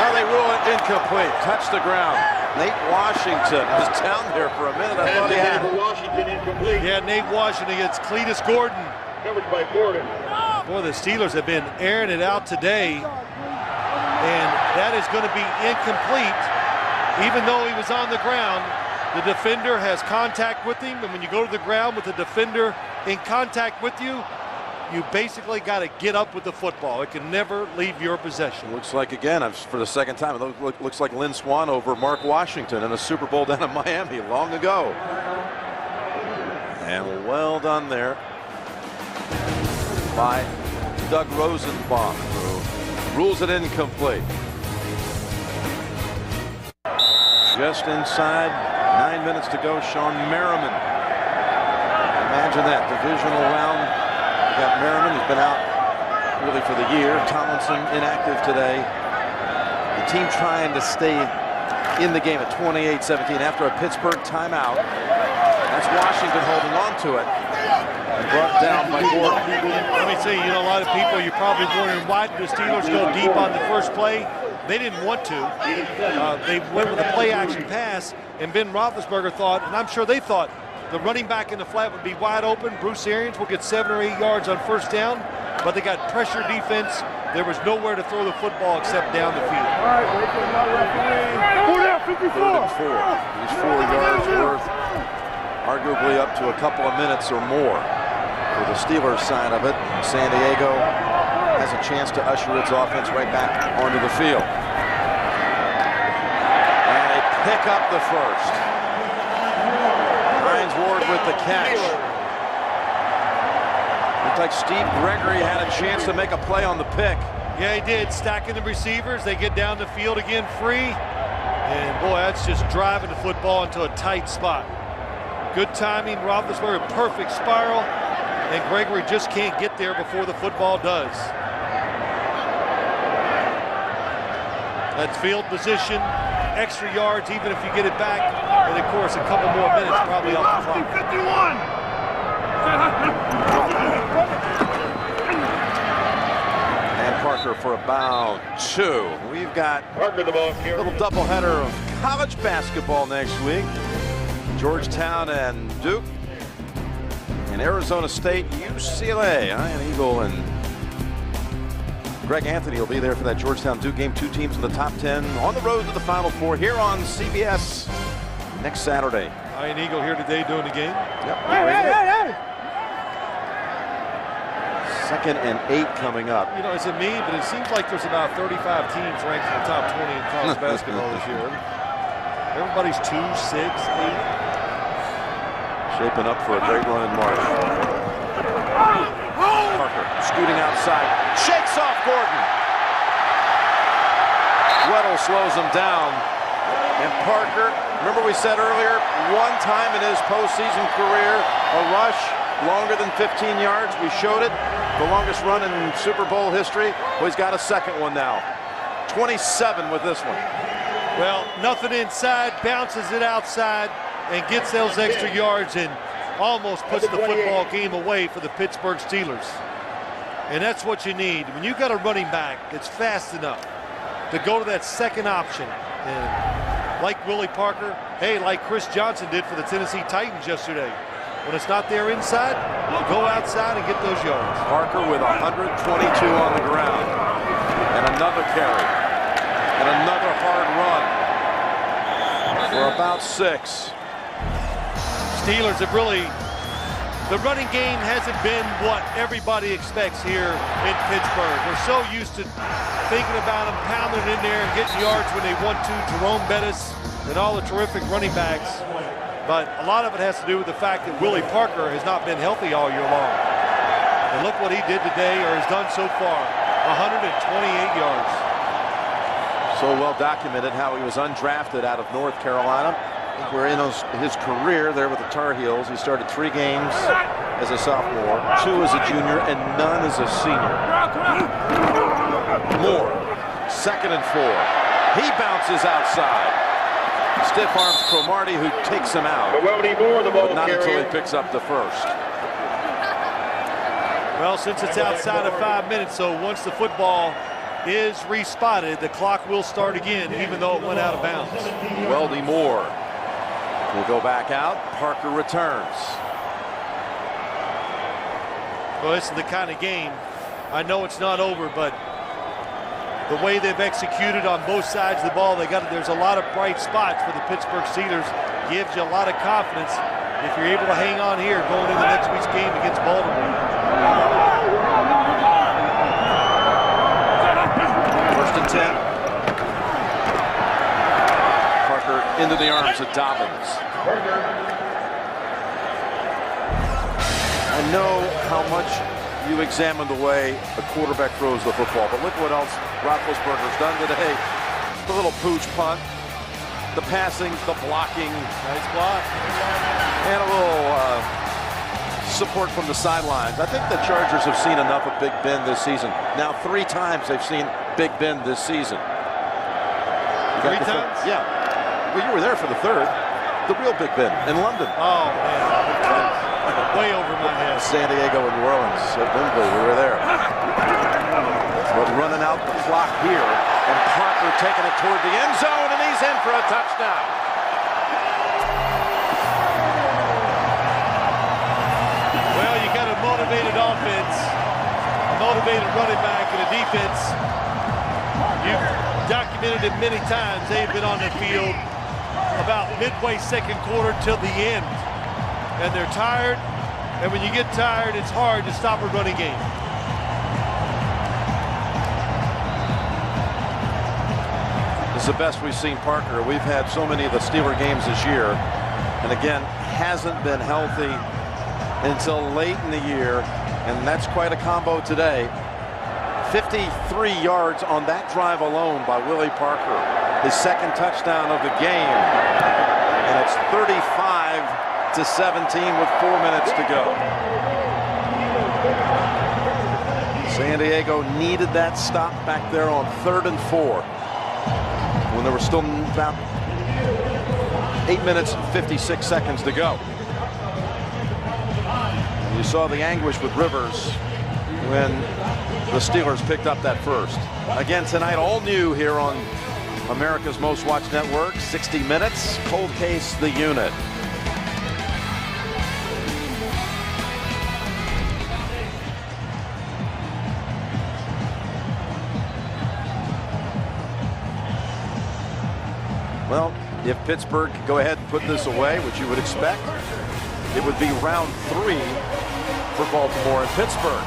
Now they rule it incomplete. Touch the ground. Nate Washington was down there for a minute. I thought he had it. Yeah, Nate Washington against Cletus Gordon. Covered by Gordon. Boy, the Steelers have been airing it out today, and that is going to be incomplete. Even though he was on the ground, the defender has contact with him, and when you go to the ground with the defender in contact with you, you basically got to get up with the football. It can never leave your possession. Looks like, again, for the second time, it looks like Lynn Swann over Mark Washington in a Super Bowl down in Miami long ago. And well done there by Doug Rosenbaum, who rules it incomplete. Just inside 9 minutes to go, Sean Merriman. Imagine that, divisional round. We got Merriman, who's been out really for the year. Tomlinson inactive today. The team trying to stay in the game at 28-17 after a Pittsburgh timeout. That's Washington holding on to it and brought down by Gordon. Let me say, a lot of people, you're probably wondering why did the Steelers go deep on the first play? They didn't want to. They went with a play-action pass, and Ben Roethlisberger thought, and I'm sure they thought, the running back in the flat would be wide open. Bruce Arians will get 7 or 8 yards on first down, but they got pressure defense. There was nowhere to throw the football except down the field. All right, wait for another referee. 4 He's 4 yards worth, arguably up to a couple of minutes or more for the Steelers side of it. San Diego has a chance to usher its offense right back onto the field. And they pick up the first. Hines Ward with the catch. Looked like Steve Gregory had a chance to make a play on the pick. Yeah, he did. Stacking the receivers. They get down the field again free. And, boy, that's just driving the football into a tight spot. Good timing. Roethlisberger, perfect spiral. And Gregory just can't get there before the football does. That's field position. Extra yards, even if you get it back. And, of course, a couple more minutes probably off the clock. 51. Parker for about 2. We've got a little doubleheader of college basketball next week. Georgetown and Duke, and Arizona State, UCLA. Ian Eagle and Greg Anthony will be there for that Georgetown-Duke game. 2 teams in the top 10 on the road to the Final Four here on CBS next Saturday. Ian Eagle here today doing the game. Yep. 2nd and 8 coming up. You know, it's a me, but it seems like there's about 35 teams ranked in the top 20 in college basketball this year. Everybody's 2, 6, 8. Shaping up for a great run in March. Parker scooting outside, shakes off Gordon. Weddle slows him down. And Parker, remember we said earlier, one time in his postseason career, a rush longer than 15 yards. We showed it. The longest run in Super Bowl history. Well, he's got a second one now. 27 with this one. Well, nothing inside, bounces it outside, and gets those extra yards and almost puts the football game away for the Pittsburgh Steelers. And that's what you need. When you've got a running back that's fast enough to go to that second option, and like Willie Parker, hey, like Chris Johnson did for the Tennessee Titans yesterday. When it's not there inside, go outside and get those yards. Parker with 122 on the ground. And another carry. And another hard run. For about 6. Steelers have really, the running game hasn't been what everybody expects here in Pittsburgh. We're so used to thinking about them pounding it in there and getting yards when they want to. Jerome Bettis and all the terrific running backs. But a lot of it has to do with the fact that Willie Parker has not been healthy all year long. And look what he did today, or has done so far, 128 yards. So well documented how he was undrafted out of North Carolina. We're in his career there with the Tar Heels. He started 3 games as a sophomore, 2 as a junior, and none as a senior. Moore, 2nd and 4. He bounces outside. Stiff arms Cromartie, who takes him out. But not until he picks up the first. Well, since it's outside of 5 minutes, so once the football is respotted, the clock will start again, even though it went out of bounds. Weldy Moore will go back out. Parker returns. Well, this is the kind of game. I know it's not over, but the way they've executed on both sides of the ball, there's a lot of bright spots for the Pittsburgh Steelers. Gives you a lot of confidence if you're able to hang on here going into next week's game against Baltimore. 1st and 10. Parker into the arms of Dobbins. I know how much you examine the way a quarterback throws the football, but look what else Roethlisberger's done today. The little pooch punt, the passing, the blocking. Nice block. And a little support from the sidelines. I think the Chargers have seen enough of Big Ben this season. Now 3 times they've seen Big Ben this season. 3 times? Yeah. Well, you were there for the 3rd. The real Big Ben in London. Oh, man. Way over my head. San Diego and New Orleans at Wembley. We were there. But running out the clock here, and Parker taking it toward the end zone, and he's in for a touchdown. Well, you got a motivated offense, a motivated running back, and a defense. You've documented it many times. They've been on the field about midway 2nd quarter till the end. And they're tired, and when you get tired, it's hard to stop a running game. This is the best we've seen Parker. We've had so many of the Steeler games this year, and again, hasn't been healthy until late in the year, and that's quite a combo today. 53 yards on that drive alone by Willie Parker. His second touchdown of the game. And it's 35-17 with 4 minutes to go. San Diego needed that stop back there on 3rd and 4 when there were still about 8 minutes and 56 seconds to go. You saw the anguish with Rivers when the Steelers picked up that first. Again tonight, all new here on America's Most Watched Network, 60 Minutes, Cold Case the Unit. Well, if Pittsburgh could go ahead and put this away, which you would expect, it would be round 3 for Baltimore and Pittsburgh.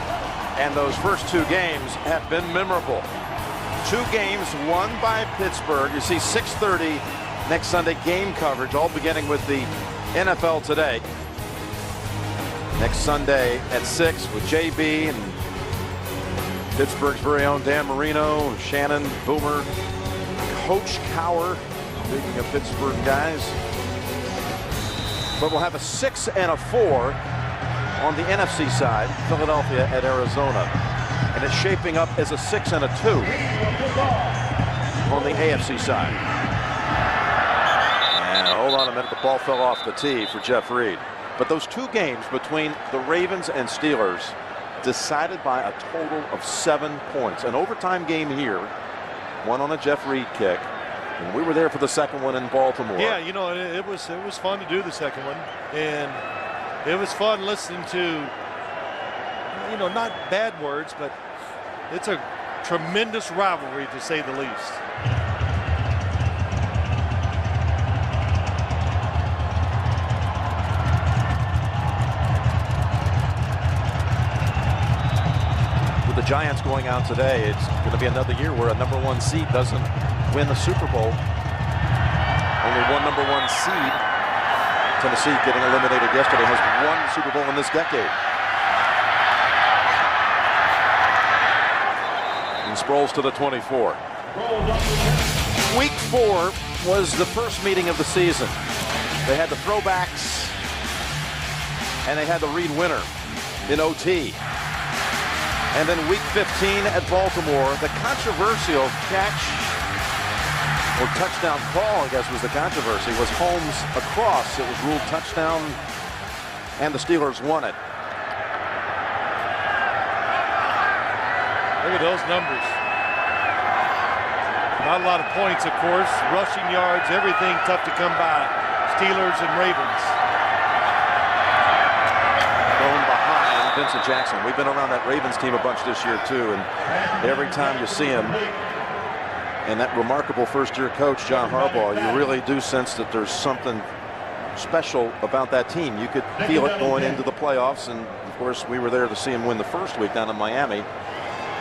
And those first 2 games have been memorable. 2 games won by Pittsburgh. You see 6:30 next Sunday game coverage, all beginning with the NFL Today. Next Sunday at 6 with JB and Pittsburgh's very own Dan Marino, Shannon, Boomer, Coach Cowher, speaking of Pittsburgh guys. But we'll have a 6 and a 4 on the NFC side, Philadelphia at Arizona. And it's shaping up as a 6 and a 2 on the AFC side. And hold on a minute, the ball fell off the tee for Jeff Reed. But those 2 games between the Ravens and Steelers decided by a total of 7 points. An overtime game here, one on a Jeff Reed kick. And we were there for the second one in Baltimore. Yeah, you know, it was fun to do the second one. And it was fun listening to, you know, not bad words, but it's a tremendous rivalry, to say the least. With the Giants going out today, it's going to be another year where a #1 seed doesn't win the Super Bowl. Only one #1 seed, Tennessee, getting eliminated yesterday, has won the Super Bowl in this decade. And Sproles to the 24. Week 4 was the first meeting of the season. They had the throwbacks, and they had the Reed winner in OT. And then week 15 at Baltimore, the controversial catch, or touchdown call, I guess was the controversy, was Holmes across. It was ruled touchdown, and the Steelers won it. Look at those numbers. Not a lot of points, of course. Rushing yards, everything tough to come by. Steelers and Ravens. Going behind Vincent Jackson. We've been around that Ravens team a bunch this year, too, and every time you see him, and that remarkable first-year coach, John Harbaugh, you really do sense that there's something special about that team. You could feel it going into the playoffs, and, of course, we were there to see him win the first week down in Miami.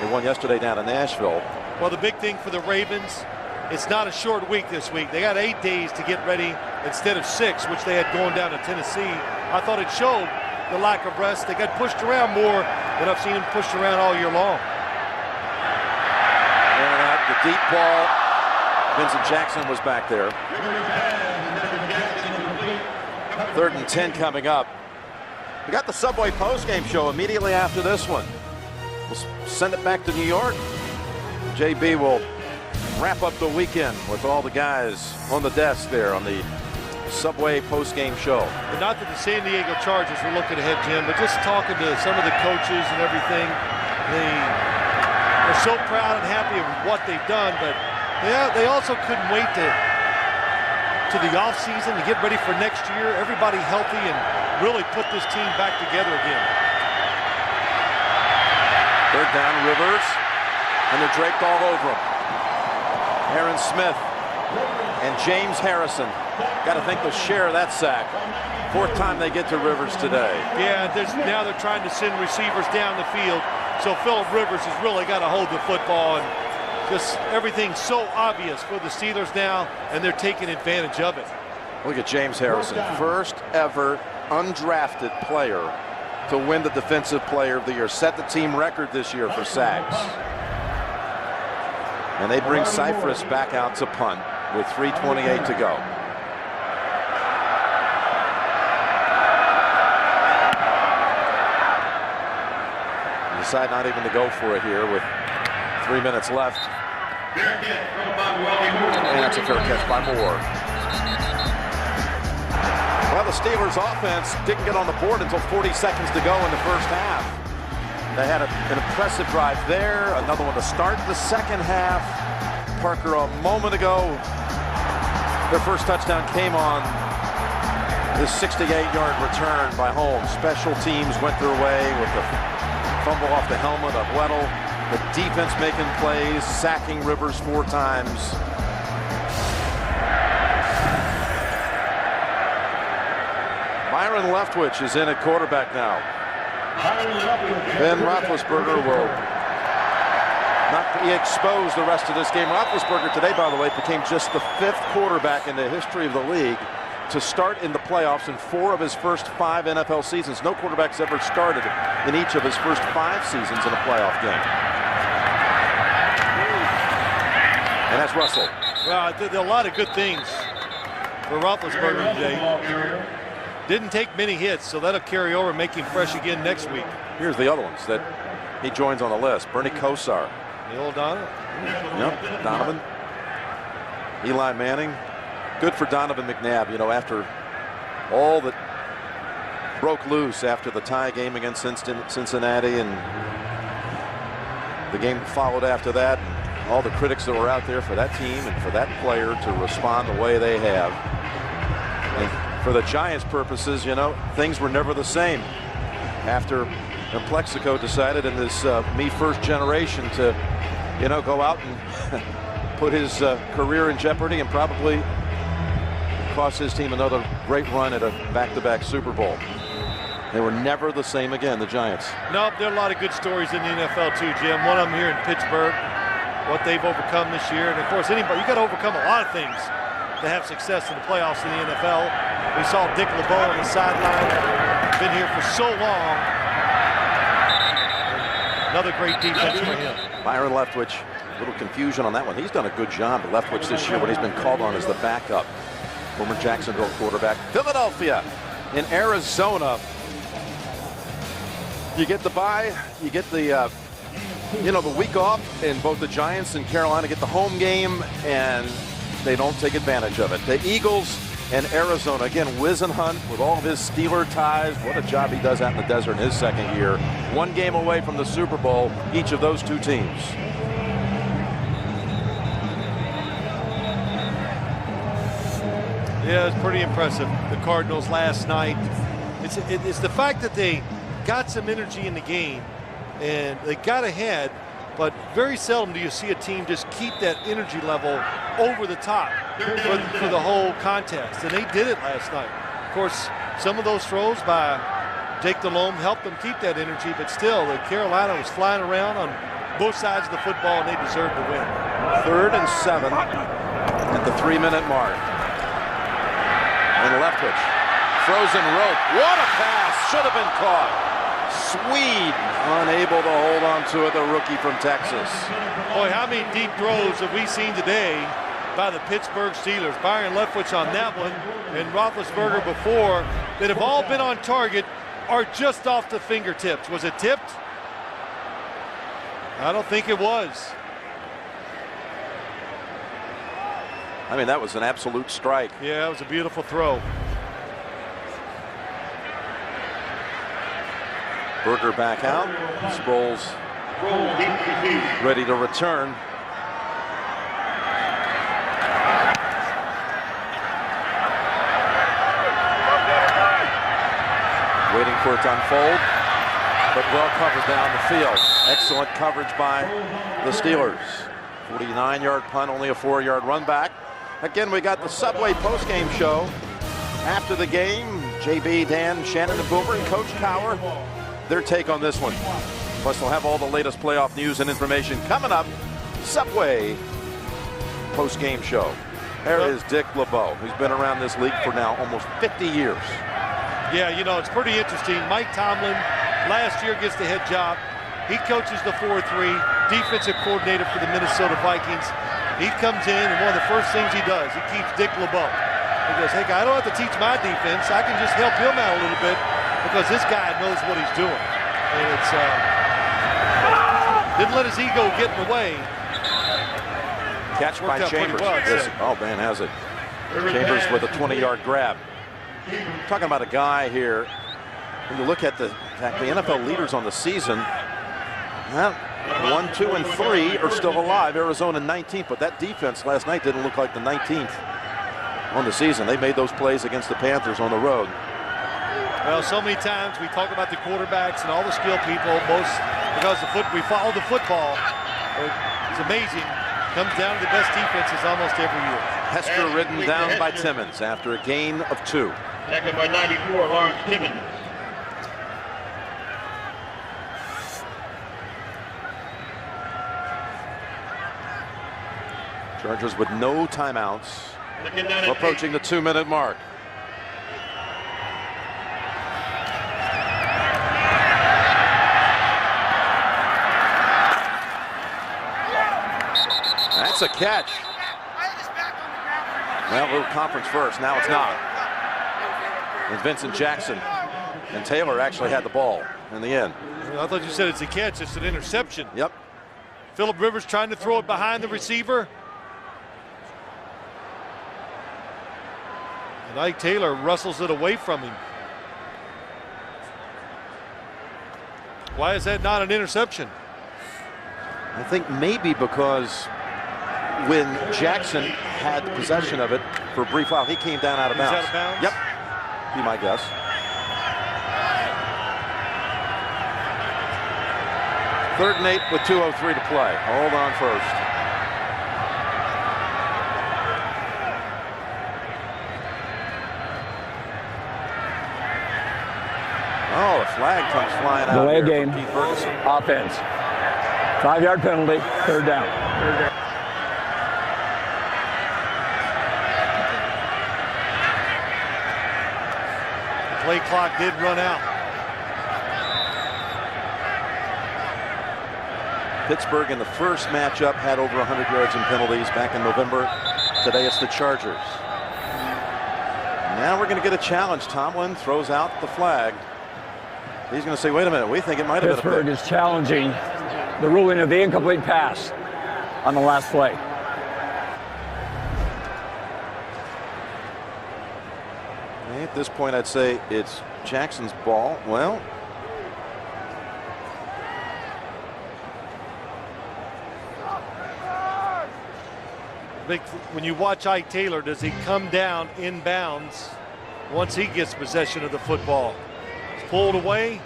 They won yesterday down in Nashville. Well, the big thing for the Ravens, it's not a short week this week. They got 8 days to get ready instead of 6, which they had going down to Tennessee. I thought it showed the lack of rest. They got pushed around more than I've seen them pushed around all year long. The deep ball, Vincent Jackson was back there. 3rd and 10 coming up. We got the Subway postgame show immediately after this one. We'll send it back to New York. JB will wrap up the weekend with all the guys on the desk there on the Subway postgame show. And not that the San Diego Chargers were looking ahead, Jim, but just talking to some of the coaches and everything, they're so proud and happy of what they've done, but yeah, they also couldn't wait to the offseason to get ready for next year. Everybody healthy and really put this team back together again. 3rd down, Rivers, and they're draped all over him. Aaron Smith and James Harrison. Got to think they'll share that sack. 4th time they get to Rivers today. Yeah, now they're trying to send receivers down the field. So Phillip Rivers has really got to hold the football, and just everything's so obvious for the Steelers now, and they're taking advantage of it. Look at James Harrison, first ever undrafted player to win the Defensive Player of the Year. Set the team record this year for sacks. And they bring Cypress back out to punt with 3:28 to go. Decide not even to go for it here with 3 minutes left. And that's a fair catch by Moore. Well, the Steelers offense didn't get on the board until 40 seconds to go in the first half. They had an impressive drive there, another one to start the second half. Parker, a moment ago, their first touchdown came on this 68-yard return by Holmes. Special teams went their way with the fumble off the helmet of Weddle. The defense making plays, sacking Rivers 4 times. Byron Leftwich is in at quarterback now. Ben Roethlisberger will not be exposed the rest of this game. Roethlisberger today, by the way, became just the 5th quarterback in the history of the league to start in the playoffs in 4 of his first 5 NFL seasons. No quarterback's ever started in each of his first 5 seasons in a playoff game. And that's Russell. Well, there are a lot of good things for Roethlisberger today. Didn't take many hits, so that'll carry over and make him fresh again next week. Here's the other ones that he joins on the list. Bernie Kosar. The old Donovan. Yep, Donovan. Eli Manning. Good for Donovan McNabb, you know, after all that broke loose after the tie game against Cincinnati and the game that followed after that. All the critics that were out there for that team and for that player to respond the way they have. And for the Giants' purposes, you know, things were never the same after Plexico decided in this Me First generation to, you know, go out and put his career in jeopardy and probably cost his team another great run at a back-to-back Super Bowl. They were never the same again, the Giants. No, there are a lot of good stories in the NFL too, Jim. One of them here in Pittsburgh, what they've overcome this year. And of course, anybody, you got to overcome a lot of things to have success in the playoffs in the NFL. We saw Dick LeBeau on the sideline, been here for so long. Another great defense for him. Byron Leftwich, a little confusion on that one. He's done a good job, Leftwich, this year when he's been called on as the backup. Former Jacksonville quarterback. Philadelphia in Arizona. You get the bye, you get the the week off, and both the Giants and Carolina get the home game, and they don't take advantage of it. The Eagles and Arizona, again, Whisenhunt with all of his Steeler ties. What a job he does out in the desert in his second year. 1 game away from the Super Bowl, each of those 2 teams. Yeah, it's pretty impressive. The Cardinals last night. It's the fact that they got some energy in the game and they got ahead, but very seldom do you see a team just keep that energy level over the top for the whole contest. And they did it last night. Of course, some of those throws by Jake Delhomme helped them keep that energy, but still, the Carolina was flying around on both sides of the football, and they deserved to win. 3rd and 7 at the 3-minute mark. And Leftwich, frozen rope. What a pass! Should have been caught. Swede unable to hold on to it, the rookie from Texas. Boy, how many deep throws have we seen today by the Pittsburgh Steelers? Byron Leftwich on that one, and Roethlisberger before, that have all been on target or just off the fingertips. Was it tipped? I don't think it was. I mean, that was an absolute strike. Yeah, it was a beautiful throw. Berger back out. Sproles ready to return. Waiting for it to unfold, but well covered down the field. Excellent coverage by the Steelers. 49-yard punt, only a 4-yard run back. Again, we got the Subway postgame show. After the game, JB, Dan, Shannon, and Boomer, and Coach Cowher, their take on this one. Plus, they'll have all the latest playoff news and information coming up. Subway post-game show. There is Dick LeBeau, who's been around this league for now almost 50 years. Yeah, you know, it's pretty interesting. Mike Tomlin last year gets the head job. He coaches the 4-3. defensive coordinator for the Minnesota Vikings. He comes in, and one of the first things he does, he keeps Dick LeBeau. He goes, hey, I don't have to teach my defense. I can just help him out a little bit because this guy knows what he's doing. And it's didn't let his ego get in the way. Catch by Chambers. Oh, man, has it. Chambers with a 20-yard grab. Talking about a guy here, when you look at the NFL leaders on the season, 1, 2, and 3 are still alive. Arizona 19th, but that defense last night didn't look like the 19th on the season. They made those plays against the Panthers on the road. Well, so many times we talk about the quarterbacks and all the skill people, most because we follow the football. It's amazing. Comes down to the best defenses almost every year. Hester ridden down by Timmons after a gain of 2. Second by 94, Lawrence Timmons. Chargers with no timeouts, approaching the 2-minute mark. That's a catch. Well, little conference first. Now it's not. And Vincent Jackson and Taylor actually had the ball in the end. I thought you said it's a catch. It's an interception. Yep. Phillip Rivers trying to throw it behind the receiver. And Ike Taylor wrestles it away from him. Why is that not an interception? I think maybe because when Jackson had possession of it for a brief while, he came down out of bounds. Out of bounds? Yep. Be my guess. Third and 8 with 2:03 to play. Hold on first. Oh, the flag comes flying out. Delay here game. from Keith Ferguson. Offense. 5-yard penalty. Third down. The play clock did run out. Pittsburgh in the first matchup had over 100 yards in penalties back in November. Today it's the Chargers. Now we're going to get a challenge. Tomlin throws out the flag. He's going to say, wait a minute, we think it might have been a Pittsburgh pick. is challenging the ruling of the incomplete pass on the last play. At this point, I'd say it's Jackson's ball. Well, when you watch Ike Taylor, does he come down inbounds once he gets possession of the football? It's pulled away.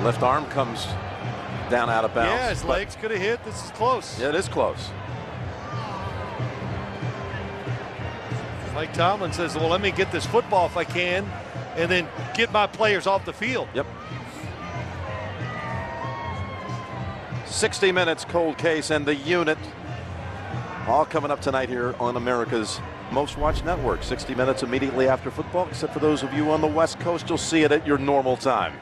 left arm comes down out of bounds. Yeah, his legs could have hit. This is close. Yeah, it is close. Mike Tomlin says, well, let me get this football if I can, and then get my players off the field. Yep. 60 minutes, cold case, and the unit. All coming up tonight here on America's most watched network. 60 minutes immediately after football, except for those of you on the West Coast, you'll see it at your normal time.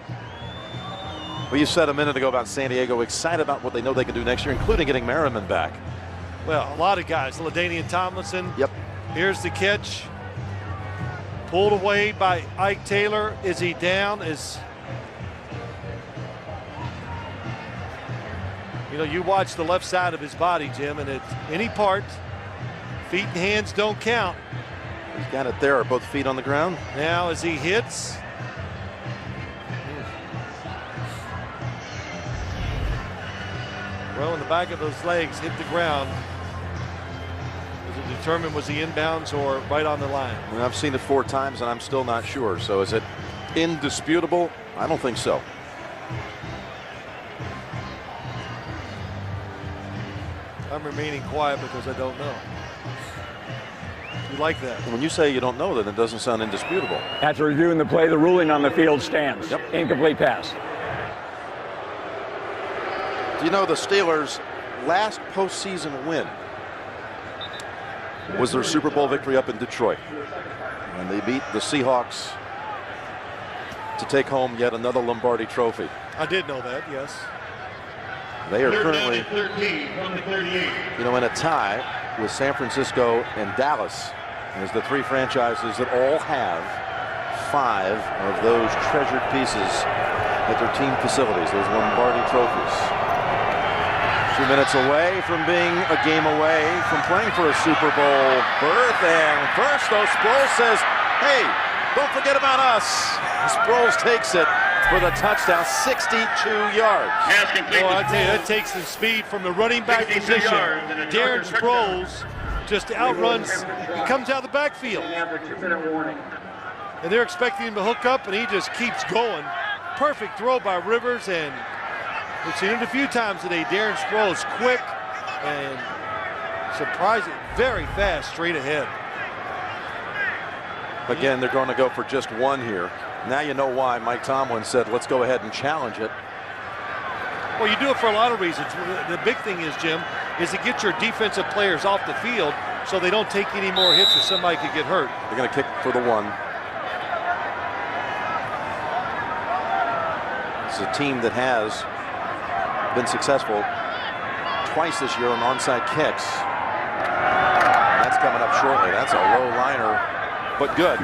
Well, you said a minute ago about San Diego, excited about what they know they can do next year, including getting Merriman back. Well, a lot of guys. LaDainian Tomlinson. Yep. Here's the catch. Pulled away by Ike Taylor. Is he down? You know, you watch the left side of his body, Jim, and at any part, feet and hands don't count. He's got it there. Are both feet on the ground? Now as he hits. Well, in the back of those legs hit the ground. Was it determined was he inbounds or right on the line? Well, I've seen it 4 times and I'm still not sure. So is it indisputable? I don't think so. I'm remaining quiet because I don't know. You like that? When you say you don't know, then it doesn't sound indisputable. After reviewing the play, the ruling on the field stands. Yep. Incomplete pass. Do you know the Steelers' last postseason win was their Super Bowl victory up in Detroit when they beat the Seahawks to take home yet another Lombardi trophy. I did know that, yes. They are currently, in a tie with San Francisco and Dallas as the three franchises that all have 5 of those treasured pieces at their team facilities, those Lombardi trophies. 2 minutes away from being a game away from playing for a Super Bowl berth. And first, though, Sproles says, hey, don't forget about us. Sproles takes it for the touchdown, 62 yards. Well, I tell you, that takes the speed from the running back position. Darren Sproles just outruns, he comes out of the backfield. And they're expecting him to hook up, and he just keeps going. Perfect throw by Rivers, and we've seen it a few times today. Darren Sproles, quick and surprising, very fast, straight ahead. Again, they're going to go for just one here. Now you know why Mike Tomlin said, let's go ahead and challenge it. Well, you do it for a lot of reasons. The big thing is, Jim, is to get your defensive players off the field so they don't take any more hits or somebody could get hurt. They're going to kick for the 1. It's a team that has been successful twice this year on onside kicks. That's coming up shortly. That's a low liner, but good.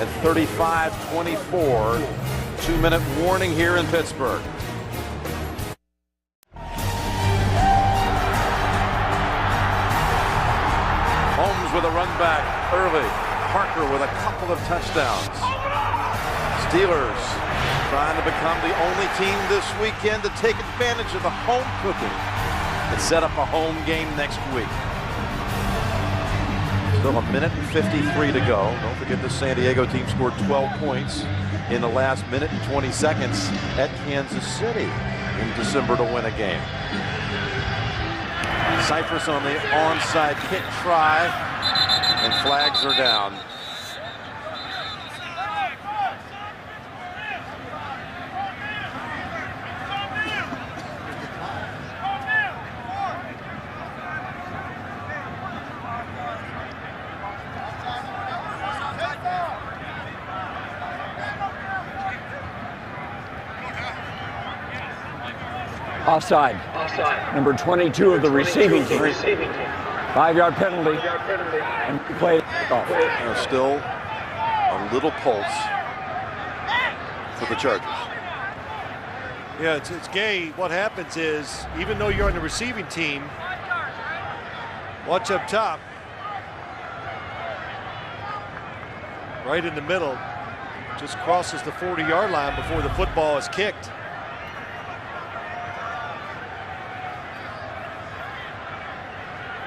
At 35-24, 2-minute warning here in Pittsburgh. Holmes with a run back early. Parker with a couple of touchdowns. Steelers trying to become the only team this weekend to take advantage of the home cooking and set up a home game next week. Still a minute and 53 to go. Don't forget the San Diego team scored 12 points in the last minute and 20 seconds at Kansas City in December to win a game. Cypress on the onside kick try, and flags are down. Offside. Number 22 of the receiving team. 5-yard penalty. And play off. Still a little pulse for the Chargers. Yeah, it's Gay. What happens is, even though you're on the receiving team, watch up top. Right in the middle. Just crosses the 40-yard line before the football is kicked.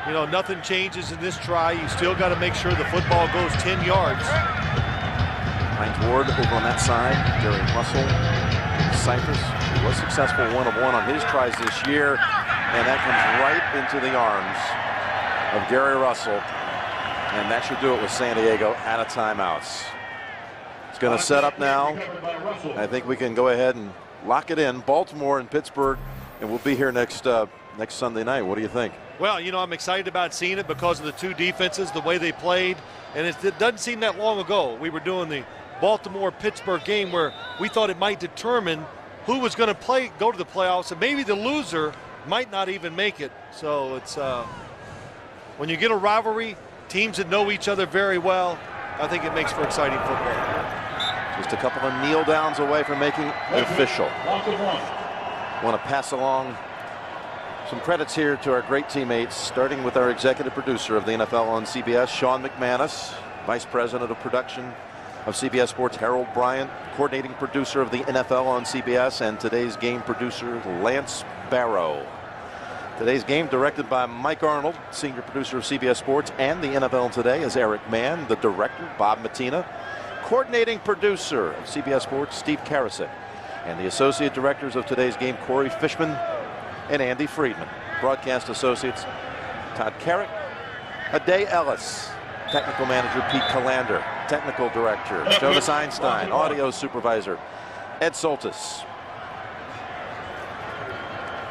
You know, nothing changes in this try. You still got to make sure the football goes 10 yards. Hines Ward over on that side. Gary Russell, Cypress, who was successful 1 of 1 on his tries this year. And that comes right into the arms of Gary Russell. And that should do it with San Diego out of timeouts. It's going to set up now. I think we can go ahead and lock it in. Baltimore and Pittsburgh. And we'll be here next Sunday night. What do you think? Well, you know, I'm excited about seeing it because of the two defenses, the way they played. And it doesn't seem that long ago. We were doing the Baltimore-Pittsburgh game where we thought it might determine who was going to go to the playoffs, and maybe the loser might not even make it. So it's when you get a rivalry, teams that know each other very well, I think it makes for exciting football. Just a couple of kneel downs away from making it official. Want to pass along some credits here to our great teammates, starting with our executive producer of the NFL on CBS, Sean McManus, vice president of production of CBS Sports, Harold Bryant, coordinating producer of the NFL on CBS, and today's game producer, Lance Barrow. Today's game directed by Mike Arnold, senior producer of CBS Sports, and the NFL Today is Eric Mann, the director, Bob Mattina, coordinating producer of CBS Sports, Steve Karasik, and the associate directors of today's game, Corey Fishman and Andy Friedman. Broadcast associates, Todd Carrick, Ade Ellis, technical manager, Pete Calander, technical director, Jonas Einstein, audio supervisor, Ed Soltis.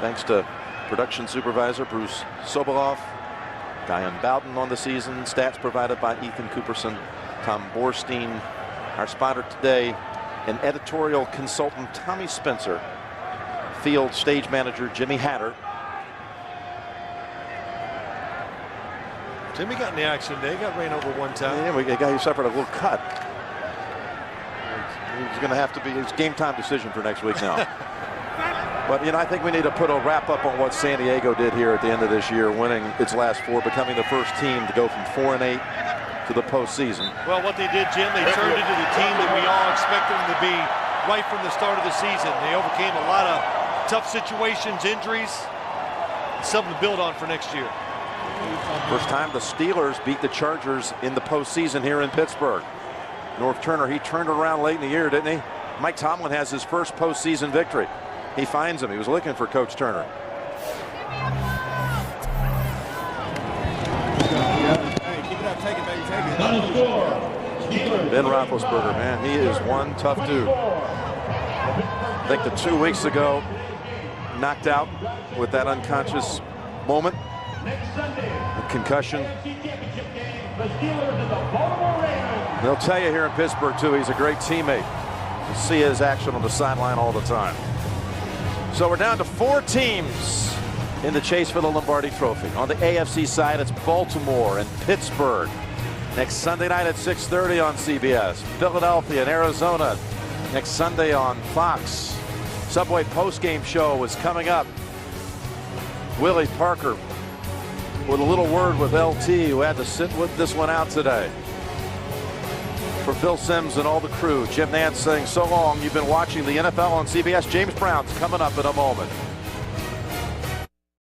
Thanks to production supervisor, Bruce Sobolov, Diane Bowden on the season, stats provided by Ethan Cooperson, Tom Borstein. Our spotter today, and editorial consultant Tommy Spencer, field stage manager Jimmy Hatter. Jimmy got in the action today. Got ran over one time. Yeah, we got a guy who suffered a little cut. He's going to have to be his game time decision for next week now. But, I think we need to put a wrap up on what San Diego did here at the end of this year, winning its last 4, becoming the first team to go from 4-8 to the postseason. Well, what they did, Jim, they turned into the team that we all expected them to be right from the start of the season. They overcame a lot of tough situations, injuries, something to build on for next year. First time the Steelers beat the Chargers in the postseason here in Pittsburgh. North Turner, he turned around late in the year, didn't he? Mike Tomlin has his first postseason victory. He finds him. He was looking for Coach Turner. Ben Roethlisberger, man, he is one tough dude. I think the 2 weeks ago, knocked out with that unconscious moment, a concussion. They'll tell you here in Pittsburgh, too, he's a great teammate. You see his action on the sideline all the time. So we're down to 4 teams in the chase for the Lombardi Trophy. On the AFC side, it's Baltimore and Pittsburgh. Next Sunday night at 6:30 on CBS. Philadelphia and Arizona next Sunday on Fox. Subway postgame show is coming up. Willie Parker with a little word with LT, who had to sit with this one out today. For Phil Simms and all the crew, Jim Nantz saying so long. You've been watching the NFL on CBS. James Brown's coming up in a moment.